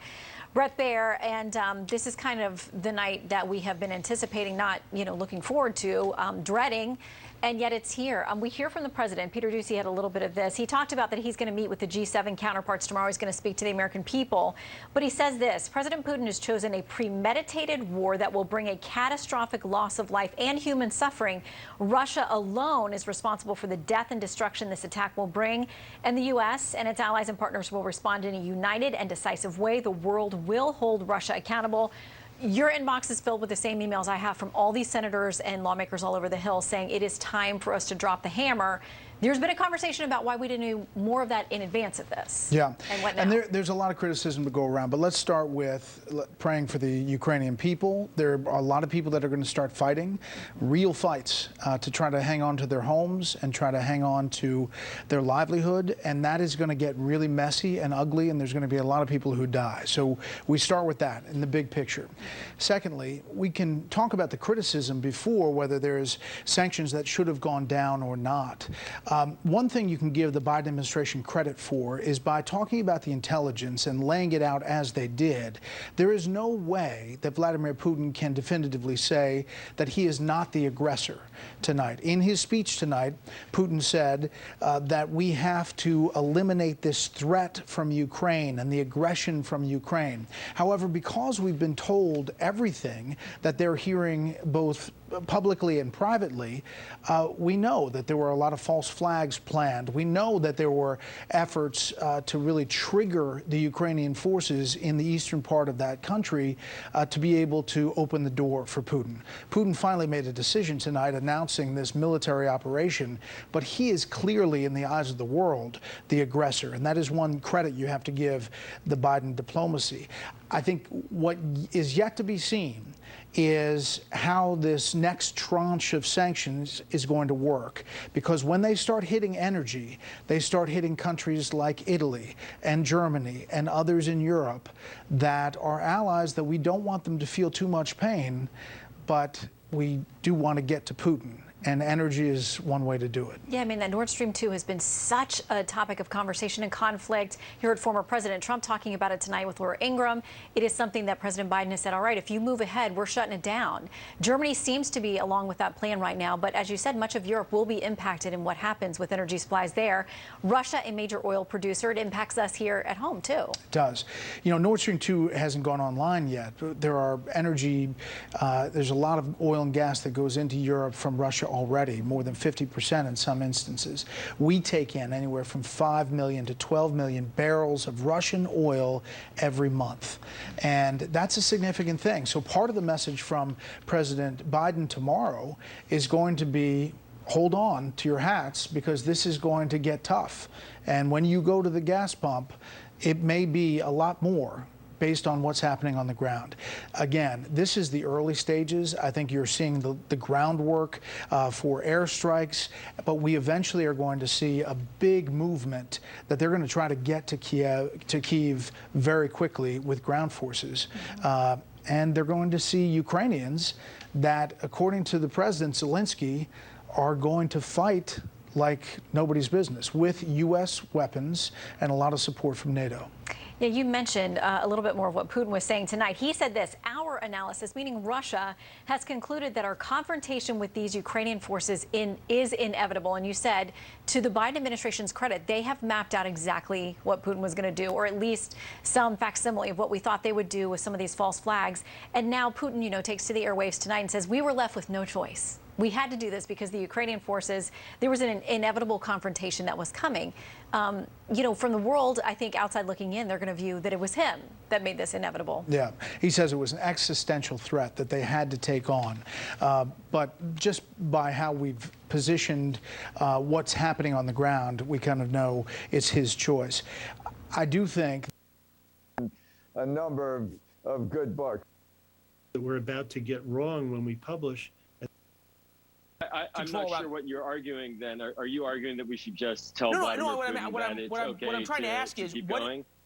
Bret Baier, and this is kind of the night that we have been anticipating, not, you know, looking forward to, dreading. And yet it's here. We hear from the president. Peter Doocy had a little bit of this. He talked about that he's going to meet with the G7 counterparts tomorrow. He's going to speak to the American people. But he says this: President Putin has chosen a premeditated war that will bring a catastrophic loss of life and human suffering. Russia alone is responsible for the death and destruction this attack will bring. And the U.S. and its allies and partners will respond in a united and decisive way. The world will hold Russia accountable. Your inbox is filled with the same emails I have from all these senators and lawmakers all over the Hill saying it is time for us to drop the hammer There's been a conversation about why we didn't do more of that in advance of this. Yeah, and what now? And there's a lot of criticism to go around, but let's start with praying for the Ukrainian people. There are a lot of people that are going to start fighting, real fights, to try to hang on to their homes and try to hang on to their livelihood, and that is going to get really messy and ugly, and there's going to be a lot of people who die. So we start with that in the big picture. Secondly, we can talk about the criticism before whether there's sanctions that should have gone down or not. One thing you can give the Biden administration credit for is by talking about the intelligence and laying it out as they did. There is no way that Vladimir Putin can definitively say that he is not the aggressor tonight. In his speech tonight, Putin said that we have to eliminate this threat from Ukraine and the aggression from Ukraine. However, because we've been told everything that they're hearing both publicly and privately, we know that there were a lot of false flags planned. We know that there were efforts to really trigger the Ukrainian forces in the eastern part of that country to be able to open the door for Putin. Putin finally made a decision tonight announcing this military operation, but he is clearly, in the eyes of the world, the aggressor, and that is one credit you have to give the Biden diplomacy. I think what is yet to be seen is how this next tranche of sanctions is going to work. Because when they start hitting energy, they start hitting countries like Italy and Germany and others in Europe that are allies that we don't want them to feel too much pain, but we do want to get to Putin. And energy is one way to do it. Yeah, I mean, that Nord Stream 2 has been such a topic of conversation and conflict. You heard former President Trump talking about it tonight with Laura Ingraham. It is something that President Biden has said, all right, if you move ahead, we're shutting it down. Germany seems to be along with that plan right now. But as you said, much of Europe will be impacted in what happens with energy supplies there. Russia, a major oil producer, it impacts us here at home, too. It does. You know, Nord Stream 2 hasn't gone online yet. There are energy, there's a lot of oil and gas that goes into Europe from Russia already, more than 50% in some instances. We take in anywhere from 5 million to 12 million barrels of Russian oil every month. And that's a significant thing. So part of the message from President Biden tomorrow is going to be, hold on to your hats, because this is going to get tough. And when you go to the gas pump, it may be a lot more based on what's happening on the ground. Again, this is the early stages. I think you're seeing the groundwork for airstrikes, but we eventually are going to see a big movement that they're going to try to get to Kyiv very quickly with ground forces. And they're going to see Ukrainians that, according to the President Zelensky, are going to fight like nobody's business with U.S. weapons and a lot of support from NATO. Yeah, you mentioned a little bit more of what Putin was saying tonight. He said this: our analysis, meaning Russia, has concluded that our confrontation with these Ukrainian forces is inevitable. And you said, to the Biden administration's credit, they have mapped out exactly what Putin was going to do, or at least some facsimile of what we thought they would do with some of these false flags. And now Putin, you know, takes to the airwaves tonight and says, we were left with no choice. We had to do this because the Ukrainian forces, there was an inevitable confrontation that was coming. You know, from the world, I think outside looking in, they're going to view that it was him that made this inevitable. Yeah, he says it was an existential threat that they had to take on. But just by how we've positioned what's happening on the ground, we kind of know it's his choice. I do think a number of good books that we're about to get wrong when we publish. I'm not sure what you're arguing then. Are you arguing that we should just tell Vladimir Putin that it's okay what I'm trying to ask is,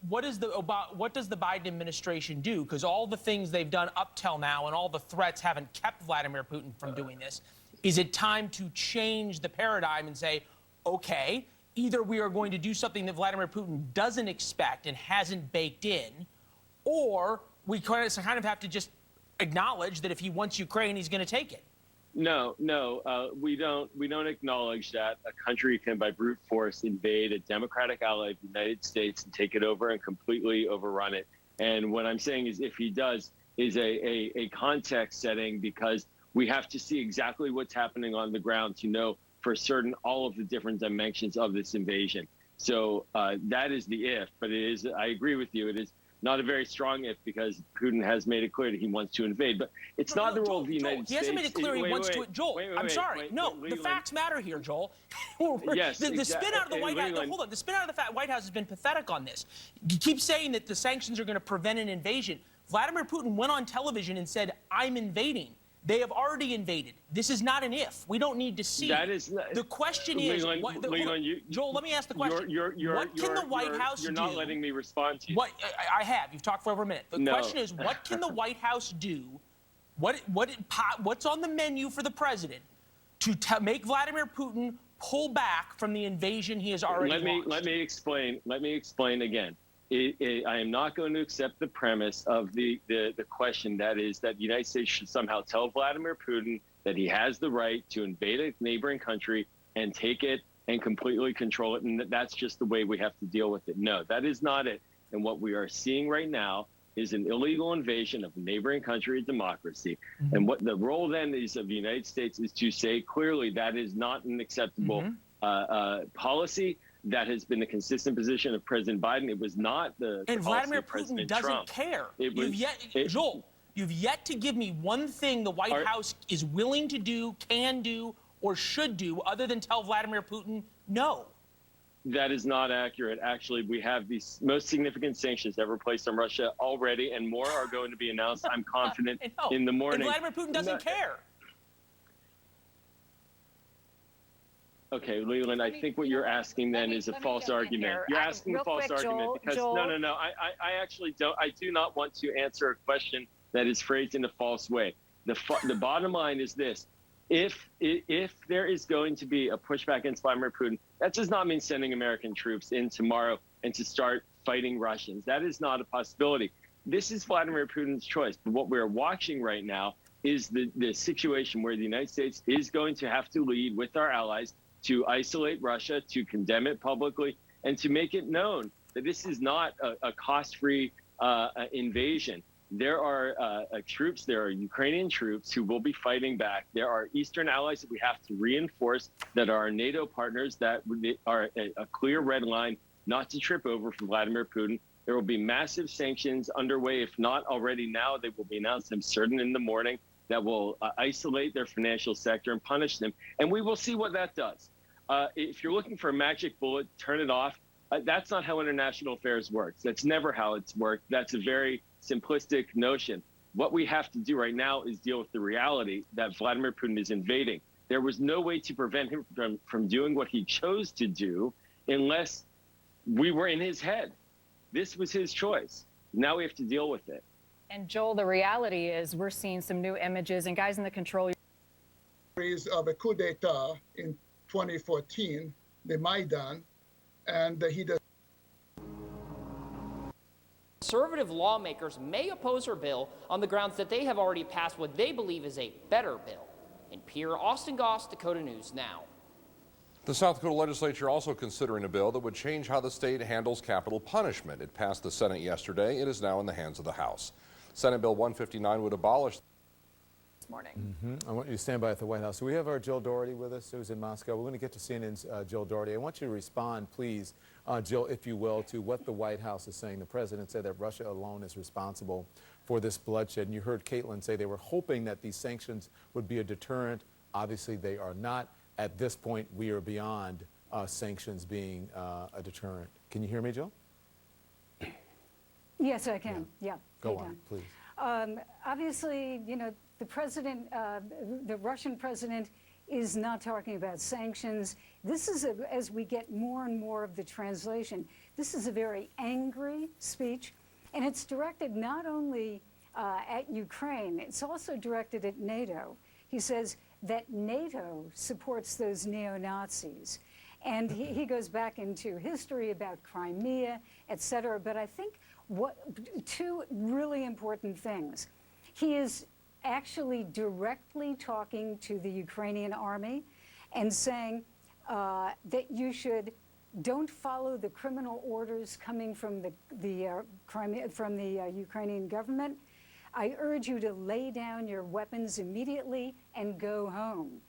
what does the Biden administration do? Because all the things they've done up till now and all the threats haven't kept Vladimir Putin from doing this. Is it time to change the paradigm and say, okay, either we are going to do something that Vladimir Putin doesn't expect and hasn't baked in, or we kind of have to just acknowledge that if he wants Ukraine, he's going to take it? No, we don't acknowledge that a country can, by brute force, invade a democratic ally of the United States and take it over and completely overrun it. And what I'm saying is, if he does, is a context setting, because we have to see exactly what's happening on the ground to know for certain all of the different dimensions of this invasion. So that is the if, but it is, I agree with you, it is Not a very strong if, because Putin has made it clear that he wants to invade. But it's not the role of the United States. He hasn't made it clear he wants to. Joel, I'm sorry. No, the facts matter here, Joel. Yes, the spin out of the White House. Hold on. The spin out of the White House has been pathetic on this. You keep saying that the sanctions are going to prevent an invasion. Vladimir Putin went on television and said, "I'm invading." They have already invaded. This is not an if. We don't need to see. That is the question is, Joel, let me ask the question. What can the White House do? You're not letting me respond to you. What I have. You've talked for over a minute. The question is, what can the White House do? What's on the menu for the president to make Vladimir Putin pull back from the invasion he has already launched? Let me explain again. I am not going to accept the premise of the question that is that the United States should somehow tell Vladimir Putin that he has the right to invade a neighboring country and take it and completely control it, and that's just the way we have to deal with it. No, that is not it. And what we are seeing right now is an illegal invasion of a neighboring country, a democracy. Mm-hmm. And what the role then is of the United States is to say clearly that is not an acceptable policy. That has been the consistent position of President Biden. It was not the and Vladimir Putin President doesn't Trump. Care. Joel, you've yet to give me one thing the White House is willing to do, can do, or should do, other than tell Vladimir Putin no. That is not accurate. Actually, we have the most significant sanctions ever placed on Russia already, and more are going to be announced, I'm confident, in the morning. And Vladimir Putin doesn't care. Okay, Leland, I think what you're asking then is a false argument. You're asking a false argument because no, I actually don't. I do not want to answer a question that is phrased in a false way. The bottom line is this: if there is going to be a pushback against Vladimir Putin, that does not mean sending American troops in tomorrow and to start fighting Russians. That is not a possibility. This is Vladimir Putin's choice. But what we're watching right now is the situation where the United States is going to have to lead with our allies to isolate Russia, to condemn it publicly, and to make it known that this is not a cost-free invasion. There are troops, there are Ukrainian troops who will be fighting back. There are Eastern allies that we have to reinforce that are our NATO partners that are a clear red line not to trip over for Vladimir Putin. There will be massive sanctions underway, if not already now. They will be announced, I'm certain, in the morning, that will isolate their financial sector and punish them. And we will see what that does. If you're looking for a magic bullet, turn it off. That's not how international affairs works. That's never how it's worked. That's a very simplistic notion. What we have to do right now is deal with the reality that Vladimir Putin is invading. There was no way to prevent him from doing what he chose to do unless we were in his head. This was his choice. Now we have to deal with it. And Joel, the reality is we're seeing some new images, and guys in the control of a coup d'etat in 2014, the Maidan, and he does. Conservative lawmakers may oppose her bill on the grounds that they have already passed what they believe is a better bill. In Pierre, Austin Goss, Dakota News Now. The South Dakota legislature also considering a bill that would change how the state handles capital punishment. It passed the Senate yesterday. It is now in the hands of the House. Senate Bill 159 would abolish this morning. I want you to stand by at the White House. So we have our Jill Doherty with us, who's in Moscow. We're going to get to CNN's Jill Doherty. I want you to respond, please, Jill, if you will, to what the White House is saying. The president said that Russia alone is responsible for this bloodshed. And you heard Caitlin say they were hoping that these sanctions would be a deterrent. Obviously, they are not. At this point, we are beyond sanctions being a deterrent. Can you hear me, Jill? Yes, I can. Yeah. Go on, please. Obviously, you know, the president, the Russian president is not talking about sanctions. This is, as we get more and more of the translation, this is a very angry speech, and it's directed not only at Ukraine, it's also directed at NATO. He says that NATO supports those neo-Nazis. And he goes back into history about Crimea, et cetera. But I think two really important things. He is actually directly talking to the Ukrainian army and saying that you don't follow the criminal orders coming from the Ukrainian government. I urge you to lay down your weapons immediately and go home.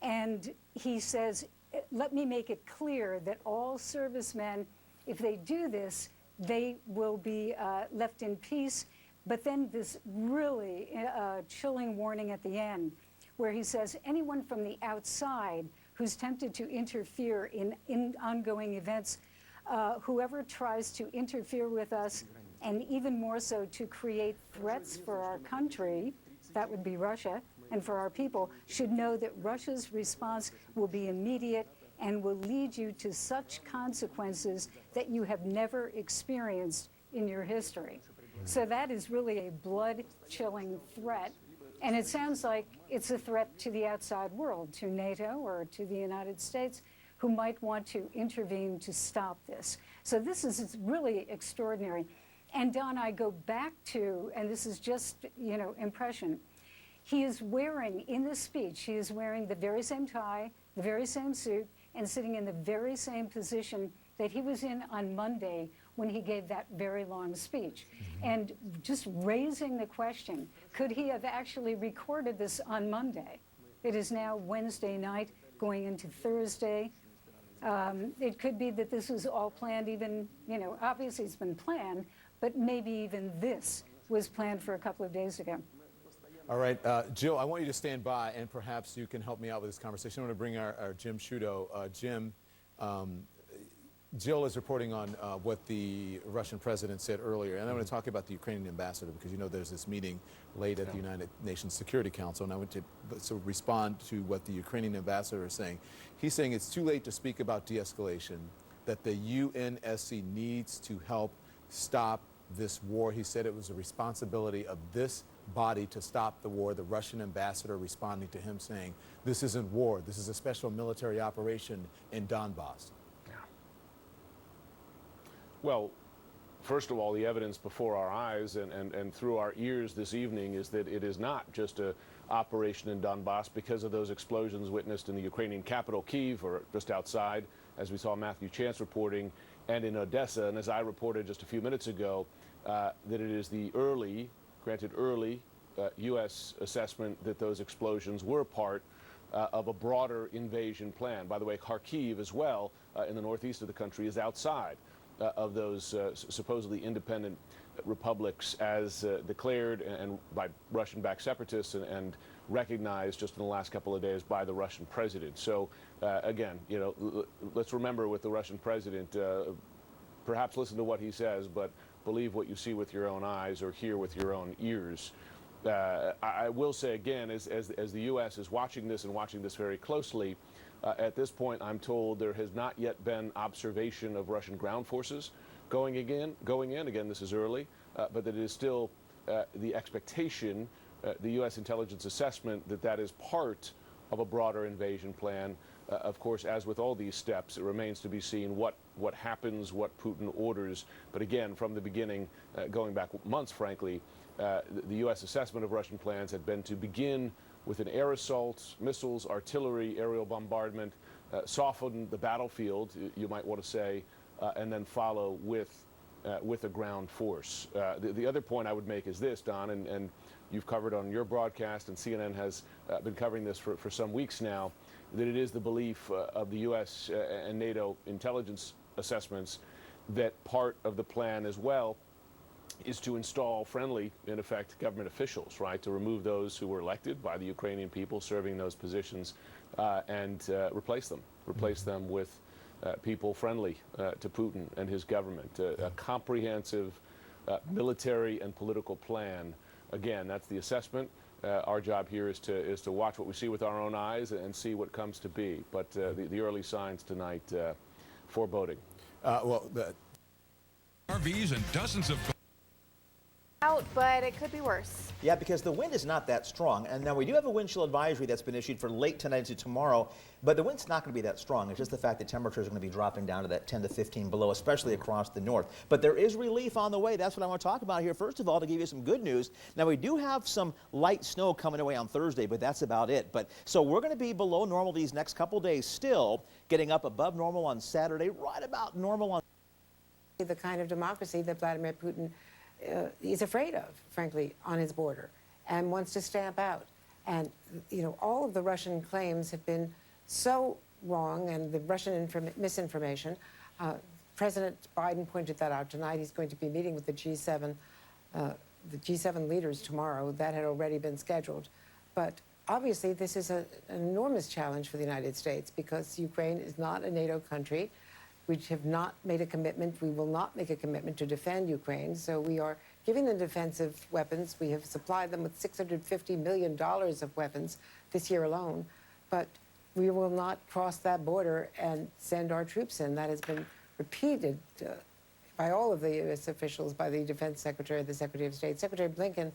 And he says, let me make it clear that all servicemen, if they do this, they will be left in peace. But then this really chilling warning at the end, where he says anyone from the outside who's tempted to interfere in ongoing events, whoever tries to interfere with us, and even more so to create threats for our country, that would be Russia, and for our people, should know that Russia's response will be immediate and will lead you to such consequences that you have never experienced in your history. So that is really a blood-chilling threat. And it sounds like it's a threat to the outside world, to NATO or to the United States, who might want to intervene to stop this. So this is really extraordinary. And Don, I go back to, and this is just, impression, he is wearing, in this speech, he is wearing the very same tie, the very same suit, and sitting in the very same position that he was in on Monday when he gave that very long speech. And just raising the question, could he have actually recorded this on Monday? It is now Wednesday night, going into Thursday. It could be that this was all planned, even, obviously it's been planned, but maybe even this was planned for a couple of days ago. All right, Jill, I want you to stand by, and perhaps you can help me out with this conversation. I want to bring our Jim Sciutto. Jim, Jill is reporting on what the Russian president said earlier, and I want to talk about the Ukrainian ambassador, because there's this meeting late at the United Nations Security Council, and I want to respond to what the Ukrainian ambassador is saying. He's saying it's too late to speak about de-escalation, that the UNSC needs to help stop this war. He said it was a responsibility of this body to stop the war. The Russian ambassador responding to him saying, this isn't war, this is a special military operation in Donbass. Well, first of all, the evidence before our eyes and through our ears this evening is that it is not just an operation in Donbass because of those explosions witnessed in the Ukrainian capital, Kyiv, or just outside, as we saw Matthew Chance reporting, and in Odessa. And as I reported just a few minutes ago, that it is the early U.S. assessment that those explosions were part of a broader invasion plan. By the way, Kharkiv as well, in the northeast of the country, is outside of those supposedly independent republics as declared and by Russian-backed separatists and recognized just in the last couple of days by the Russian president. So again, let's remember with the Russian president, perhaps listen to what he says, but believe what you see with your own eyes or hear with your own ears. I will say again, as the U.S. is watching this and watching this very closely, at this point, I'm told there has not yet been observation of Russian ground forces going in. Again, this is early, but that it is still the expectation, the U.S. intelligence assessment, that is part of a broader invasion plan. Of course, as with all these steps, it remains to be seen what happens, what Putin orders. But again, from the beginning, going back months, frankly, the U.S. assessment of Russian plans had been to begin with an air assault, missiles, artillery, aerial bombardment, soften the battlefield, you might want to say, and then follow with a ground force. The other point I would make is this, Don, and you've covered on your broadcast, and CNN has been covering this for some weeks now, that it is the belief of the U.S. And NATO intelligence assessments that part of the plan as well is to install friendly, in effect, government officials, right, to remove those who were elected by the Ukrainian people serving those positions and replace them with people friendly to Putin and his government. A comprehensive military and political plan. Again, that's the assessment. Our job here is to watch what we see with our own eyes and see what comes to be. But the early signs tonight, foreboding. RVs and dozens of out, but it could be worse. Yeah, because the wind is not that strong. And now we do have a wind chill advisory that's been issued for late tonight into tomorrow, but the wind's not going to be that strong. It's just the fact that temperatures are going to be dropping down to that 10 to 15 below, especially across the north. But there is relief on the way. That's what I want to talk about here. First of all, to give you some good news. Now, we do have some light snow coming away on Thursday, but that's about it. So we're going to be below normal these next couple days still, getting up above normal on Saturday, right about normal on the kind of democracy that Vladimir Putin is afraid of, frankly, on his border and wants to stamp out. And, all of the Russian claims have been so wrong, and the Russian misinformation, President Biden pointed that out tonight. He's going to be meeting with the G7 leaders tomorrow. That had already been scheduled. But obviously, this is an enormous challenge for the United States because Ukraine is not a NATO country. We have not made a commitment. We will not make a commitment to defend Ukraine. So we are giving them defensive weapons. We have supplied them with $650 million of weapons this year alone. But we will not cross that border and send our troops in. That has been repeated by all of the U.S. officials, by the Defense Secretary, the Secretary of State. Secretary Blinken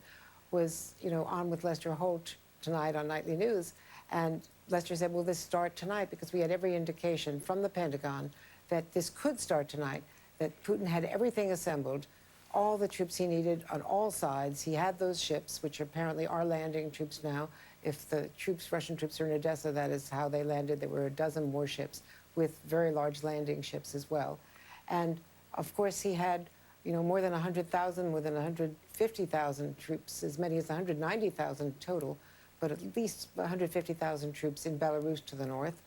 was, on with Lester Holt tonight on Nightly News, and Lester said, will this start tonight? Because we had every indication from the Pentagon that this could start tonight, that Putin had everything assembled, all the troops he needed on all sides. He had those ships, which apparently are landing troops now. If the Russian troops are in Odessa, that is how they landed. There were a dozen more ships with very large landing ships as well. And of course, he had, more than 100,000, more than 150,000 troops, as many as 190,000 total, but at least 150,000 troops in Belarus to the north,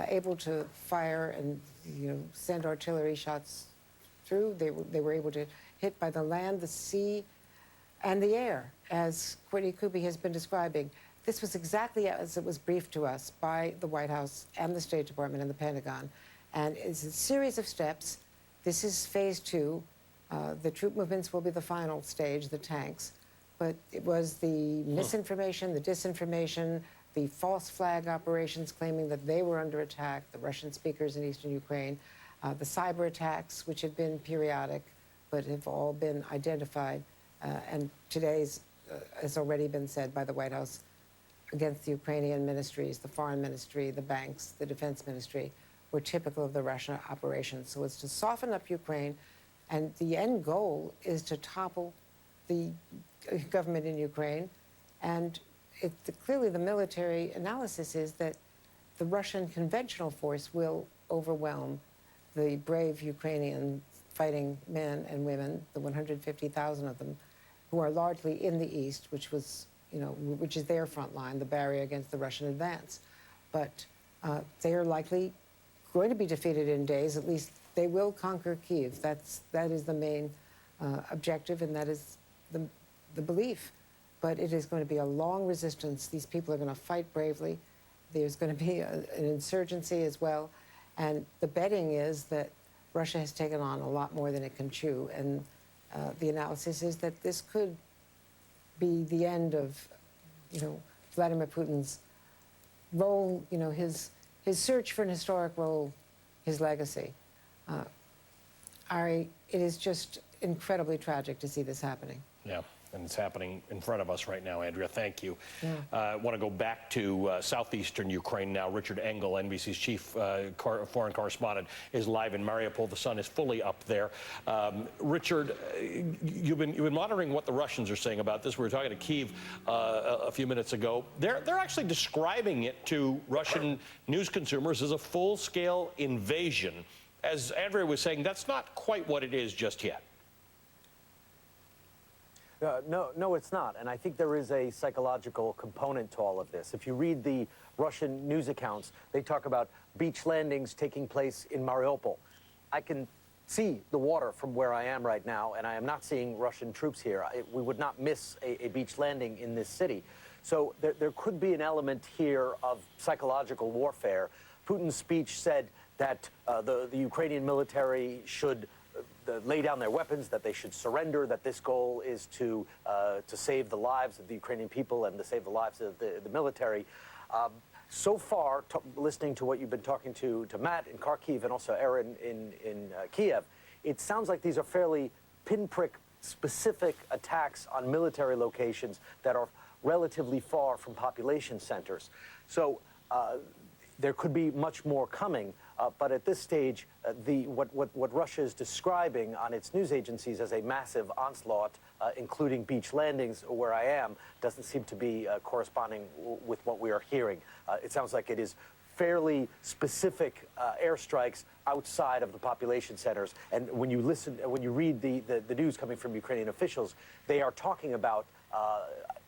able to fire and, send artillery shots through. They were able to hit by the land, the sea, and the air, as Courtney Kuby has been describing. This was exactly as it was briefed to us by the White House and the State Department and the Pentagon. And it's a series of steps. This is phase 2. The troop movements will be the final stage, the tanks. But it was the misinformation, the disinformation, the false flag operations claiming that they were under attack, the Russian speakers in eastern Ukraine, the cyber attacks, which have been periodic, but have all been identified. And today's has already been said by the White House against the Ukrainian ministries, the foreign ministry, the banks, the defense ministry, were typical of the Russian operations. So it's to soften up Ukraine, and the end goal is to topple the government in Ukraine. And clearly the military analysis is that the Russian conventional force will overwhelm the brave Ukrainian fighting men and women, the 150,000 of them, who are largely in the east, which was, which is their front line, the barrier against the Russian advance. But they are likely going to be defeated in days. At least they will conquer Kyiv. That is the main objective, and that is the belief. But it is going to be a long resistance. These people are going to fight bravely. There's going to be an insurgency as well. And the betting is that Russia has taken on a lot more than it can chew. And the analysis is that this could be the end of, Vladimir Putin's role, his search for an historic role, his legacy. Ari, it is just incredibly tragic to see this happening. Yeah. And it's happening in front of us right now, Andrea. Thank you. Yeah. I want to go back to southeastern Ukraine now. Richard Engel, NBC's chief foreign correspondent, is live in Mariupol. The sun is fully up there. Richard, you've been monitoring what the Russians are saying about this. We were talking to Kyiv a few minutes ago. They're actually describing it to Russian news consumers as a full-scale invasion. As Andrea was saying, that's not quite what it is just yet. No, it's not. And I think there is a psychological component to all of this. If you read the Russian news accounts, they talk about beach landings taking place in Mariupol. I can see the water from where I am right now, and I am not seeing Russian troops here. We would not miss a beach landing in this city. So there could be an element here of psychological warfare. Putin's speech said that the Ukrainian military should lay down their weapons, that they should surrender, that this goal is to save the lives of the Ukrainian people and to save the lives of the military. So far, listening to what you've been talking to Matt in Kharkiv and also Aaron in Kiev, it sounds like these are fairly pinprick specific attacks on military locations that are relatively far from population centers. So there could be much more coming. But at this stage, what Russia is describing on its news agencies as a massive onslaught, including beach landings where I am, doesn't seem to be corresponding with what we are hearing. It sounds like it is fairly specific airstrikes outside of the population centers. And when you read the news coming from Ukrainian officials, they are talking about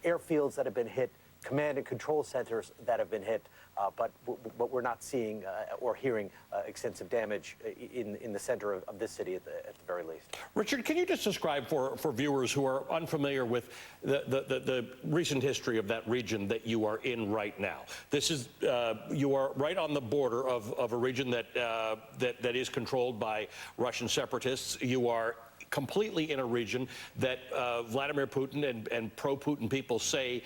airfields that have been hit command and control centers that have been hit, but we're not seeing or hearing extensive damage in the center of this city at the very least. Richard, can you just describe for viewers who are unfamiliar with the recent history of that region that you are in right now? This is you are right on the border of a region that is controlled by Russian separatists. You are completely in a region that Vladimir Putin and pro-Putin people say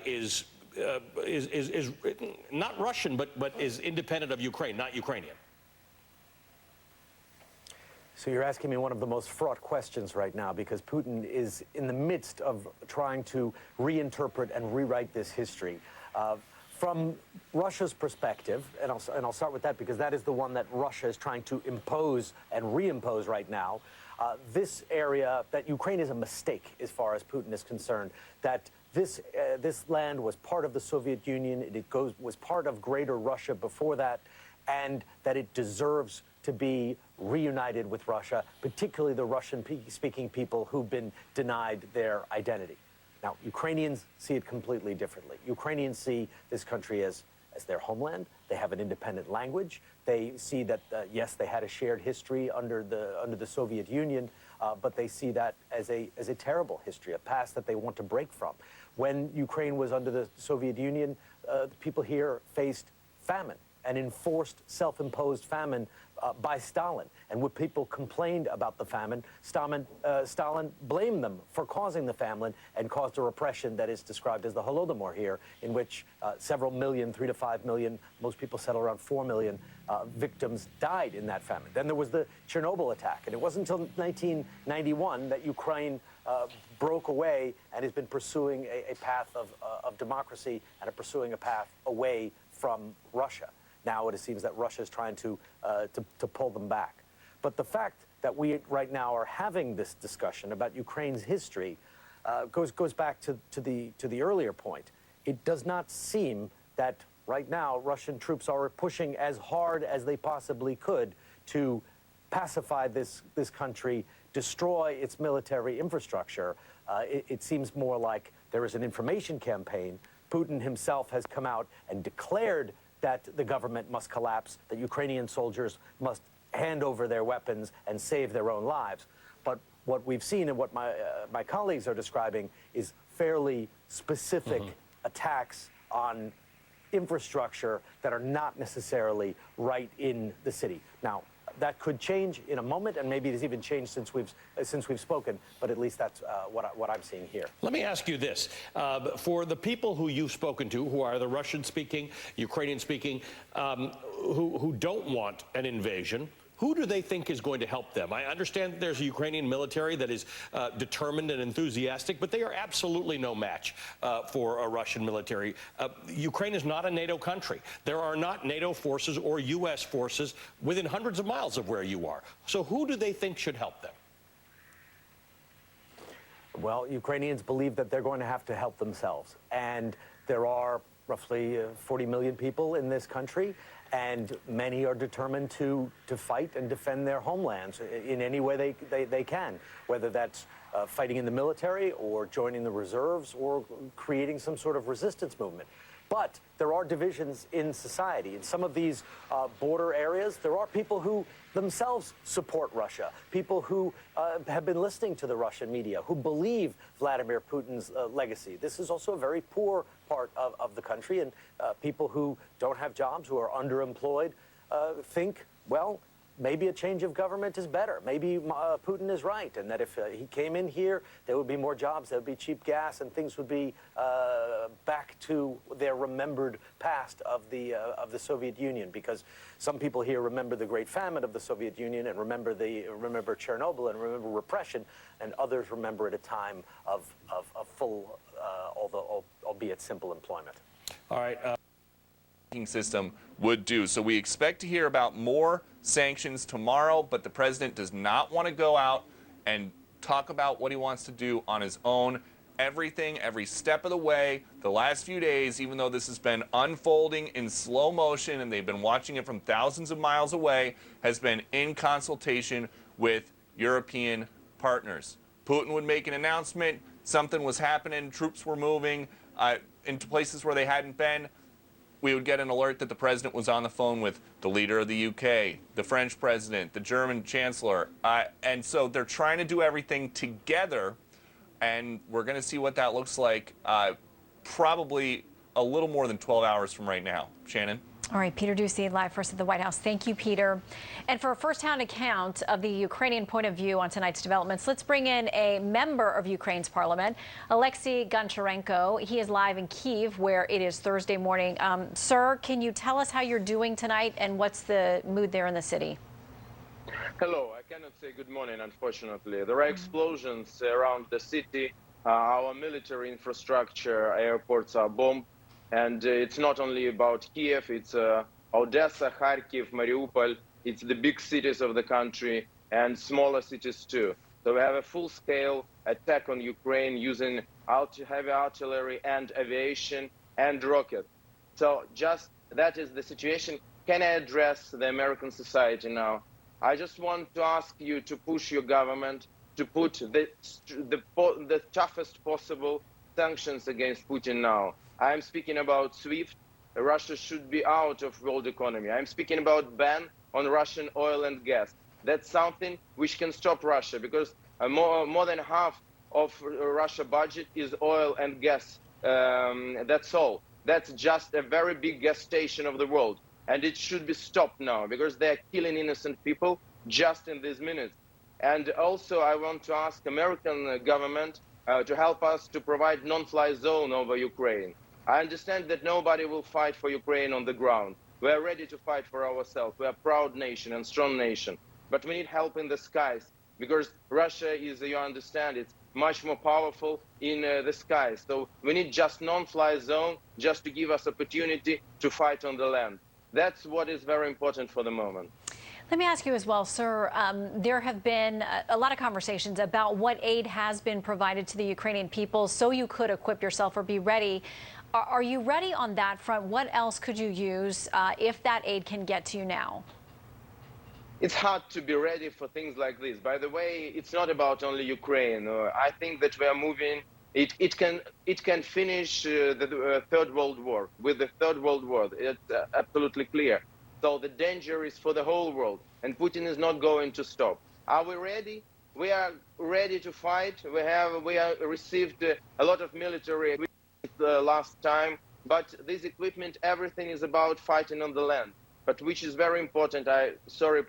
is not Russian, but is independent of Ukraine, not Ukrainian. So you're asking me one of the most fraught questions right now, because Putin is in the midst of trying to reinterpret and rewrite this history. From Russia's perspective, and I'll start with that because that is the one that Russia is trying to impose and reimpose right now. This area, that Ukraine is a mistake as far as Putin is concerned, that this land was part of the Soviet Union, was part of Greater Russia before that, and that it deserves to be reunited with Russia, particularly the Russian-speaking people who've been denied their identity. Now, Ukrainians see it completely differently. Ukrainians see this country as their homeland. They have an independent language. They see that, yes, they had a shared history under the Soviet Union, but they see that as a terrible history, a past that they want to break from. When Ukraine was under the Soviet Union, the people here faced famine, an enforced, self-imposed famine by Stalin. And when people complained about the famine, Stalin blamed them for causing the famine and caused a repression that is described as the Holodomor here, in which several million, 3 to 5 million, most people said around 4 million victims died in that famine. Then there was the Chernobyl attack, and it wasn't until 1991 that Ukraine broke away and has been pursuing a path of democracy and pursuing a path away from Russia. Now it seems that Russia is trying to pull them back. But the fact that we right now are having this discussion about Ukraine's history goes back to the earlier point. It does not seem that right now Russian troops are pushing as hard as they possibly could to pacify this country, destroy its military infrastructure. It seems more like there is an information campaign. Putin himself has come out and declared that the government must collapse, that Ukrainian soldiers must hand over their weapons and save their own lives. But what we've seen and what my colleagues are describing is fairly specific attacks on infrastructure that are not necessarily right in the city. Now, that could change in a moment, and maybe it has even changed since we've spoken, but at least that's what I'm seeing here. Let me ask you this. For the people who you've spoken to, who are the Russian-speaking, Ukrainian-speaking, who don't want an invasion, who do they think is going to help them? I understand that there's a Ukrainian military that is determined and enthusiastic, but they are absolutely no match for a Russian military. Ukraine is not a NATO country. There are not NATO forces or U.S. forces within hundreds of miles of where you are. So who do they think should help them? Well, Ukrainians believe that they're going to have to help themselves. And there are roughly 40 million people in this country, and many are determined to fight and defend their homelands in any way they can, whether that's fighting in the military or joining the reserves or creating some sort of resistance movement. But there are divisions in society. In some of these border areas, there are people who themselves support Russia, people who have been listening to the Russian media, who believe Vladimir Putin's legacy. This is also a very poor part of the country, and people who don't have jobs, who are underemployed, think, well, maybe a change of government is better. Maybe Putin is right, and that if he came in here, there would be more jobs, there would be cheap gas, and things would be back to their remembered past of the Soviet Union. Because some people here remember the Great Famine of the Soviet Union and remember Chernobyl and remember repression, and others remember at a time of full, albeit simple, employment. All right. System would do. So we expect to hear about more sanctions tomorrow, but the president does not want to go out and talk about what he wants to do on his own. Everything, every step of the way, the last few days, even though this has been unfolding in slow motion and they've been watching it from thousands of miles away, has been in consultation with European partners. Putin would make an announcement, something was happening, troops were moving, into places where they hadn't been, we would get an alert that the president was on the phone with the leader of the UK, the French president, the German chancellor. And so they're trying to do everything together, and we're going to see what that looks like probably a little more than 12 hours from right now. Shannon? All right, Peter Doocy, live for us at the White House. Thank you, Peter. And for a first-hand account of the Ukrainian point of view on tonight's developments, let's bring in a member of Ukraine's parliament, Alexei Goncharenko. He is live in Kyiv, where it is Thursday morning. Sir, can you tell us how you're doing tonight and what's the mood there in the city? Hello. I cannot say good morning, unfortunately. There are explosions around the city. Our military infrastructure, airports are bombed. And it's not only about Kiev, it's Odessa, Kharkiv, Mariupol, it's the big cities of the country and smaller cities too. So we have a full-scale attack on Ukraine using heavy artillery and aviation and rockets. So just that is the situation. Can I address the American society now? I just want to ask you to push your government to put the toughest possible sanctions against Putin now. I'm speaking about SWIFT. Russia should be out of world economy. I'm speaking about ban on Russian oil and gas. That's something which can stop Russia, because more than half of Russia budget is oil and gas. That's all. That's just a very big gas station of the world. And it should be stopped now, because they're killing innocent people just in these minutes. And also I want to ask American government to help us to provide non-fly zone over Ukraine. I understand that nobody will fight for Ukraine on the ground. We are ready to fight for ourselves. We are a proud nation and strong nation. But we need help in the skies, because Russia is, you understand, it's much more powerful in the skies. So we need just non-fly zone just to give us opportunity to fight on the land. That's what is very important for the moment. Let me ask you as well, sir, there have been a lot of conversations about what aid has been provided to the Ukrainian people so you could equip yourself or be ready. Are you ready on that front? What else could you use if that aid can get to you now? It's hard to be ready for things like this. By the way, it's not about only Ukraine. I think that we are moving. It can finish the Third World War. With the Third World War, it's absolutely clear. So the danger is for the whole world, and Putin is not going to stop. Are we ready? We are ready to fight. We have received a lot of military equipment last time, but this equipment, everything is about fighting on the land. But which is very important. Sorry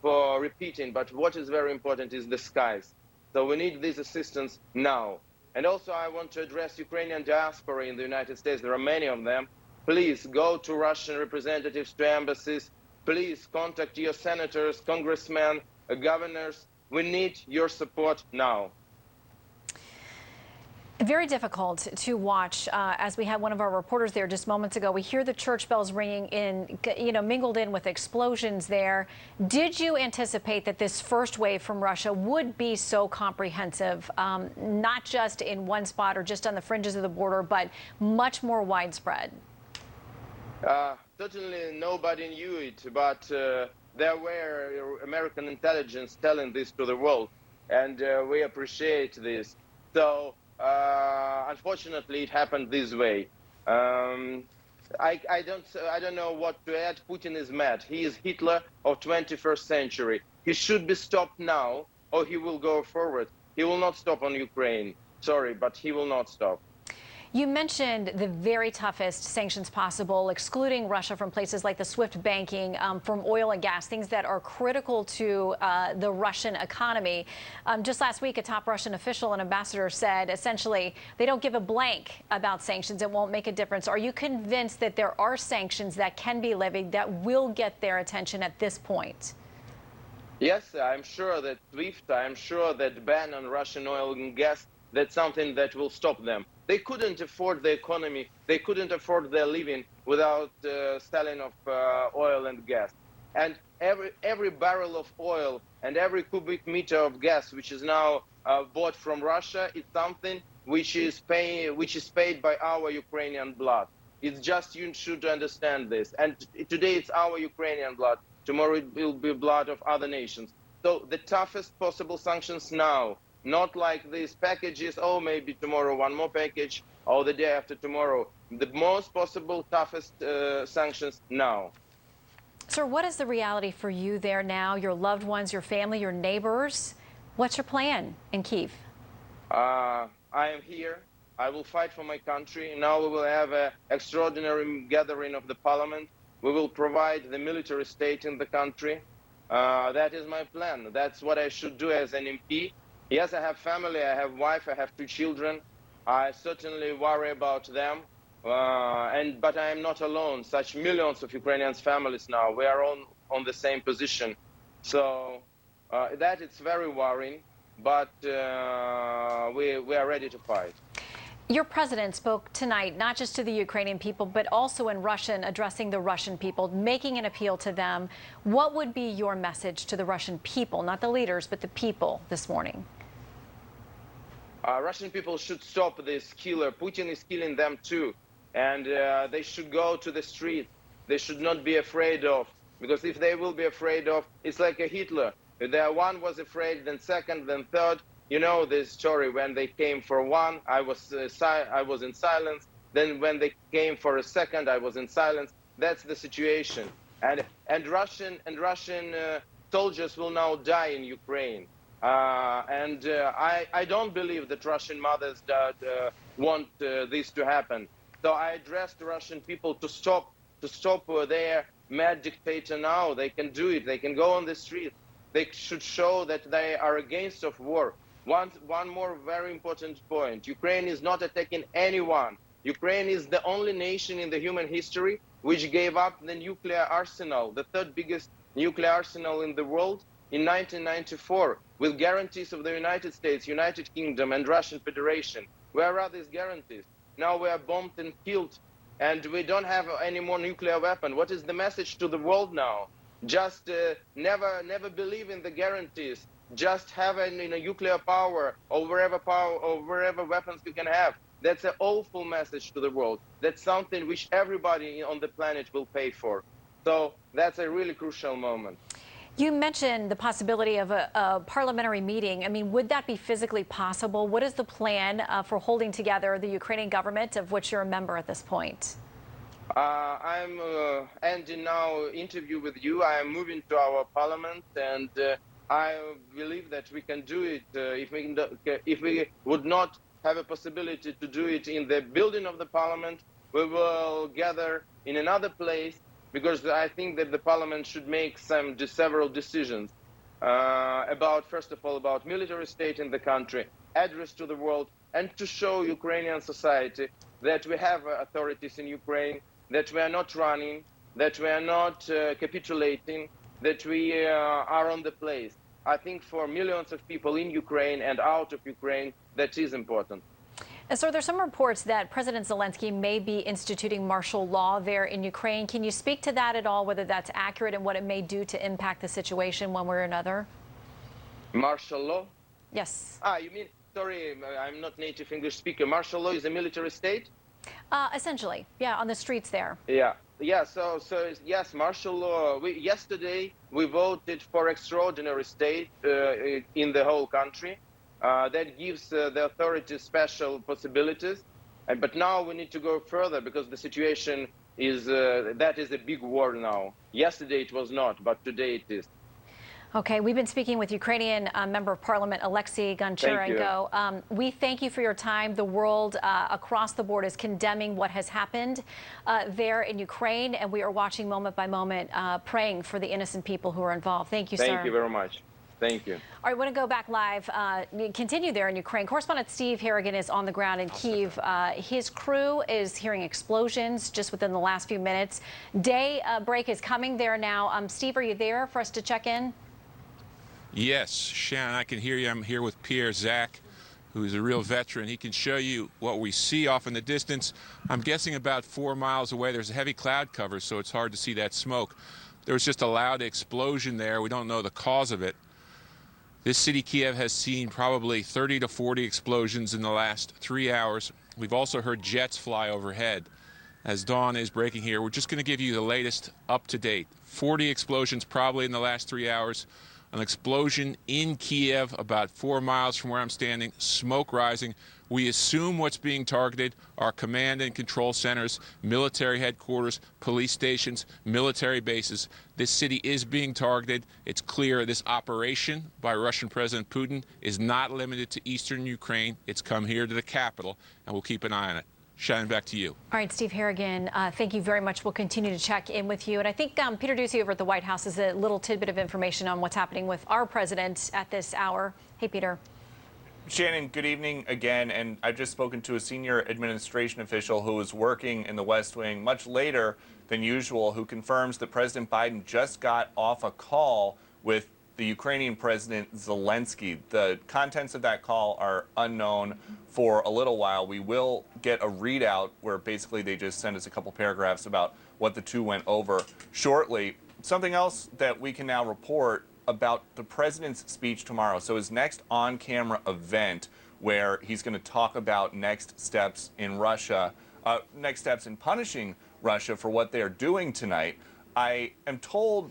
for repeating, but what is very important is the skies. So we need this assistance now. And also I want to address Ukrainian diaspora in the United States. There are many of them. Please go to Russian representatives, to embassies. Please contact your senators, congressmen, governors. We need your support now. Very difficult to watch. As we had one of our reporters there just moments ago, we hear the church bells ringing in, mingled in with explosions there. Did you anticipate that this first wave from Russia would be so comprehensive, not just in one spot or just on the fringes of the border, but much more widespread? Certainly nobody knew it, but there were American intelligence telling this to the world, and we appreciate this. So unfortunately, it happened this way. I don't know what to add. Putin is mad. He is Hitler of 21st century. He should be stopped now, or he will go forward. He will not stop on Ukraine. Sorry, but he will not stop. You mentioned the very toughest sanctions possible, excluding Russia from places like the SWIFT banking, from oil and gas, things that are critical to the Russian economy. Just last week, a top Russian official and ambassador said, essentially, they don't give a blank about sanctions. It won't make a difference. Are you convinced that there are sanctions that can be levied that will get their attention at this point? Yes, I'm sure that SWIFT, I'm sure that ban on Russian oil and gas, that's something that will stop them. They couldn't afford the economy. They couldn't afford their living without selling of oil and gas. And every barrel of oil and every cubic meter of gas, which is now bought from Russia, is something which is paid by our Ukrainian blood. It's just, you should understand this. And today it's our Ukrainian blood. Tomorrow it will be blood of other nations. So the toughest possible sanctions now. Not like these packages, oh, maybe tomorrow one more package. or the day after tomorrow. The most possible toughest sanctions now. Sir, what is the reality for you there now, your loved ones, your family, your neighbors? What's your plan in Kyiv? I am here. I will fight for my country. Now we will have an extraordinary gathering of the parliament. We will provide the military state in the country. That is my plan. That's what I should do as an MP. Yes, I have family, I have wife, I have 2 children. I certainly worry about them. But I am not alone. Such millions of Ukrainian families now, we are on the same position. So that it's very worrying, but we are ready to fight. Your president spoke tonight, not just to the Ukrainian people, but also in Russian, addressing the Russian people, making an appeal to them. What would be your message to the Russian people, not the leaders, but the people this morning? Russian people should stop this killer. Putin is killing them too. And they should go to the street. They should not be afraid of, because if they will be afraid of, it's like a Hitler. One was afraid, then second, then third. You know this story, when they came for one, I was in silence. Then when they came for a second, I was in silence. That's the situation. And Russian soldiers will now die in Ukraine. I don't believe that Russian mothers want this to happen. So I address the Russian people to stop their mad dictator now. They can do it. They can go on the street. They should show that they are against of war. One more very important point. Ukraine is not attacking anyone. Ukraine is the only nation in the human history which gave up the nuclear arsenal, the 3rd biggest nuclear arsenal in the world, in 1994, with guarantees of the United States, United Kingdom, and Russian Federation. Where are these guarantees? Now we are bombed and killed, and we don't have any more nuclear weapon. What is the message to the world now? Just never believe in the guarantees. Just have a nuclear power or wherever weapons you can have. That's an awful message to the world. That's something which everybody on the planet will pay for. So that's a really crucial moment. You mentioned the possibility of a parliamentary meeting. I mean, would that be physically possible? What is the plan for holding together the Ukrainian government, of which you're a member at this point? I'm ending now interview with you. I am moving to our parliament, and I believe that we can do it. If we would not have a possibility to do it in the building of the parliament, we will gather in another place, because I think that the parliament should make several decisions about, first of all, about military state in the country, address to the world, and to show Ukrainian society that we have authorities in Ukraine, that we are not running, that we are not capitulating, that we are on the place. I think for millions of people in Ukraine and out of Ukraine, that is important. And so there's some reports that President Zelensky may be instituting martial law there in Ukraine. Can you speak to that at all, whether that's accurate and what it may do to impact the situation one way or another? Martial law? Yes. You mean, sorry, I'm not native English speaker. Martial law is a military state? Essentially, yeah, on the streets there. Yeah, so yes, martial law. Yesterday we voted for extraordinary state in the whole country. That gives the authorities special possibilities. But now we need to go further, because the situation is, that is a big war now. Yesterday it was not, but today it is. Okay, we've been speaking with Ukrainian Member of Parliament Alexei Goncharenko. We thank you for your time. The world across the board is condemning what has happened there in Ukraine, and we are watching moment by moment, praying for the innocent people who are involved. Thank you, sir. Thank you very much. Thank you. All right, I want to go back live, continue there in Ukraine. Correspondent Steve Harrigan is on the ground in Kyiv. His crew is hearing explosions just within the last few minutes. Day break is coming there now. Steve, are you there for us to check in? Yes, Shannon, I can hear you. I'm here with Pierre Zach, who is a real veteran. He can show you what we see off in the distance. I'm guessing about 4 miles away. There's a heavy cloud cover, so it's hard to see that smoke. There was just a loud explosion there. We don't know the cause of it. This city, Kiev, has seen probably 30 to 40 explosions in the last 3 hours. We've also heard jets fly overhead. As dawn is breaking here, we're just going to give you the latest up to date. 40 explosions probably in the last 3 hours. An explosion in Kiev, about 4 miles from where I'm standing, smoke rising. We assume what's being targeted are command and control centers, military headquarters, police stations, military bases. This city is being targeted. It's clear this operation by Russian President Putin is not limited to eastern Ukraine. It's come here to the capital, and we'll keep an eye on it. Shannon, back to you. All right, Steve Harrigan, thank you very much. We'll continue to check in with you. And I think Peter Doocy over at the White House has a little tidbit of information on what's happening with our president at this hour. Hey, Peter. Shannon, good evening again. And I've just spoken to a senior administration official who was working in the West Wing much later than usual, who confirms that President Biden just got off a call with the Ukrainian President Zelensky. The contents of that call are unknown for a little while. We will get a readout where basically they just send us a couple paragraphs about what the two went over shortly. Something else that we can now report about the president's speech tomorrow. So his next on-camera event where he's going to talk about next steps in Russia, next steps in punishing Russia for what they're doing tonight. I am told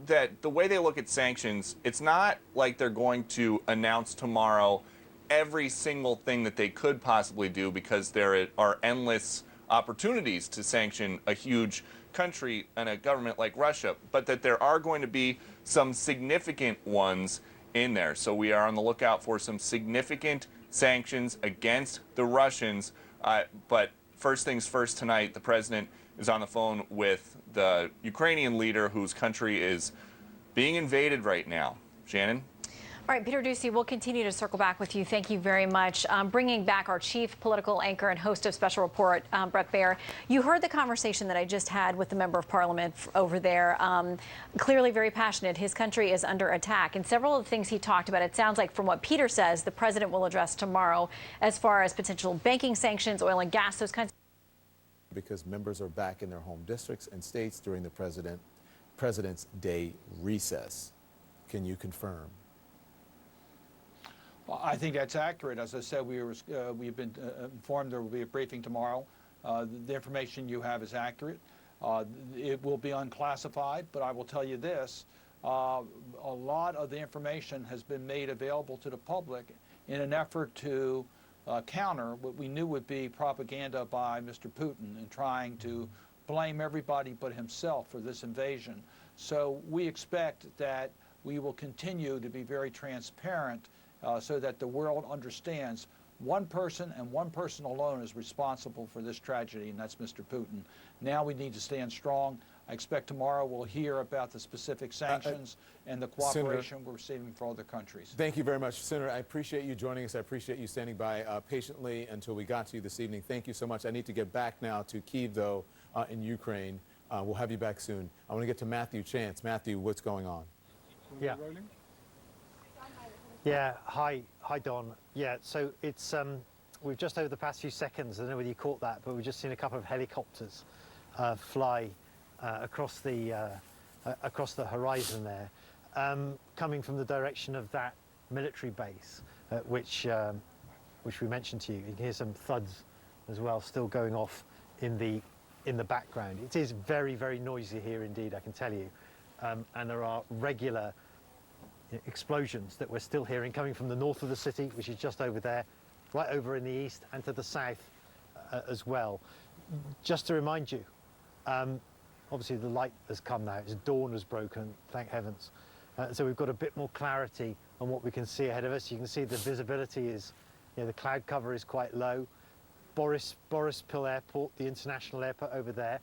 that the way they look at sanctions, it's not like they're going to announce tomorrow every single thing that they could possibly do, because there are endless opportunities to sanction a huge country and a government like Russia, but that there are going to be some significant ones in there. So we are on the lookout for some significant sanctions against the Russians. But first things first tonight, the president is on the phone with the Ukrainian leader whose country is being invaded right now. Shannon? All right, Peter Doocy, we'll continue to circle back with you. Thank you very much. Bringing back our chief political anchor and host of Special Report, Bret Baier. You heard the conversation that I just had with the member of parliament over there. Clearly very passionate. His country is under attack. And several of the things he talked about, it sounds like from what Peter says, the president will address tomorrow as far as potential banking sanctions, oil and gas, those kinds of. Because members are back in their home districts and states during the President's Day recess. Can you confirm? Well, I think that's accurate. As I said, we've been informed there will be a briefing tomorrow. The information you have is accurate. It will be unclassified, but I will tell you this. A lot of the information has been made available to the public in an effort to counter what we knew would be propaganda by Mr. Putin and trying to blame everybody but himself for this invasion. So we expect that we will continue to be very transparent so that the world understands one person and one person alone is responsible for this tragedy, and that's Mr. Putin. Now we need to stand strong. I expect tomorrow we'll hear about the specific sanctions and the cooperation we're receiving for other countries. Thank you very much, Senator. I appreciate you joining us. I appreciate you standing by patiently until we got to you this evening. Thank you so much. I need to get back now to Kyiv, though, in Ukraine. We'll have you back soon. I want to get to Matthew Chance. Matthew, what's going on? Yeah. Yeah, hi Don. Yeah, so it's we've just over the past few seconds, I don't know whether you caught that, but we've just seen a couple of helicopters fly across the horizon there, coming from the direction of that military base, which we mentioned to you. You can hear some thuds as well, still going off in the background. It is very, very noisy here indeed, I can tell you, and there are regular explosions that we're still hearing coming from the north of the city, which is just over there, right over in the east, and to the south as well. Just to remind you, obviously the light has come now. It's dawn has broken, thank heavens. So we've got a bit more clarity on what we can see ahead of us. You can see the visibility is, the cloud cover is quite low. Borispil Airport, the international airport over there.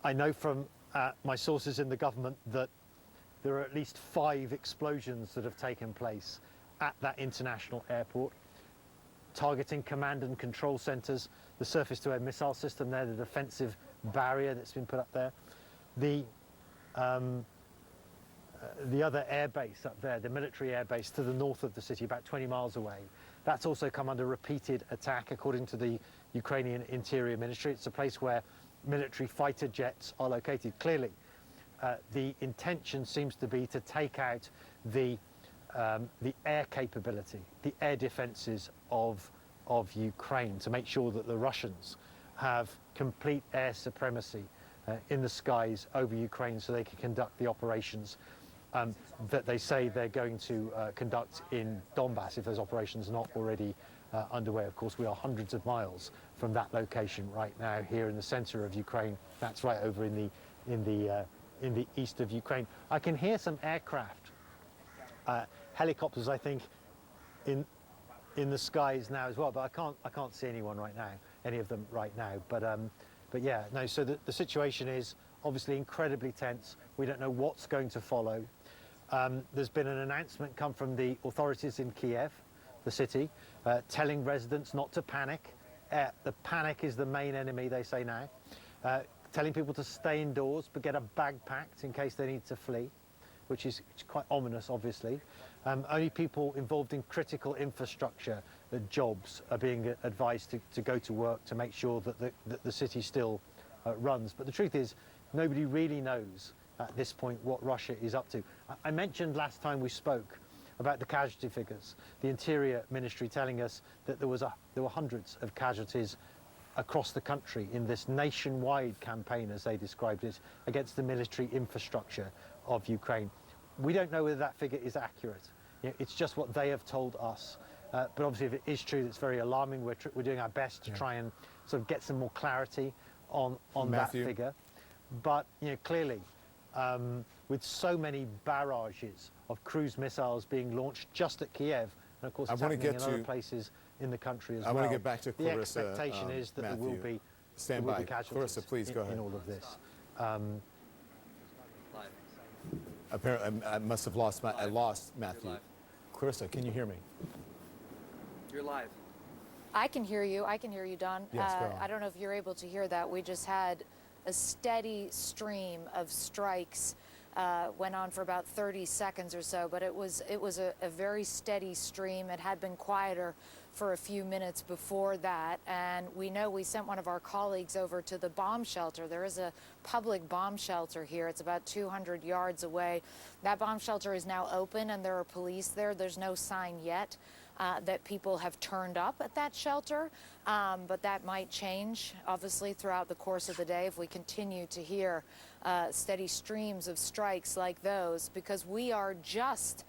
I know from my sources in the government that there are at least 5 explosions that have taken place at that international airport, targeting command and control centres, the surface-to-air missile system there, the defensive barrier that's been put up there, the other air base up there, the military air base to the north of the city, about 20 miles away. That's also come under repeated attack, according to the Ukrainian Interior Ministry. It's a place where military fighter jets are located. Clearly, the intention seems to be to take out the air capability, the air defences of Ukraine, to make sure that the Russians have complete air supremacy in the skies over Ukraine, so they can conduct the operations that they say they're going to conduct in Donbass if those operations are not already underway. Of course, we are hundreds of miles from that location right now, here in the center of Ukraine. That's right over in the east of Ukraine. I can hear some aircraft, helicopters, I think, in the skies now as well. But I can't see anyone right now, any of them right now. But yeah, no. So the situation is obviously incredibly tense. We don't know what's going to follow. There's been an announcement come from the authorities in Kiev, the city, telling residents not to panic. The panic is the main enemy, they say now. Telling people to stay indoors, but get a bag packed in case they need to flee, which is quite ominous, obviously. Only people involved in critical infrastructure, jobs, are being advised to go to work to make sure that the city still runs. But the truth is, nobody really knows at this point what Russia is up to. I mentioned last time we spoke about the casualty figures. The Interior Ministry telling us that there were hundreds of casualties across the country in this nationwide campaign, as they described it, against the military infrastructure of Ukraine. We don't know whether that figure is accurate. You know, it's just what they have told us. But obviously, if it is true, it's very alarming. We're doing our best to try and sort of get some more clarity on that figure. But you know, clearly, with so many barrages of cruise missiles being launched just at Kiev, and of course it's happening in other places in the country as well. I want to get back to Clarissa. The expectation is that Matthew, there will be casualties. Clarissa, please go ahead. In all of this. Apparently, I must have lost Matthew. Clarissa, can you hear me? You're live. I can hear you. I can hear you, Don. Yes, go on. I don't know if you're able to hear that. We just had a steady stream of strikes. Went on for about 30 seconds or so, but it was a very steady stream. It had been quieter for a few minutes before that, and we know we sent one of our colleagues over to the bomb shelter. There is a public bomb shelter here. It's about 200 yards away. That bomb shelter is now open, and there are police there. There's no sign yet that people have turned up at that shelter, but that might change, obviously, throughout the course of the day if we continue to hear steady streams of strikes like those, because we are just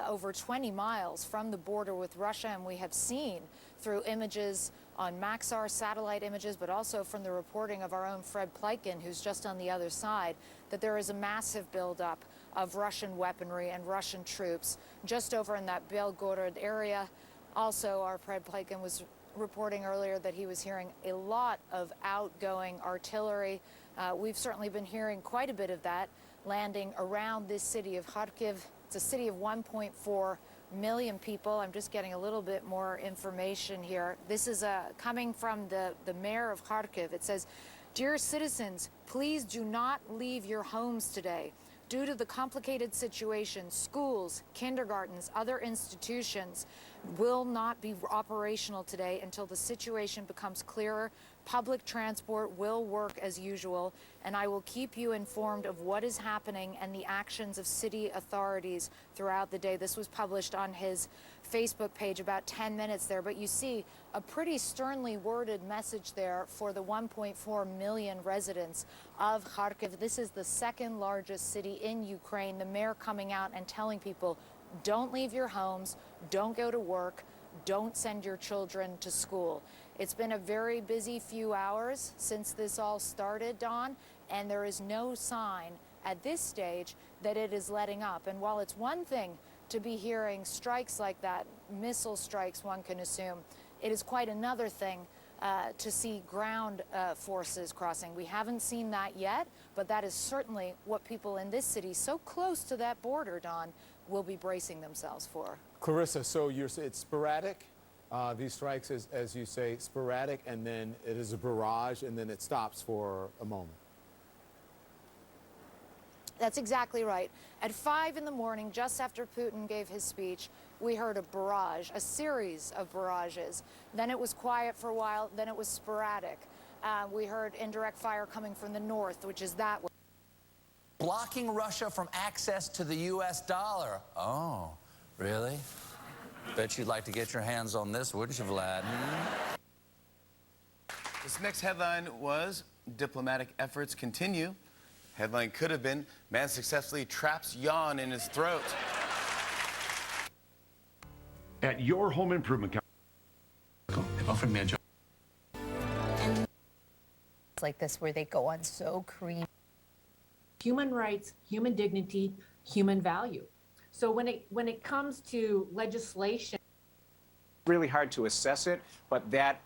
over 20 miles from the border with Russia, and we have seen through images on Maxar satellite images, but also from the reporting of our own Fred Pleitgen, who's just on the other side, that there is a massive buildup of Russian weaponry and Russian troops just over in that Belgorod area. Also, our Fred Pleitgen was reporting earlier that he was hearing a lot of outgoing artillery. We've certainly been hearing quite a bit of that landing around this city of Kharkiv. It's a city of 1.4 million people. I'm just getting a little bit more information here. This is coming from the mayor of Kharkiv. It says, "Dear citizens, please do not leave your homes today. Due to the complicated situation, schools, kindergartens, other institutions will not be operational today until the situation becomes clearer. Public transport will work as usual, and I will keep you informed of what is happening and the actions of city authorities throughout the day." This was published on his Facebook page about 10 minutes there, but you see a pretty sternly worded message there for the 1.4 million residents of Kharkiv. This is the second largest city in Ukraine. The mayor coming out and telling people, don't leave your homes, don't go to work, don't send your children to school. It's been a very busy few hours since this all started, Don, and there is no sign at this stage that it is letting up. And while it's one thing to be hearing strikes like that, missile strikes, one can assume, it is quite another thing to see ground forces crossing. We haven't seen that yet, but that is certainly what people in this city, so close to that border, Don, will be bracing themselves for. Clarissa, so it's sporadic? These strikes, as you say, sporadic, and then it is a barrage, and then it stops for a moment. That's exactly right. At 5 in the morning, just after Putin gave his speech, we heard a barrage, a series of barrages. Then it was quiet for a while, then it was sporadic. We heard indirect fire coming from the north, which is that way. Blocking Russia from access to the U.S. dollar. Oh, really? Bet you'd like to get your hands on this, wouldn't you, Vlad? This next headline was, diplomatic efforts continue. Headline could have been, man successfully traps yawn in his throat. At your home improvement company. They've offered me a job. Like this where they go on so creamy. Human rights, human dignity, human value. So when it comes to legislation, really hard to assess it, but that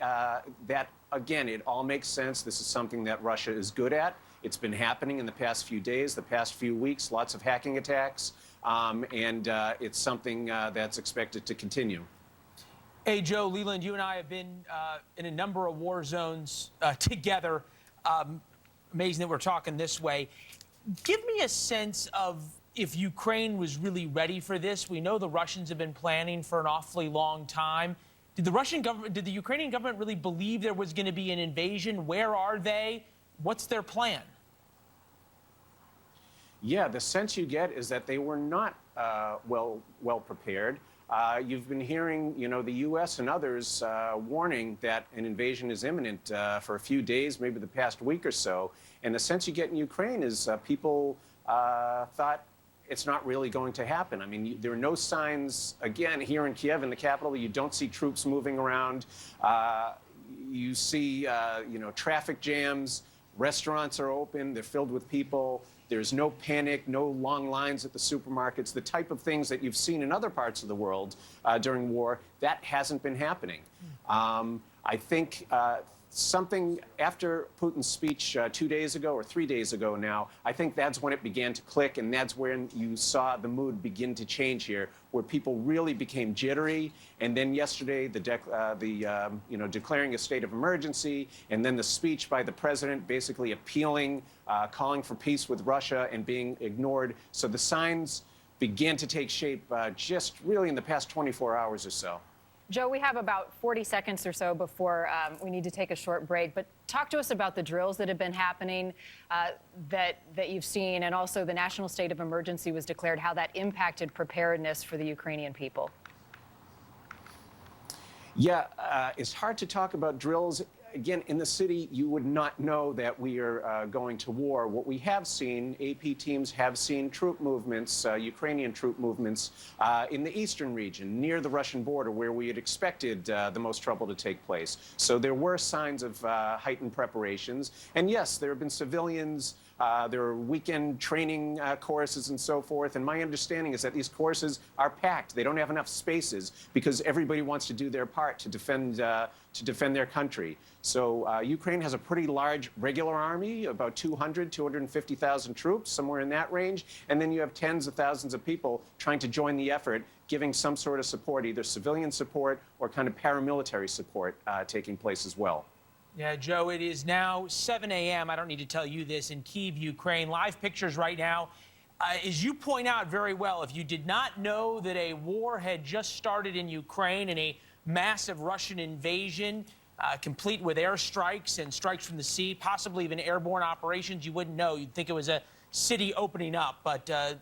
again, it all makes sense. This is something that Russia is good at. It's been happening in the past few days, the past few weeks, lots of hacking attacks, and it's something that's expected to continue. Hey, Joe, Leland, you and I have been in a number of war zones together. Amazing that we're talking this way. Give me a sense of if Ukraine was really ready for this. We know the Russians have been planning for an awfully long time. Did the Ukrainian government really believe there was going to be an invasion? Where are they? What's their plan? Yeah, the sense you get is that they were not well prepared. You've been hearing, the U.S. and others warning that an invasion is imminent for a few days, maybe the past week or so. And the sense you get in Ukraine is people thought it's not really going to happen. I mean, there are no signs, again, here in Kiev, in the capital, you don't see troops moving around. You see, traffic jams. Restaurants are open. They're filled with people. There's no panic, no long lines at the supermarkets. The type of things that you've seen in other parts of the world during war, that hasn't been happening. I think something after Putin's speech 2 days ago or 3 days ago now, I think that's when it began to click, and that's when you saw the mood begin to change here, where people really became jittery. And then yesterday, declaring a state of emergency, and then the speech by the president basically appealing, calling for peace with Russia, and being ignored. So the signs began to take shape just really in the past 24 hours or so. Joe, we have about 40 seconds or so before we need to take a short break, but talk to us about the drills that have been happening that you've seen, and also the national state of emergency was declared, how that impacted preparedness for the Ukrainian people. Yeah, it's hard to talk about drills. Again, in the city, you would not know that we are going to war. What we have seen, AP teams have seen troop movements, Ukrainian troop movements in the eastern region, near the Russian border, where we had expected the most trouble to take place. So there were signs of heightened preparations. And yes, there have been civilians, there are weekend training courses and so forth. And my understanding is that these courses are packed. They don't have enough spaces because everybody wants to do their part to defend their country. So Ukraine has a pretty large regular army, about 250,000 troops, somewhere in that range. And then you have tens of thousands of people trying to join the effort, giving some sort of support, either civilian support or kind of paramilitary support taking place as well. Yeah, Joe, it is now 7 a.m. I don't need to tell you this, in Kyiv, Ukraine. Live pictures right now. As you point out very well, if you did not know that a war had just started in Ukraine and a massive Russian invasion, complete with airstrikes and strikes from the sea, possibly even airborne operations, you wouldn't know. You'd think it was a city opening up. But a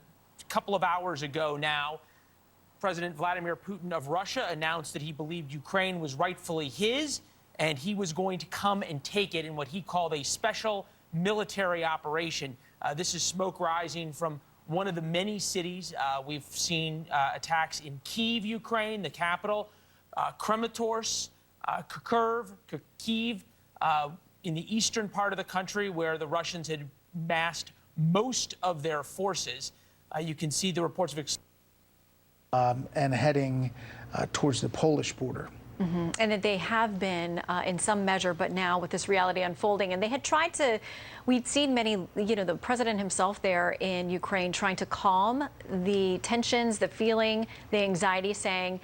couple of hours ago now, President Vladimir Putin of Russia announced that he believed Ukraine was rightfully his, and he was going to come and take it in what he called a special military operation. This is smoke rising from one of the many cities. We've seen attacks in Kyiv, Ukraine, the capital, Kramatorsk, Kyiv, in the eastern part of the country where the Russians had massed most of their forces. You can see the reports of and heading towards the Polish border. Mm-hmm. And that they have been in some measure, but now with this reality unfolding, and they had tried to, we'd seen many, the president himself there in Ukraine trying to calm the tensions, the feeling, the anxiety, saying,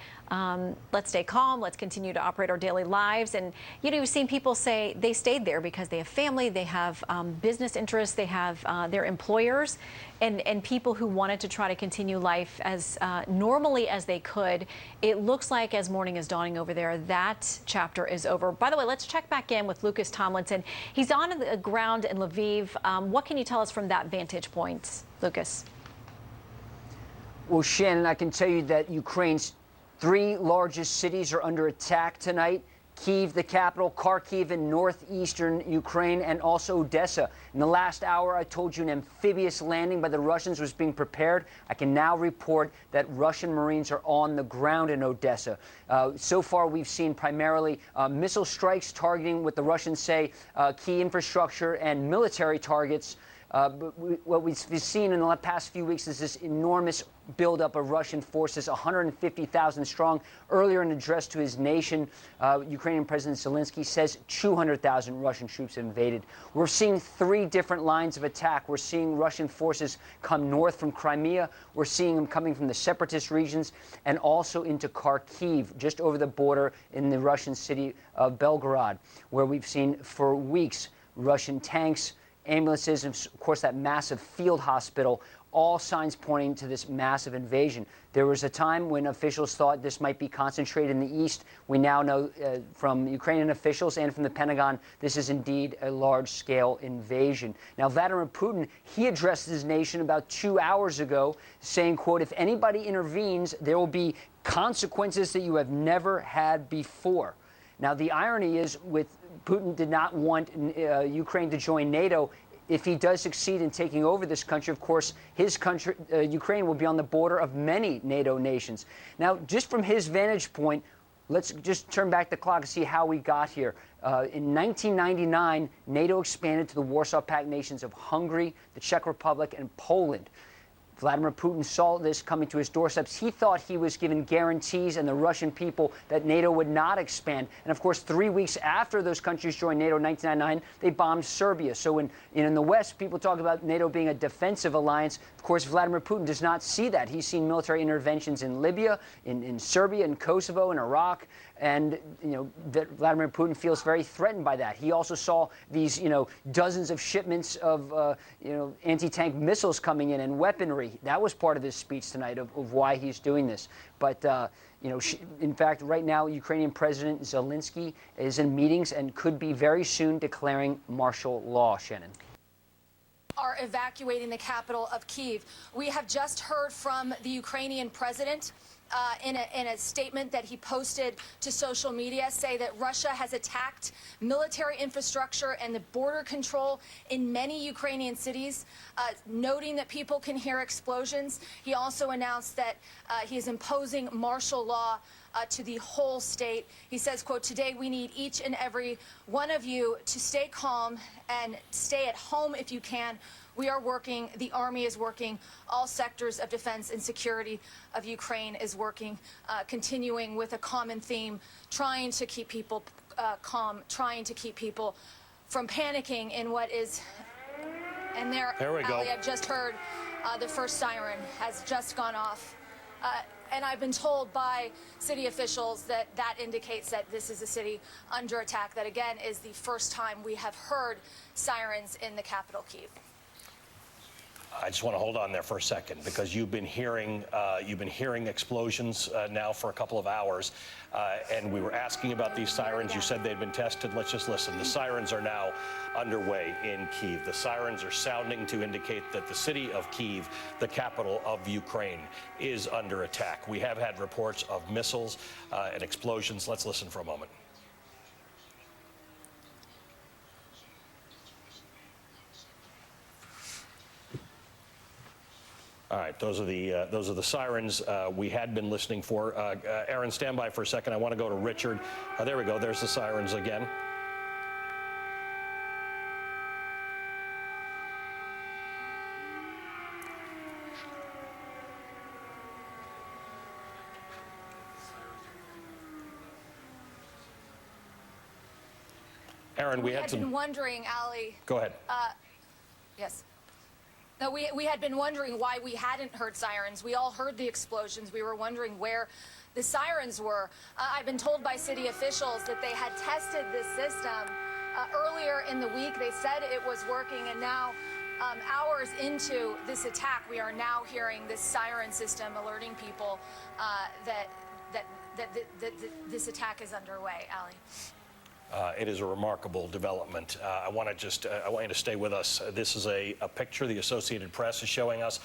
let's stay calm, let's continue to operate our daily lives. And, you've seen people say they stayed there because they have family, they have business interests, they have their employers, and people who wanted to try to continue life as normally as they could. It looks like as morning is dawning over there, that chapter is over. By the way, let's check back in with Lucas Tomlinson. He's on the ground in Lviv. What can you tell us from that vantage point, Lucas? Well, Shannon, I can tell you that Ukraine's 3 largest cities are under attack tonight. Kyiv, the capital, Kharkiv in northeastern Ukraine, and also Odessa. In the last hour, I told you an amphibious landing by the Russians was being prepared. I can now report that Russian Marines are on the ground in Odessa. So far, we've seen primarily missile strikes targeting what the Russians say key infrastructure and military targets. But what we've seen in the past few weeks is this enormous buildup of Russian forces, 150,000 strong. Earlier in an address to his nation, Ukrainian President Zelensky says 200,000 Russian troops have invaded. We're seeing 3 different lines of attack. We're seeing Russian forces come north from Crimea. We're seeing them coming from the separatist regions and also into Kharkiv, just over the border in the Russian city of Belgorod, where we've seen for weeks Russian tanks, ambulances, and of course that massive field hospital, all signs pointing to this massive invasion. There was a time when officials thought this might be concentrated in the east. We now know from Ukrainian officials and from the Pentagon, this is indeed a large-scale invasion. Now, Vladimir Putin, he addressed his nation about 2 hours ago, saying, quote, if anybody intervenes, there will be consequences that you have never had before. Now, the irony is, with Putin did not want Ukraine to join NATO. If he does succeed in taking over this country, of course, his country, Ukraine, will be on the border of many NATO nations. Now, just from his vantage point, let's just turn back the clock and see how we got here. In 1999, NATO expanded to the Warsaw Pact nations of Hungary, the Czech Republic, and Poland. Vladimir Putin saw this coming to his doorsteps. He thought he was given guarantees and the Russian people that NATO would not expand. And of course, 3 weeks after those countries joined NATO in 1999, they bombed Serbia. So in the West, people talk about NATO being a defensive alliance. Of course, Vladimir Putin does not see that. He's seen military interventions in Libya, in Serbia, in Kosovo, in Iraq. And, Vladimir Putin feels very threatened by that. He also saw these, dozens of shipments of, anti-tank missiles coming in and weaponry. That was part of his speech tonight of why he's doing this. But, in fact, right now, Ukrainian President Zelensky is in meetings and could be very soon declaring martial law, Shannon. Are evacuating the capital of Kyiv. We have just heard from the Ukrainian president in a statement that he posted to social media, say that Russia has attacked military infrastructure and the border control in many Ukrainian cities, noting that people can hear explosions. He also announced that he is imposing martial law to the whole state. He says, quote, today we need each and every one of you to stay calm and stay at home if you can. We are working, the army is working, all sectors of defense and security of Ukraine is working, continuing with a common theme, trying to keep people calm, trying to keep people from panicking in what is, and there we go. I've just heard the first siren has just gone off. And I've been told by city officials that that indicates that this is a city under attack. That, again, is the first time we have heard sirens in the capital, Kyiv. I just want to hold on there for a second, because you've been hearing explosions now for a couple of hours, and we were asking about these sirens. You said they'd been tested. Let's just listen. The sirens are now underway in Kyiv. The sirens are sounding to indicate that the city of Kyiv, the capital of Ukraine, is under attack. We have had reports of missiles and explosions. Let's listen for a moment. All right, those are the sirens we had been listening for. Aaron, stand by for a second. I want to go to Richard. There we go. There's the sirens again. Aaron, we had been wondering, Ali. Go ahead. Yes. No, we had been wondering why we hadn't heard sirens. We all heard the explosions. We were wondering where the sirens were. I've been told by city officials that they had tested this system earlier in the week. They said it was working, and now, hours into this attack, we are now hearing this siren system alerting people that this attack is underway, Ali. It is a remarkable development. I want you to stay with us. This is a picture the Associated Press is showing us.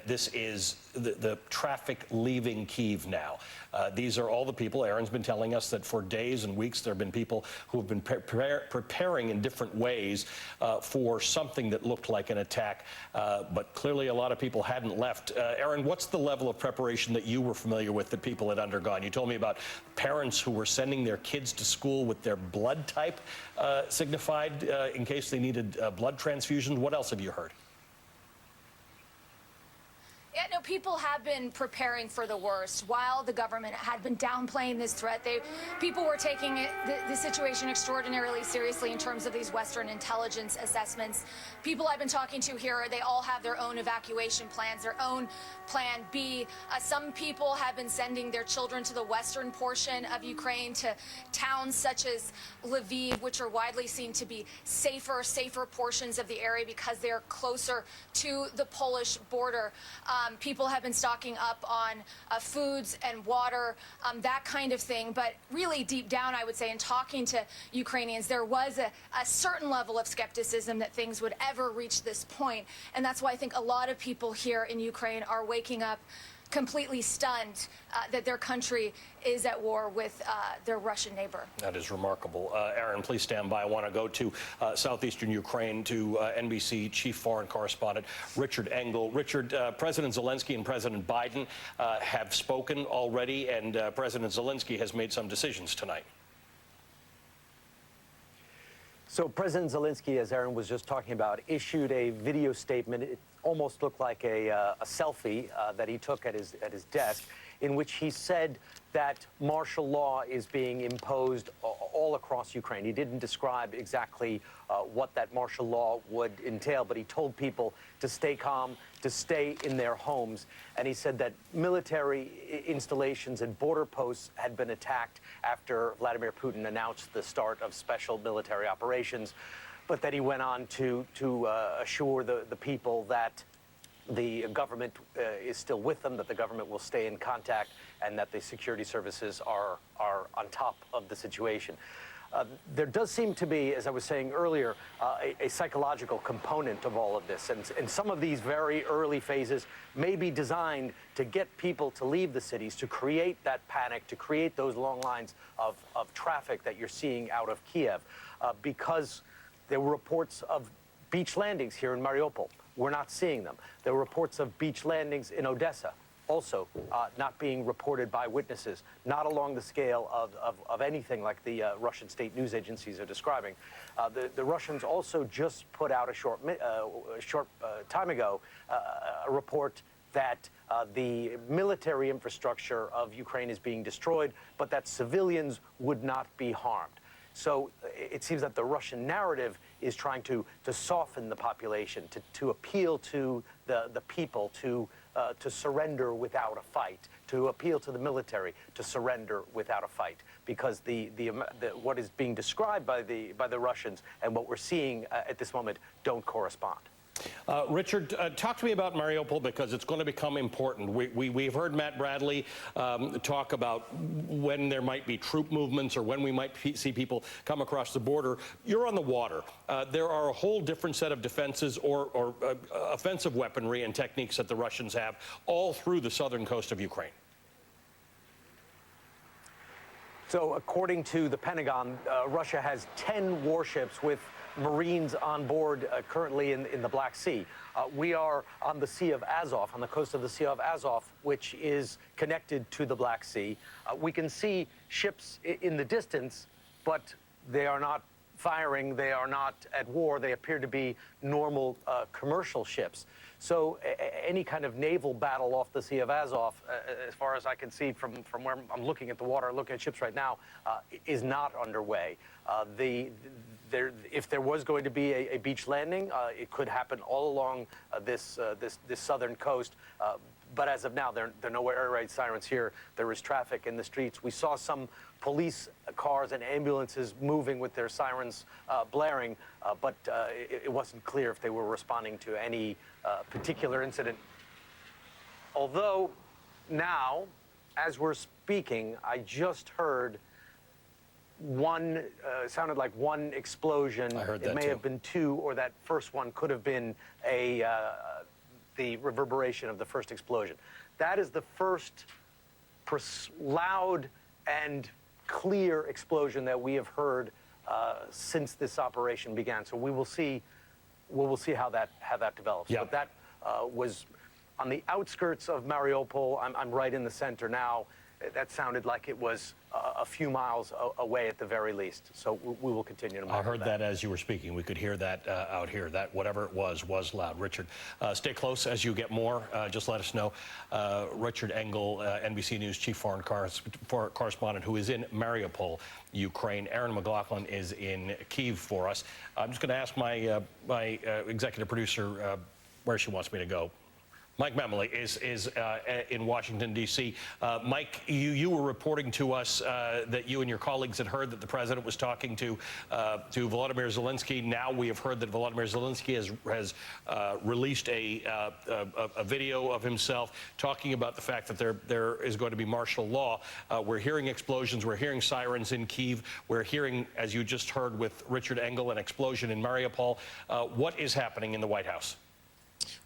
This is the traffic leaving Kyiv now. These are all the people. Aaron's been telling us that for days and weeks there have been people who have been preparing in different ways for something that looked like an attack, but clearly a lot of people hadn't left. Aaron, what's the level of preparation that you were familiar with that people had undergone? You told me about parents who were sending their kids to school with their blood type signified in case they needed blood transfusions. What else have you heard? Yeah, no, people have been preparing for the worst. While the government had been downplaying this threat, people were taking the situation extraordinarily seriously in terms of these Western intelligence assessments. People I've been talking to here, they all have their own evacuation plans, their own plan B. Some people have been sending their children to the western portion of Ukraine, to towns such as Lviv, which are widely seen to be safer portions of the area because they're closer to the Polish border. People have been stocking up on foods and water, that kind of thing. But really deep down, I would say, in talking to Ukrainians, there was a certain level of skepticism that things would ever reach this point. And that's why I think a lot of people here in Ukraine are waking up completely stunned that their country is at war with their Russian neighbor. That is remarkable. Aaron, please stand by. I want to go to southeastern Ukraine, to NBC chief foreign correspondent Richard Engel. Richard, President Zelensky and President Biden have spoken already, and President Zelensky has made some decisions tonight. So President Zelensky, as Aaron was just talking about, issued a video statement. It almost looked like a selfie that he took at his desk, in which he said that martial law is being imposed all across Ukraine. He didn't describe exactly what that martial law would entail, but he told people to stay calm, to stay in their homes. And he said that military installations and border posts had been attacked after Vladimir Putin announced the start of special military operations, but that he went on to assure the people that the government is still with them, that the government will stay in contact, and that the security services are on top of the situation. There does seem to be, as I was saying earlier, a psychological component of all of this. And some of these very early phases may be designed to get people to leave the cities, to create that panic, to create those long lines of traffic that you're seeing out of Kiev, because there were reports of beach landings here in Mariupol. We're not seeing them. There were reports of beach landings in Odessa, also not being reported by witnesses, not along the scale of anything like the Russian state news agencies are describing. The Russians also just put out a short time ago a report that the military infrastructure of Ukraine is being destroyed, but that civilians would not be harmed. So it seems that the Russian narrative is trying to soften the population, to appeal to the people to surrender without a fight, to appeal to the military to surrender without a fight, because what is being described by the Russians and what we're seeing at this moment don't correspond. Richard, talk to me about Mariupol, because it's going to become important. We've heard Matt Bradley talk about when there might be troop movements or when we might see people come across the border. You're on the water. There are a whole different set of defenses or offensive weaponry and techniques that the Russians have all through the southern coast of Ukraine. So according to the Pentagon, Russia has 10 warships with Marines on board currently in the Black Sea. We are on the Sea of Azov, on the coast of the Sea of Azov, which is connected to the Black Sea. We can see ships in the distance, but they are not firing, they are not at war, they appear to be normal commercial ships. So any kind of naval battle off the Sea of Azov, as far as I can see from where I'm looking at the water, looking at ships right now, is not underway. If there was going to be a beach landing, it could happen all along this southern coast. But as of now, there are no air raid sirens here. There is traffic in the streets. We saw some police cars and ambulances moving with their sirens blaring, but it wasn't clear if they were responding to any particular incident. Although now, as we're speaking, I just heard one sounded like one explosion. I heard that It may too. have been two, or that first one could have been the reverberation of the first explosion. That is the first loud and clear explosion that we have heard since this operation began. So we will see how that develops. Yeah. But that was on the outskirts of Mariupol. I'm right in the center now. That sounded like it was a few miles away at the very least. So we will continue to monitor I heard that as you were speaking. We could hear that out here. That whatever it was loud. Richard, stay close as you get more. Just let us know. Richard Engel, NBC News chief foreign correspondent, who is in Mariupol, Ukraine. Aaron McLaughlin is in Kyiv for us. I'm just going to ask my executive producer where she wants me to go. Mike Memoli is in Washington, D.C. Mike, you were reporting to us that you and your colleagues had heard that the president was talking to Volodymyr Zelensky. Now we have heard that Volodymyr Zelensky has released a video of himself talking about the fact that there is going to be martial law. We're hearing explosions. We're hearing sirens in Kyiv. We're hearing, as you just heard with Richard Engel, an explosion in Mariupol. What is happening in the White House?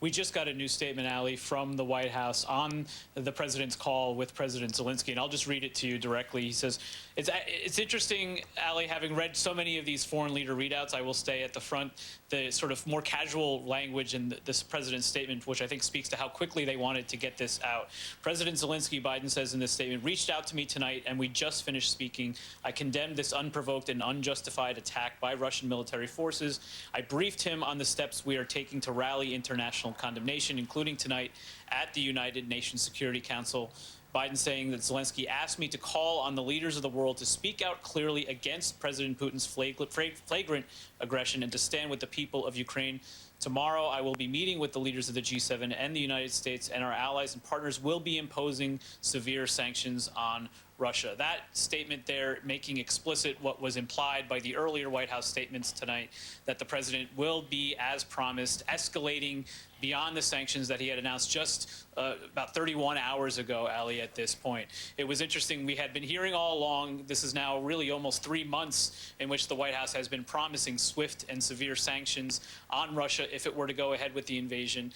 We just got a new statement, Ali, from the White House on the president's call with President Zelensky, and I'll just read it to you directly. He says, it's interesting, Ali, having read so many of these foreign leader readouts, I will stay at the front, the sort of more casual language in this president's statement, which I think speaks to how quickly they wanted to get this out. President Zelensky, Biden says in this statement, reached out to me tonight, and we just finished speaking. I condemned this unprovoked and unjustified attack by Russian military forces. I briefed him on the steps we are taking to rally international condemnation, including tonight at the United Nations Security Council. Biden saying that Zelensky asked me to call on the leaders of the world to speak out clearly against President Putin's flagrant aggression and to stand with the people of Ukraine. Tomorrow, I will be meeting with the leaders of the G7 and the United States, and our allies and partners will be imposing severe sanctions on Russia. That statement there making explicit what was implied by the earlier White House statements tonight, that the president will be, as promised, escalating beyond the sanctions that he had announced just about 31 hours ago, Ali, at this point. It was interesting. We had been hearing all along, this is now really almost 3 months in which the White House has been promising swift and severe sanctions on Russia if it were to go ahead with the invasion.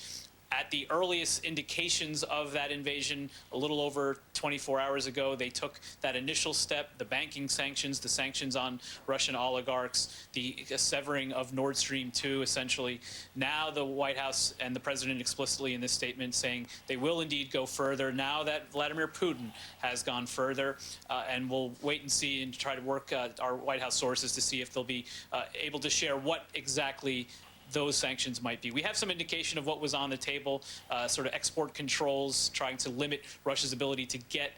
At the earliest indications of that invasion, a little over 24 hours ago, they took that initial step, the banking sanctions, the sanctions on Russian oligarchs, the severing of Nord Stream 2, essentially. Now the White House and the president explicitly in this statement saying they will indeed go further now that Vladimir Putin has gone further. And we'll wait and see and try to work our White House sources to see if they'll be able to share what exactly those sanctions might be. We have some indication of what was on the table, sort of export controls, trying to limit Russia's ability to get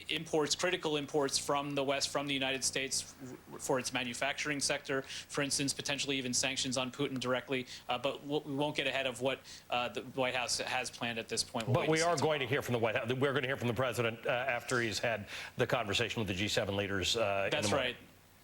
imports, critical imports from the West, from the United States for its manufacturing sector, for instance, potentially even sanctions on Putin directly. But we won't get ahead of what the White House has planned at this point. But we are going to hear from the White House. We're going to hear from the president after he's had the conversation with the G7 leaders. That's right.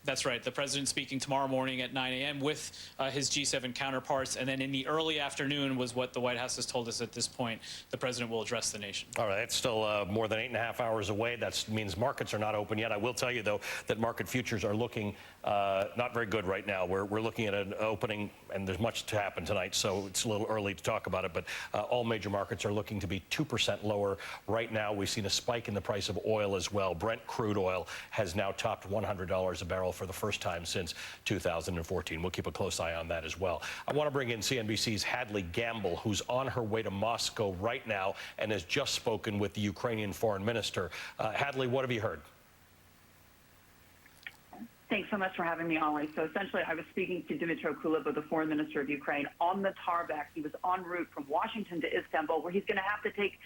That's right. The president speaking tomorrow morning at 9 a.m. with his G7 counterparts. And then in the early afternoon was what the White House has told us at this point. The president will address the nation. All right. It's still more than 8.5 hours away. That means markets are not open yet. I will tell you, though, that market futures are looking not very good right now. We're looking at an opening, and there's much to happen tonight, so it's a little early to talk about it. But all major markets are looking to be 2% lower right now. We've seen a spike in the price of oil as well. Brent crude oil has now topped $100 a barrel for the first time since 2014. We'll keep a close eye on that as well. I want to bring in CNBC's Hadley Gamble, who's on her way to Moscow right now and has just spoken with the Ukrainian foreign minister. Hadley, what have you heard? Thanks so much for having me, Ollie. So essentially, I was speaking to Dmytro Kuleba, the foreign minister of Ukraine, on the tarmac. He was en route from Washington to Istanbul, where he's going to have to take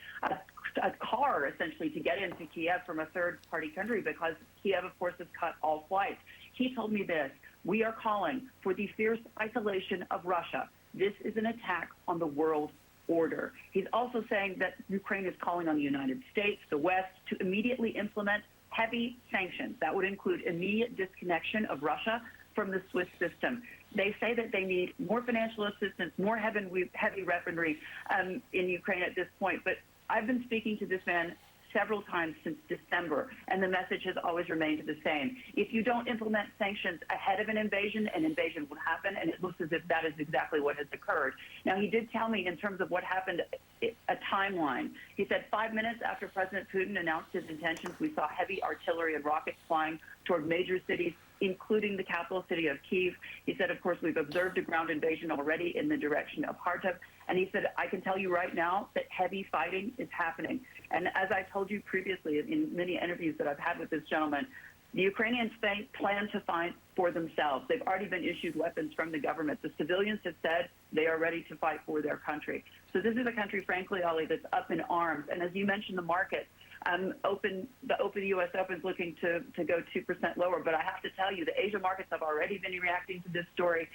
a car, essentially, to get into Kiev from a third-party country because Kiev, of course, has cut all flights. He told me this: we are calling for the fierce isolation of Russia. This is an attack on the world order. He's also saying that Ukraine is calling on the United States, the West, to immediately implement heavy sanctions. That would include immediate disconnection of Russia from the SWIFT system. They say that they need more financial assistance, more heavy weaponry in Ukraine at this point. But I've been speaking to this man several times since December, and the message has always remained the same. If you don't implement sanctions ahead of an invasion will happen, and it looks as if that is exactly what has occurred. Now, he did tell me in terms of what happened, a timeline. He said 5 minutes after President Putin announced his intentions, we saw heavy artillery and rockets flying toward major cities, including the capital city of Kyiv. He said, of course, we've observed a ground invasion already in the direction of Kharkiv. And he said, I can tell you right now that heavy fighting is happening. And as I told you previously in many interviews that I've had with this gentleman, the Ukrainians plan to fight for themselves. They've already been issued weapons from the government. The civilians have said they are ready to fight for their country. So this is a country, frankly, Ali, that's up in arms. And as you mentioned, the market, the U.S. Open is looking to go 2% lower. But I have to tell you, the Asia markets have already been reacting to this story.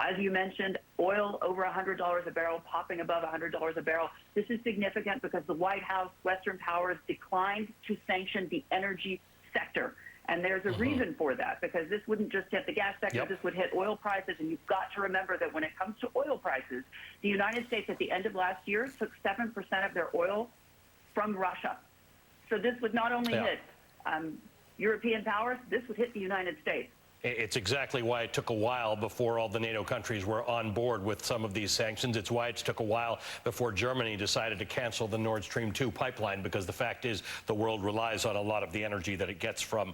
As you mentioned, oil over $100 a barrel, popping above $100 a barrel. This is significant because the White House, Western powers declined to sanction the energy sector. And there's a reason for that, because this wouldn't just hit the gas sector, this would hit oil prices. And you've got to remember that when it comes to oil prices, the United States at the end of last year took 7% of their oil from Russia. So this would not only hit European powers, this would hit the United States. It's exactly why it took a while before all the NATO countries were on board with some of these sanctions. It's why it took a while before Germany decided to cancel the Nord Stream 2 pipeline, because the fact is the world relies on a lot of the energy that it gets from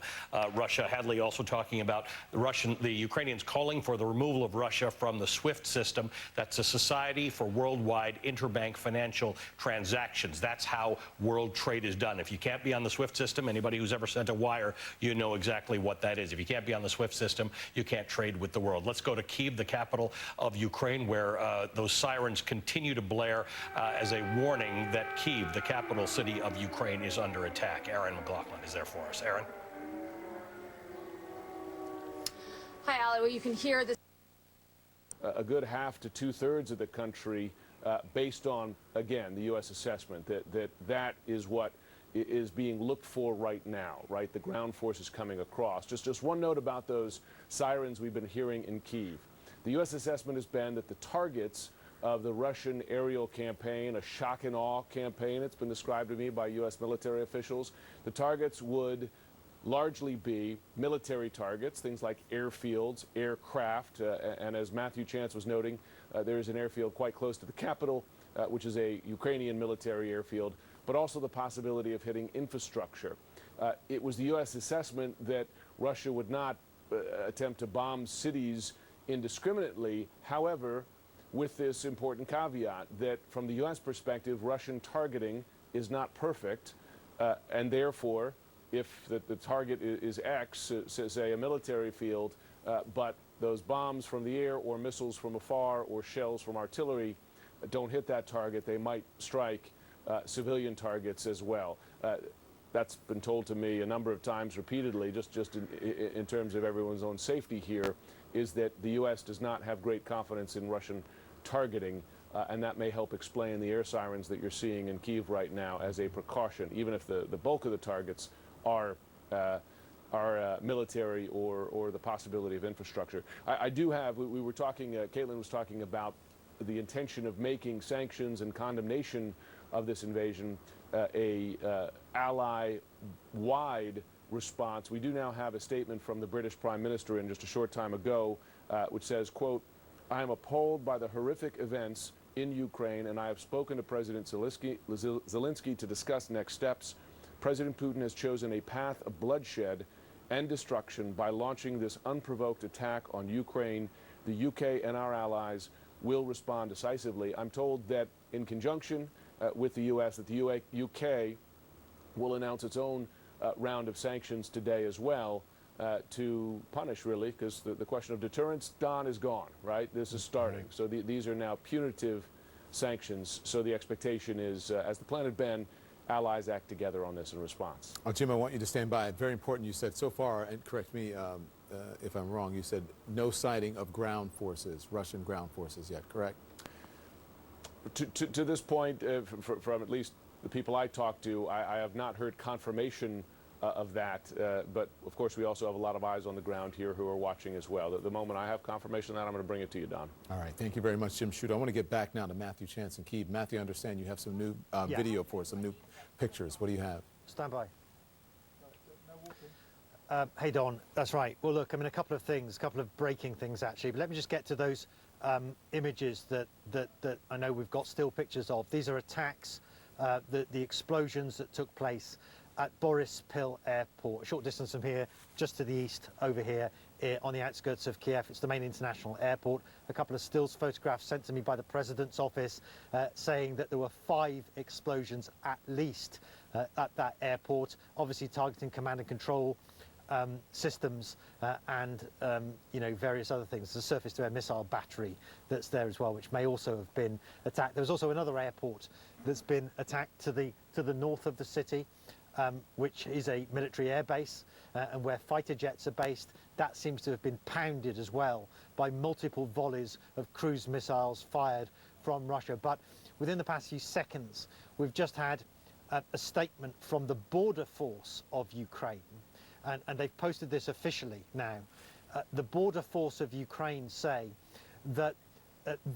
Russia. Hadley also talking about the Ukrainians calling for the removal of Russia from the SWIFT system. That's a Society for Worldwide Interbank Financial Transactions. That's how world trade is done. If you can't be on the SWIFT system, anybody who's ever sent a wire, you know exactly what that is. If you can't be on the SWIFT system, you can't trade with the world. Let's go to Kyiv, the capital of Ukraine, where those sirens continue to blare as a warning that Kyiv, the capital city of Ukraine, is under attack. Aaron McLaughlin is there for us. Aaron? Hi, Ali. Well, you can hear this. A good half to two-thirds of the country, based on, again, the U.S. assessment that is what is being looked for right now, right? The ground forces coming across. Just one note about those sirens we've been hearing in Kyiv. The U.S. assessment has been that the targets of the Russian aerial campaign, a shock and awe campaign, it's been described to me by U.S. military officials, the targets would largely be military targets, things like airfields, aircraft, and as Matthew Chance was noting, there is an airfield quite close to the capital, which is a Ukrainian military airfield, but also the possibility of hitting infrastructure. It was the U.S. assessment that Russia would not attempt to bomb cities indiscriminately. However, with this important caveat that from the U.S. perspective, Russian targeting is not perfect, and therefore, if the target is X, say a military field, but those bombs from the air or missiles from afar or shells from artillery don't hit that target, they might strike civilian targets as well. That's been told to me a number of times repeatedly, just in terms of everyone's own safety here, is that the U.S. does not have great confidence in Russian targeting, and that may help explain the air sirens that you're seeing in Kyiv right now as a precaution, even if the bulk of the targets are military or the possibility of infrastructure. I do have, we were talking, Caitlin was talking about the intention of making sanctions and condemnation of this invasion a ally-wide response. We do now have a statement from the British Prime Minister in just a short time ago, which says, quote, I am appalled by the horrific events in Ukraine, and I have spoken to President Zelensky to discuss next steps. President Putin has chosen a path of bloodshed and destruction by launching this unprovoked attack on Ukraine. The UK and our allies will respond decisively. I'm told that in conjunction with the U.S., that the UK will announce its own round of sanctions today as well to punish, really, because the question of deterrence, Don, is gone, right? This is starting. So these are now punitive sanctions. So the expectation is, as the plan had been, allies act together on this in response. Jim, I want you to stand by. Very important, you said so far, and correct me if I'm wrong, you said no sighting of ground forces, Russian ground forces yet, correct? To this point, from at least the people I talked to, I have not heard confirmation of that, but of course we also have a lot of eyes on the ground here who are watching as well. The moment I have confirmation of that, I'm going to bring it to you, Don. All right, thank you very much, Jim Shooter. I want to get back now to Matthew Chance and Kyiv. Matthew, I understand you have some new video for us, some new pictures. What do you have? stand by. Hey, Don, that's right. Well, look, I mean, a couple of things, a couple of breaking things, actually. But let me just get to those images that I know we've got still pictures of. These are attacks, the explosions that took place at Borispil Airport, a short distance from here, just to the east over here, on the outskirts of Kiev. It's the main international airport. A couple of stills photographs sent to me by the president's office saying that there were 5 explosions at least at that airport, obviously targeting command and control systems and you know, various other things. There's a surface-to-air missile battery that's there as well, which may also have been attacked. There was also another airport that's been attacked to the north of the city, which is a military airbase and where fighter jets are based. That seems to have been pounded as well by multiple volleys of cruise missiles fired from Russia. But within the past few seconds, we've just had a statement from the border force of Ukraine, and they've posted this officially now. The border force of Ukraine say that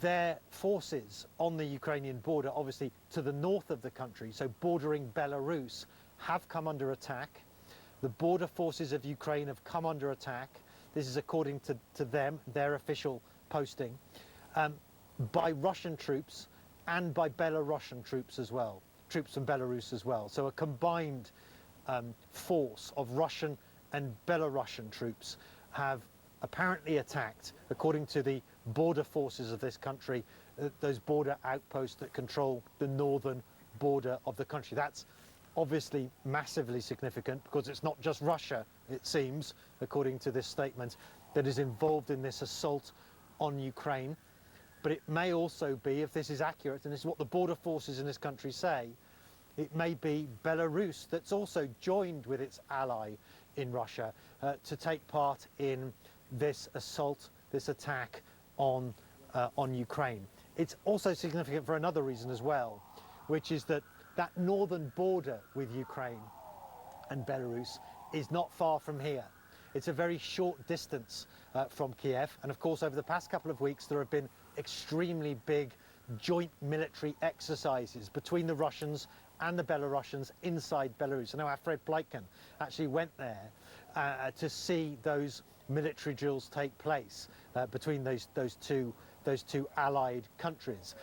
their forces on the Ukrainian border, obviously to the north of the country, so bordering Belarus, have come under attack. The border forces of Ukraine have come under attack. This is according to them, their official posting, by Russian troops and by Belarusian troops as well, troops from Belarus as well. So a combined force of Russian and Belarusian troops have apparently attacked, according to the border forces of this country, those border outposts that control the northern border of the country. That's obviously massively significant because it's not just Russia, it seems, according to this statement, that is involved in this assault on Ukraine. But it may also be, if this is accurate, and this is what the border forces in this country say, it may be Belarus that's also joined with its ally in Russia to take part in this assault, this attack on Ukraine. It's also significant for another reason as well, which is that northern border with Ukraine and Belarus is not far from here. It's a very short distance from Kiev. And of course, over the past couple of weeks, there have been extremely big joint military exercises between the Russians and the Belarusians inside Belarus. I know our Fred Pleitgen actually went there to see those military drills take place between those two allied countries.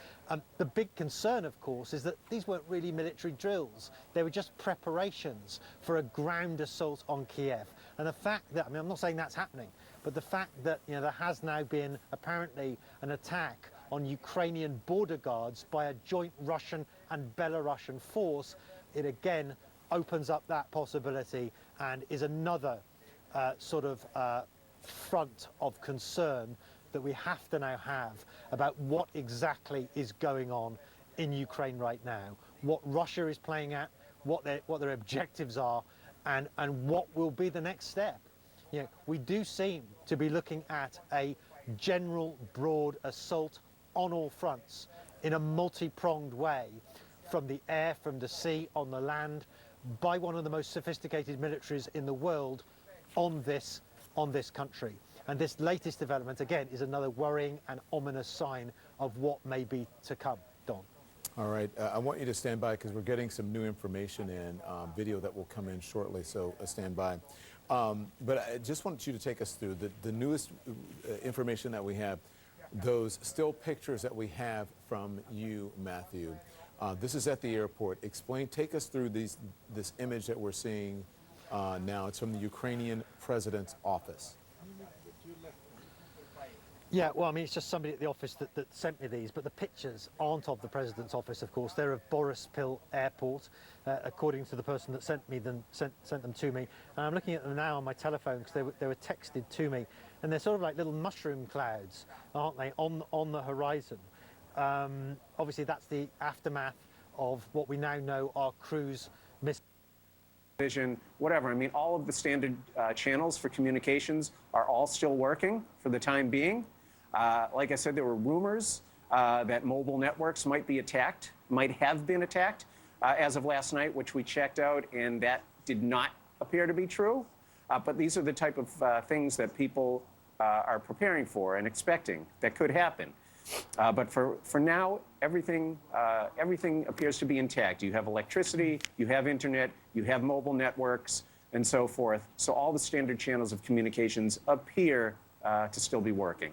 The big concern, of course, is that these weren't really military drills. They were just preparations for a ground assault on Kiev. And the fact that, I mean, I'm not saying that's happening, but the fact that, you know, there has now been apparently an attack on Ukrainian border guards by a joint Russian and Belarusian force, it again opens up that possibility and is another sort of front of concern that we have to now have about what exactly is going on in Ukraine right now, what Russia is playing at, what their objectives are, and what will be the next step. You know, we do seem to be looking at a general broad assault on all fronts in a multi-pronged way, from the air, from the sea, on the land, by one of the most sophisticated militaries in the world on this country. And this latest development, again, is another worrying and ominous sign of what may be to come. Don. All right. I want you to stand by because we're getting some new information in, video that will come in shortly, so stand by. But I just want you to take us through the newest information that we have, those still pictures that we have from you, Matthew. This is at the airport. Take us through this image that we're seeing now. It's from the Ukrainian president's office. Yeah, well, I mean, it's just somebody at the office that sent me these, but the pictures aren't of the president's office, of course. They're of Borispil Airport, according to the person that sent them to me. And I'm looking at them now on my telephone because they were texted to me, and they're sort of like little mushroom clouds, aren't they, on the horizon. Obviously, that's the aftermath of what we now know are cruise missiles. Vision, whatever. I mean, all of the standard channels for communications are all still working for the time being. Like I said, there were rumors that mobile networks might have been attacked as of last night, which we checked out, and that did not appear to be true. But these are the type of things that people are preparing for and expecting that could happen. But for now, everything appears to be intact. You have electricity, you have internet, you have mobile networks, and so forth. So all the standard channels of communications appear to still be working.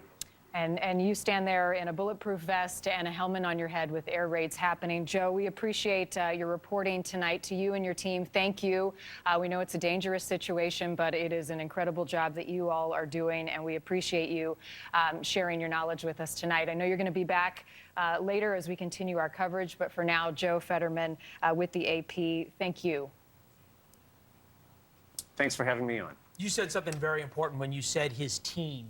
And you stand there in a bulletproof vest and a helmet on your head with air raids happening. Joe, we appreciate your reporting tonight. To you and your team, thank you. We know it's a dangerous situation, but it is an incredible job that you all are doing, and we appreciate you sharing your knowledge with us tonight. I know you're going to be back later as we continue our coverage, but for now, Joe Fetterman with the AP, thank you. Thanks for having me on. You said something very important when you said his team.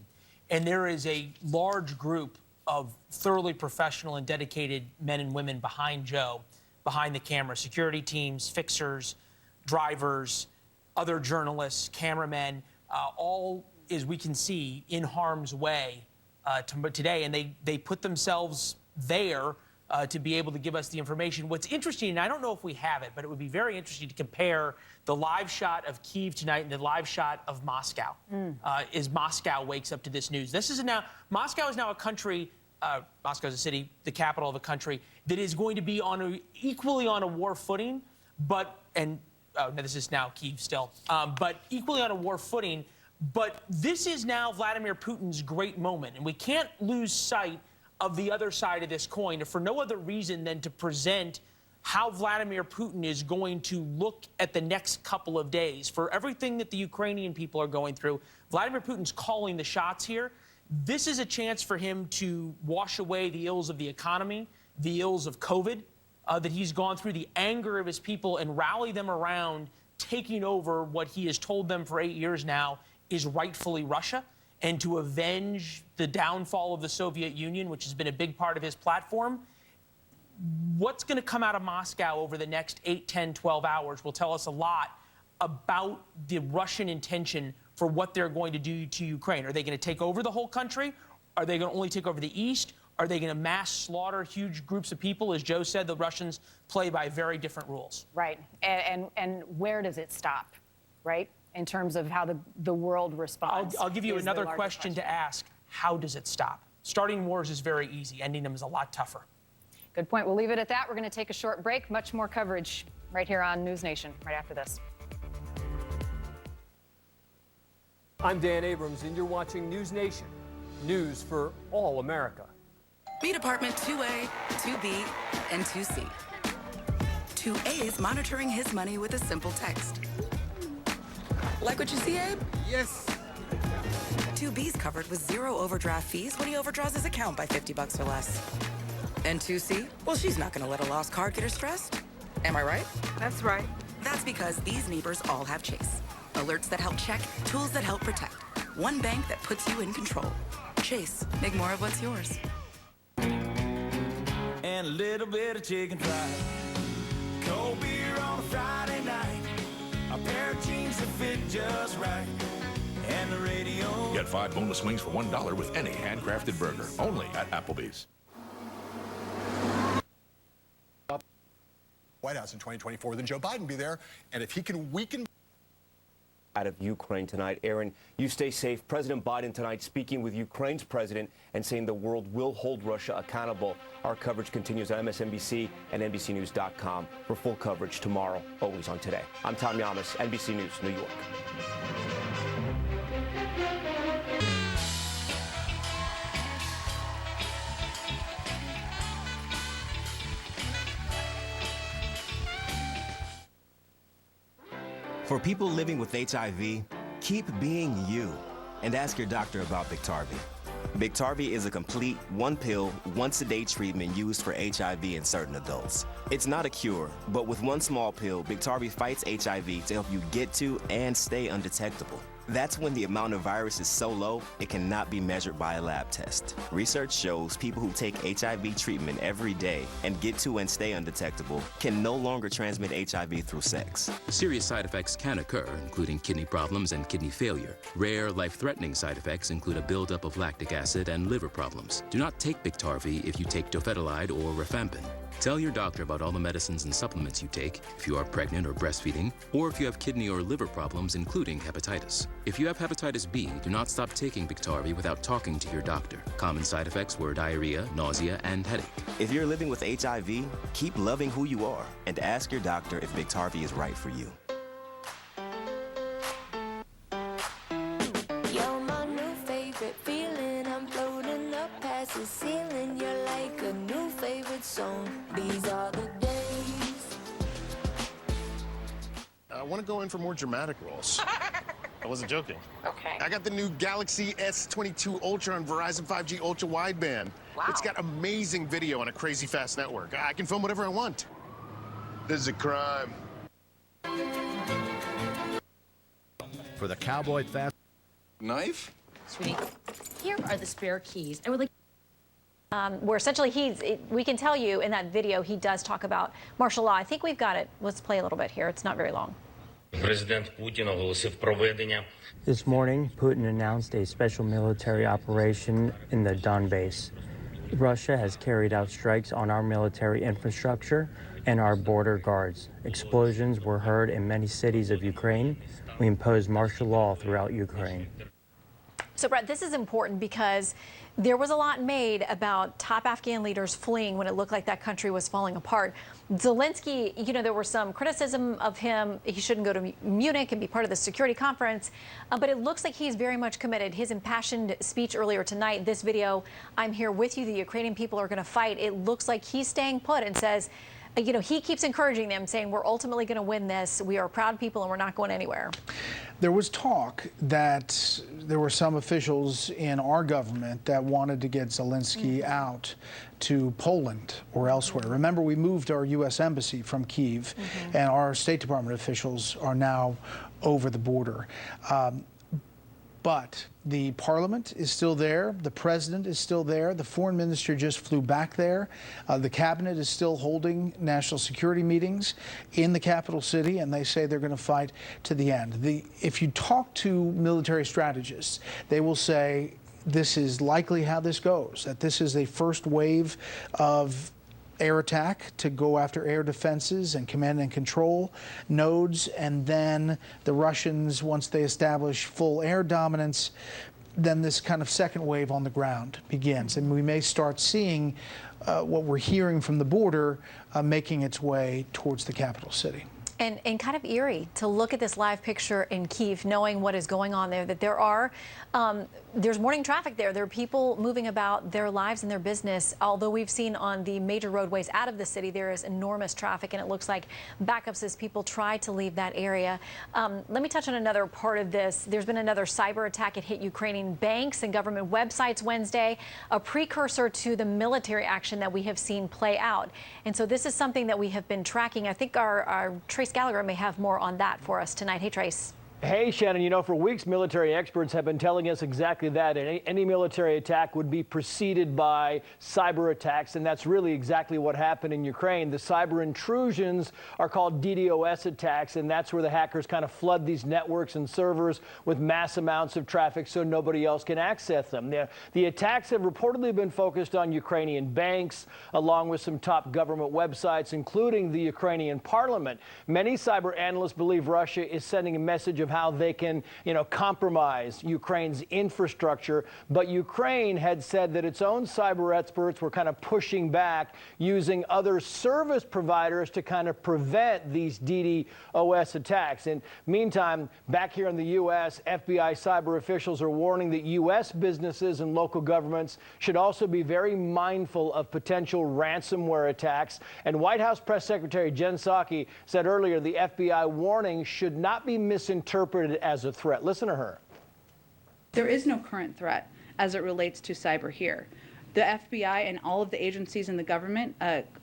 And there is a large group of thoroughly professional and dedicated men and women behind Joe, behind the camera, security teams, fixers, drivers, other journalists, cameramen, all, as we can see, in harm's way today. And they put themselves there to be able to give us the information. What's interesting, and I don't know if we have it, but it would be very interesting to compare the live shot of Kyiv tonight and the live shot of Moscow as Moscow wakes up to this news. Moscow is now a country, Moscow is a city, the capital of a country, that is going to be equally on a war footing, this is now Kyiv still, but equally on a war footing. But this is now Vladimir Putin's great moment, and we can't lose sight of the other side of this coin, for no other reason than to present how Vladimir Putin is going to look at the next couple of days. For everything that the Ukrainian people are going through, Vladimir Putin's calling the shots here. This is a chance for him to wash away the ills of the economy, the ills of COVID that he's gone through, the anger of his people, and rally them around taking over what he has told them for 8 years now is rightfully Russia, and to avenge the downfall of the Soviet Union, which has been a big part of his platform. What's going to come out of Moscow over the next 8, 10, 12 hours will tell us a lot about the Russian intention for what they're going to do to Ukraine. Are they going to take over the whole country? Are they going to only take over the east? Are they going to mass slaughter huge groups of people? As Joe said, the Russians play by very different rules. Right. And where does it stop, right? In terms of how the world responds. I'll give you another question to ask. How does it stop? Starting wars is very easy. Ending them is a lot tougher. Good point. We'll leave it at that. We're going to take a short break. Much more coverage right here on News Nation right after this. I'm Dan Abrams, and you're watching News Nation. News for all America. Meet apartment 2A, 2B, and 2C. 2A is monitoring his money with a simple text. Like what you see, Abe? Yes. 2B's covered with 0 overdraft fees when he overdraws his account by $50 or less. And 2C? Well, she's not going to let a lost card get her stressed. Am I right? That's right. That's because these neighbors all have Chase. Alerts that help check, tools that help protect. One bank that puts you in control. Chase, make more of what's yours. And a little bit of chicken fried. Cold beer on a Friday night. A pair of jeans that fit just right. And the radio. Get 5 boneless wings for $1 with any handcrafted burger. Only at Applebee's. White House in 2024, then Joe Biden be there. And if he can weaken out of Ukraine tonight. Aaron, you stay safe. President Biden tonight speaking with Ukraine's president and saying the world will hold Russia accountable. Our coverage continues on MSNBC and NBCNews.com for full coverage tomorrow, always on Today. I'm Tom Yamas, NBC News, New York. For people living with HIV, keep being you and ask your doctor about Biktarvy. Biktarvy is a complete one-pill, once-a-day treatment used for HIV in certain adults. It's not a cure, but with one small pill, Biktarvy fights HIV to help you get to and stay undetectable. That's when the amount of virus is so low, it cannot be measured by a lab test. Research shows people who take HIV treatment every day and get to and stay undetectable can no longer transmit HIV through sex. Serious side effects can occur, including kidney problems and kidney failure. Rare, life-threatening side effects include a buildup of lactic acid and liver problems. Do not take Biktarvy if you take dofetilide or rifampin. Tell your doctor about all the medicines and supplements you take if you are pregnant or breastfeeding, or if you have kidney or liver problems, including hepatitis. If you have hepatitis B, do not stop taking Biktarvy without talking to your doctor. Common side effects were diarrhea, nausea, and headache. If you're living with HIV, keep loving who you are and ask your doctor if Biktarvy is right for you. You're my new favorite feeling. I'm floating up past the ceiling. You're like a new favorite song. These are the days. I want to go in for more dramatic roles. I wasn't joking. Okay. I got the new Galaxy S22 Ultra on Verizon 5G Ultra Wideband. Wow. It's got amazing video on a crazy fast network. I can film whatever I want. This is a crime. For the cowboy fast Knife? Sweetie, here are the spare keys. I would like. Where essentially we can tell you in that video he does talk about martial law. I think we've got it. Let's play a little bit here. It's not very long. Президент Путін оголосив проведення. This morning, Putin announced a special military operation in the Donbass. Russia has carried out strikes on our military infrastructure and our border guards. Explosions were heard in many cities of Ukraine. We imposed martial law throughout Ukraine. So, Brett, this is important because there was a lot made about top Afghan leaders fleeing when it looked like that country was falling apart. Zelensky, you know, there were some criticism of him. He shouldn't go to Munich and be part of the security conference. But it looks like he's very much committed. His impassioned speech earlier tonight, this video, I'm here with you. The Ukrainian people are going to fight. It looks like he's staying put and says, you know, he keeps encouraging them, saying we're ultimately going to win this. We are proud people and we're not going anywhere. There was talk that there were some officials in our government that wanted to get Zelensky out to Poland or elsewhere. Remember, we moved our U.S. embassy from Kyiv, and our State Department officials are now over the border. But the parliament is still there. The president is still there. The foreign minister just flew back there. The cabinet is still holding national security meetings in the capital city, and they say they're going to fight to the end. If you talk to military strategists, they will say this is likely how this goes, that this is a first wave of air attack to go after air defenses and command and control nodes, and then the Russians, once they establish full air dominance, then this kind of second wave on the ground begins. And we may start seeing what we're hearing from the border making its way towards the capital city. And kind of eerie to look at this live picture in Kyiv, knowing what is going on there, that there are, there's morning traffic there. There are people moving about their lives and their business. Although we've seen on the major roadways out of the city, there is enormous traffic, and it looks like backups as people try to leave that area. Let me touch on another part of this. There's been another cyber attack. It hit Ukrainian banks and government websites Wednesday, a precursor to the military action that we have seen play out. And so this is something that we have been tracking. I think our Trace Gallagher may have more on that for us tonight. Hey, Trace. Hey, Shannon, you know, for weeks, military experts have been telling us exactly that. Any military attack would be preceded by cyber attacks, and that's really exactly what happened in Ukraine. The cyber intrusions are called DDoS attacks, and that's where the hackers kind of flood these networks and servers with mass amounts of traffic so nobody else can access them. The attacks have reportedly been focused on Ukrainian banks, along with some top government websites, including the Ukrainian parliament. Many cyber analysts believe Russia is sending a message of how they can, you know, compromise Ukraine's infrastructure. But Ukraine had said that its own cyber experts were kind of pushing back, using other service providers to kind of prevent these DDoS attacks. And meantime, back here in the U.S., FBI cyber officials are warning that U.S. businesses and local governments should also be very mindful of potential ransomware attacks. And White House Press Secretary Jen Psaki said earlier the FBI warning should not be misinterpreted as a threat. Listen to her. There is no current threat as it relates to cyber here. The FBI and all of the agencies in the government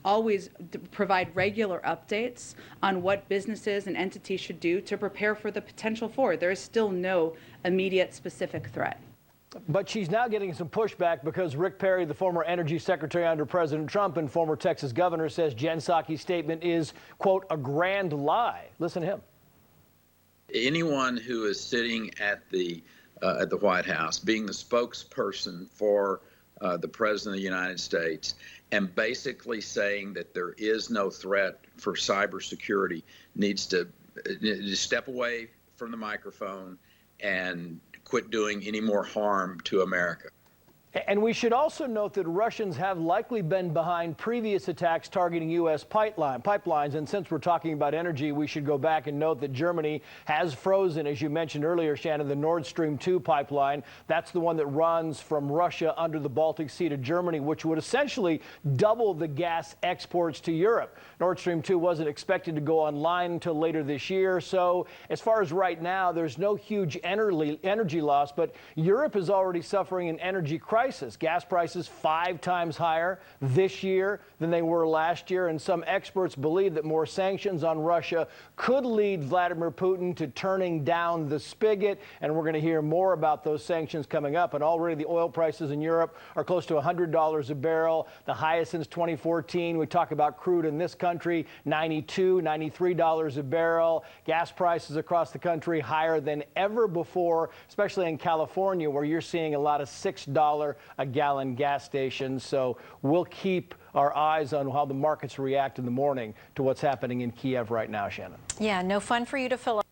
always provide regular updates on what businesses and entities should do to prepare for the potential for. There is still no immediate specific threat. But she's now getting some pushback because Rick Perry, the former energy secretary under President Trump and former Texas governor, says Jen Psaki's statement is, quote, a grand lie. Listen to him. Anyone who is sitting at the White House, being the spokesperson for the President of the United States, and basically saying that there is no threat for cybersecurity, needs to step away from the microphone and quit doing any more harm to America. And we should also note that Russians have likely been behind previous attacks targeting U.S. pipelines. And since we're talking about energy, we should go back and note that Germany has frozen, as you mentioned earlier, Shannon, the Nord Stream 2 pipeline. That's the one that runs from Russia under the Baltic Sea to Germany, which would essentially double the gas exports to Europe. Nord Stream 2 wasn't expected to go online until later this year. So as far as right now, there's no huge energy loss, but Europe is already suffering an energy crisis. Gas prices 5 times higher this year than they were last year, and some experts believe that more sanctions on Russia could lead Vladimir Putin to turning down the spigot, and we're going to hear more about those sanctions coming up. And already the oil prices in Europe are close to $100 a barrel, the highest since 2014. We talk about crude in this country, $92, $93 a barrel. Gas prices across the country higher than ever before, especially in California, where you're seeing a lot of $6 a gallon gas stations. So we'll keep our eyes on how the markets react in the morning to what's happening in Kiev right now, Shannon. Yeah, no fun for you to fill up.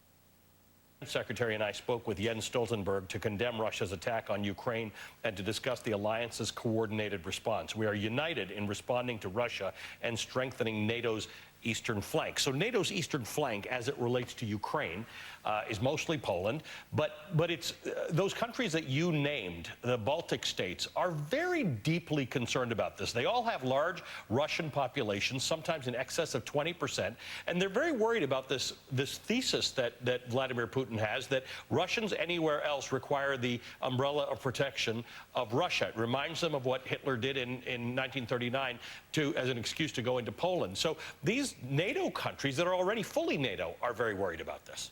Secretary and I spoke with Jens Stoltenberg to condemn Russia's attack on Ukraine and to discuss the alliance's coordinated response. We are united in responding to Russia and strengthening NATO's eastern flank. So NATO's eastern flank, as it relates to Ukraine, is mostly Poland, but it's those countries that you named, the Baltic states, are very deeply concerned about this. They all have large Russian populations, sometimes in excess of 20%, and they're very worried about this thesis that Vladimir Putin has, that Russians anywhere else require the umbrella of protection of Russia. It reminds them of what Hitler did in 1939 as an excuse to go into Poland. So these NATO countries that are already fully NATO are very worried about this.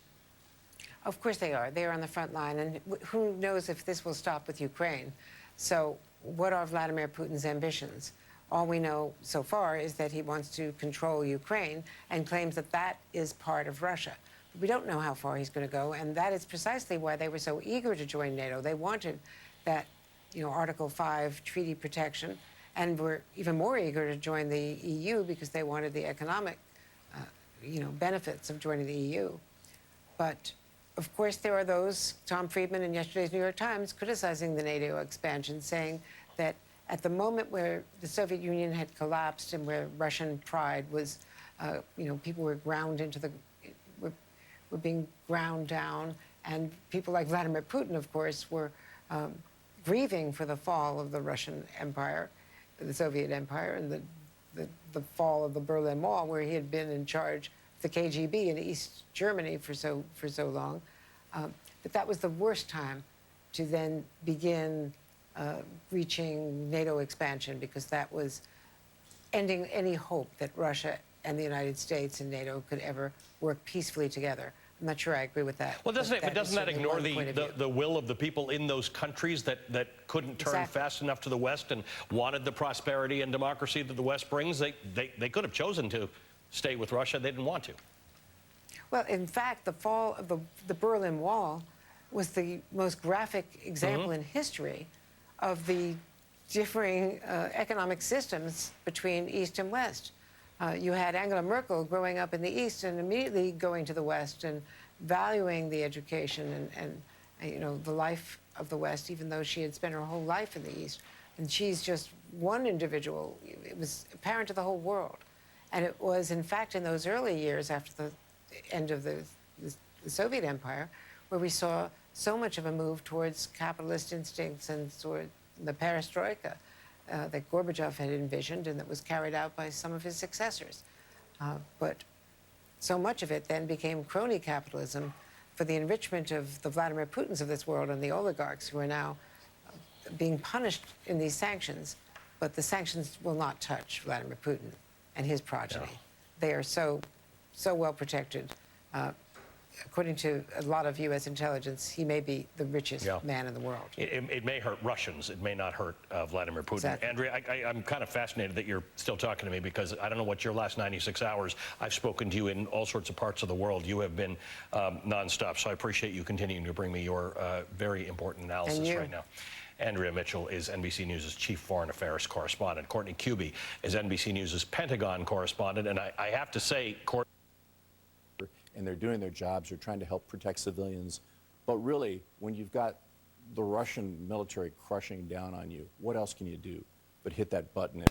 Of course they are. They are on the front line, and who knows if this will stop with Ukraine. So what are Vladimir Putin's ambitions? All we know so far is that he wants to control Ukraine and claims that that is part of Russia. We don't know how far he's going to go, and that is precisely why they were so eager to join NATO. They wanted that, Article 5 treaty protection, and were even more eager to join the EU because they wanted the economic, benefits of joining the EU. But of course, there are those, Tom Friedman in yesterday's New York Times, criticizing the NATO expansion, saying that at the moment where the Soviet Union had collapsed and where Russian pride was, people were were being ground down, and people like Vladimir Putin, of course, were grieving for the fall of the Russian Empire, the Soviet Empire, and the fall of the Berlin Wall, where he had been in charge the KGB in East Germany for so long, but that was the worst time to then begin reaching NATO expansion, because that was ending any hope that Russia and the United States and NATO could ever work peacefully together. I'm not sure I agree with that. Well, doesn't that ignore the will of the people in those countries that couldn't turn fast enough to the West and wanted the prosperity and democracy that the West brings? They could have chosen to stay with Russia. They didn't want to. Well, in fact, the fall of the Berlin Wall was the most graphic example in history of the differing economic systems between East and West. You had Angela Merkel growing up in the East and immediately going to the West and valuing the education and the life of the West, even though she had spent her whole life in the East. And she's just one individual. It was apparent to the whole world. And it was, in fact, in those early years after the end of the Soviet Empire, where we saw so much of a move towards capitalist instincts and toward the perestroika that Gorbachev had envisioned and that was carried out by some of his successors. But so much of it then became crony capitalism for the enrichment of the Vladimir Putins of this world and the oligarchs who are now being punished in these sanctions. But the sanctions will not touch Vladimir Putin and his progeny. No. They are so well protected. According to a lot of U.S. intelligence, he may be the richest man in the world. It may hurt Russians. It may not hurt Vladimir Putin. Exactly. Andrea, I'm kind of fascinated that you're still talking to me, because I don't know what your last 96 hours. I've spoken to you in all sorts of parts of the world. You have been nonstop, so I appreciate you continuing to bring me your very important analysis right now. Andrea Mitchell is NBC News' chief foreign affairs correspondent. Courtney Kube is NBC News' Pentagon correspondent. And I have to say, and they're doing their jobs. They're trying to help protect civilians But really, when you've got the Russian military crushing down on you, what else can you do but hit that button?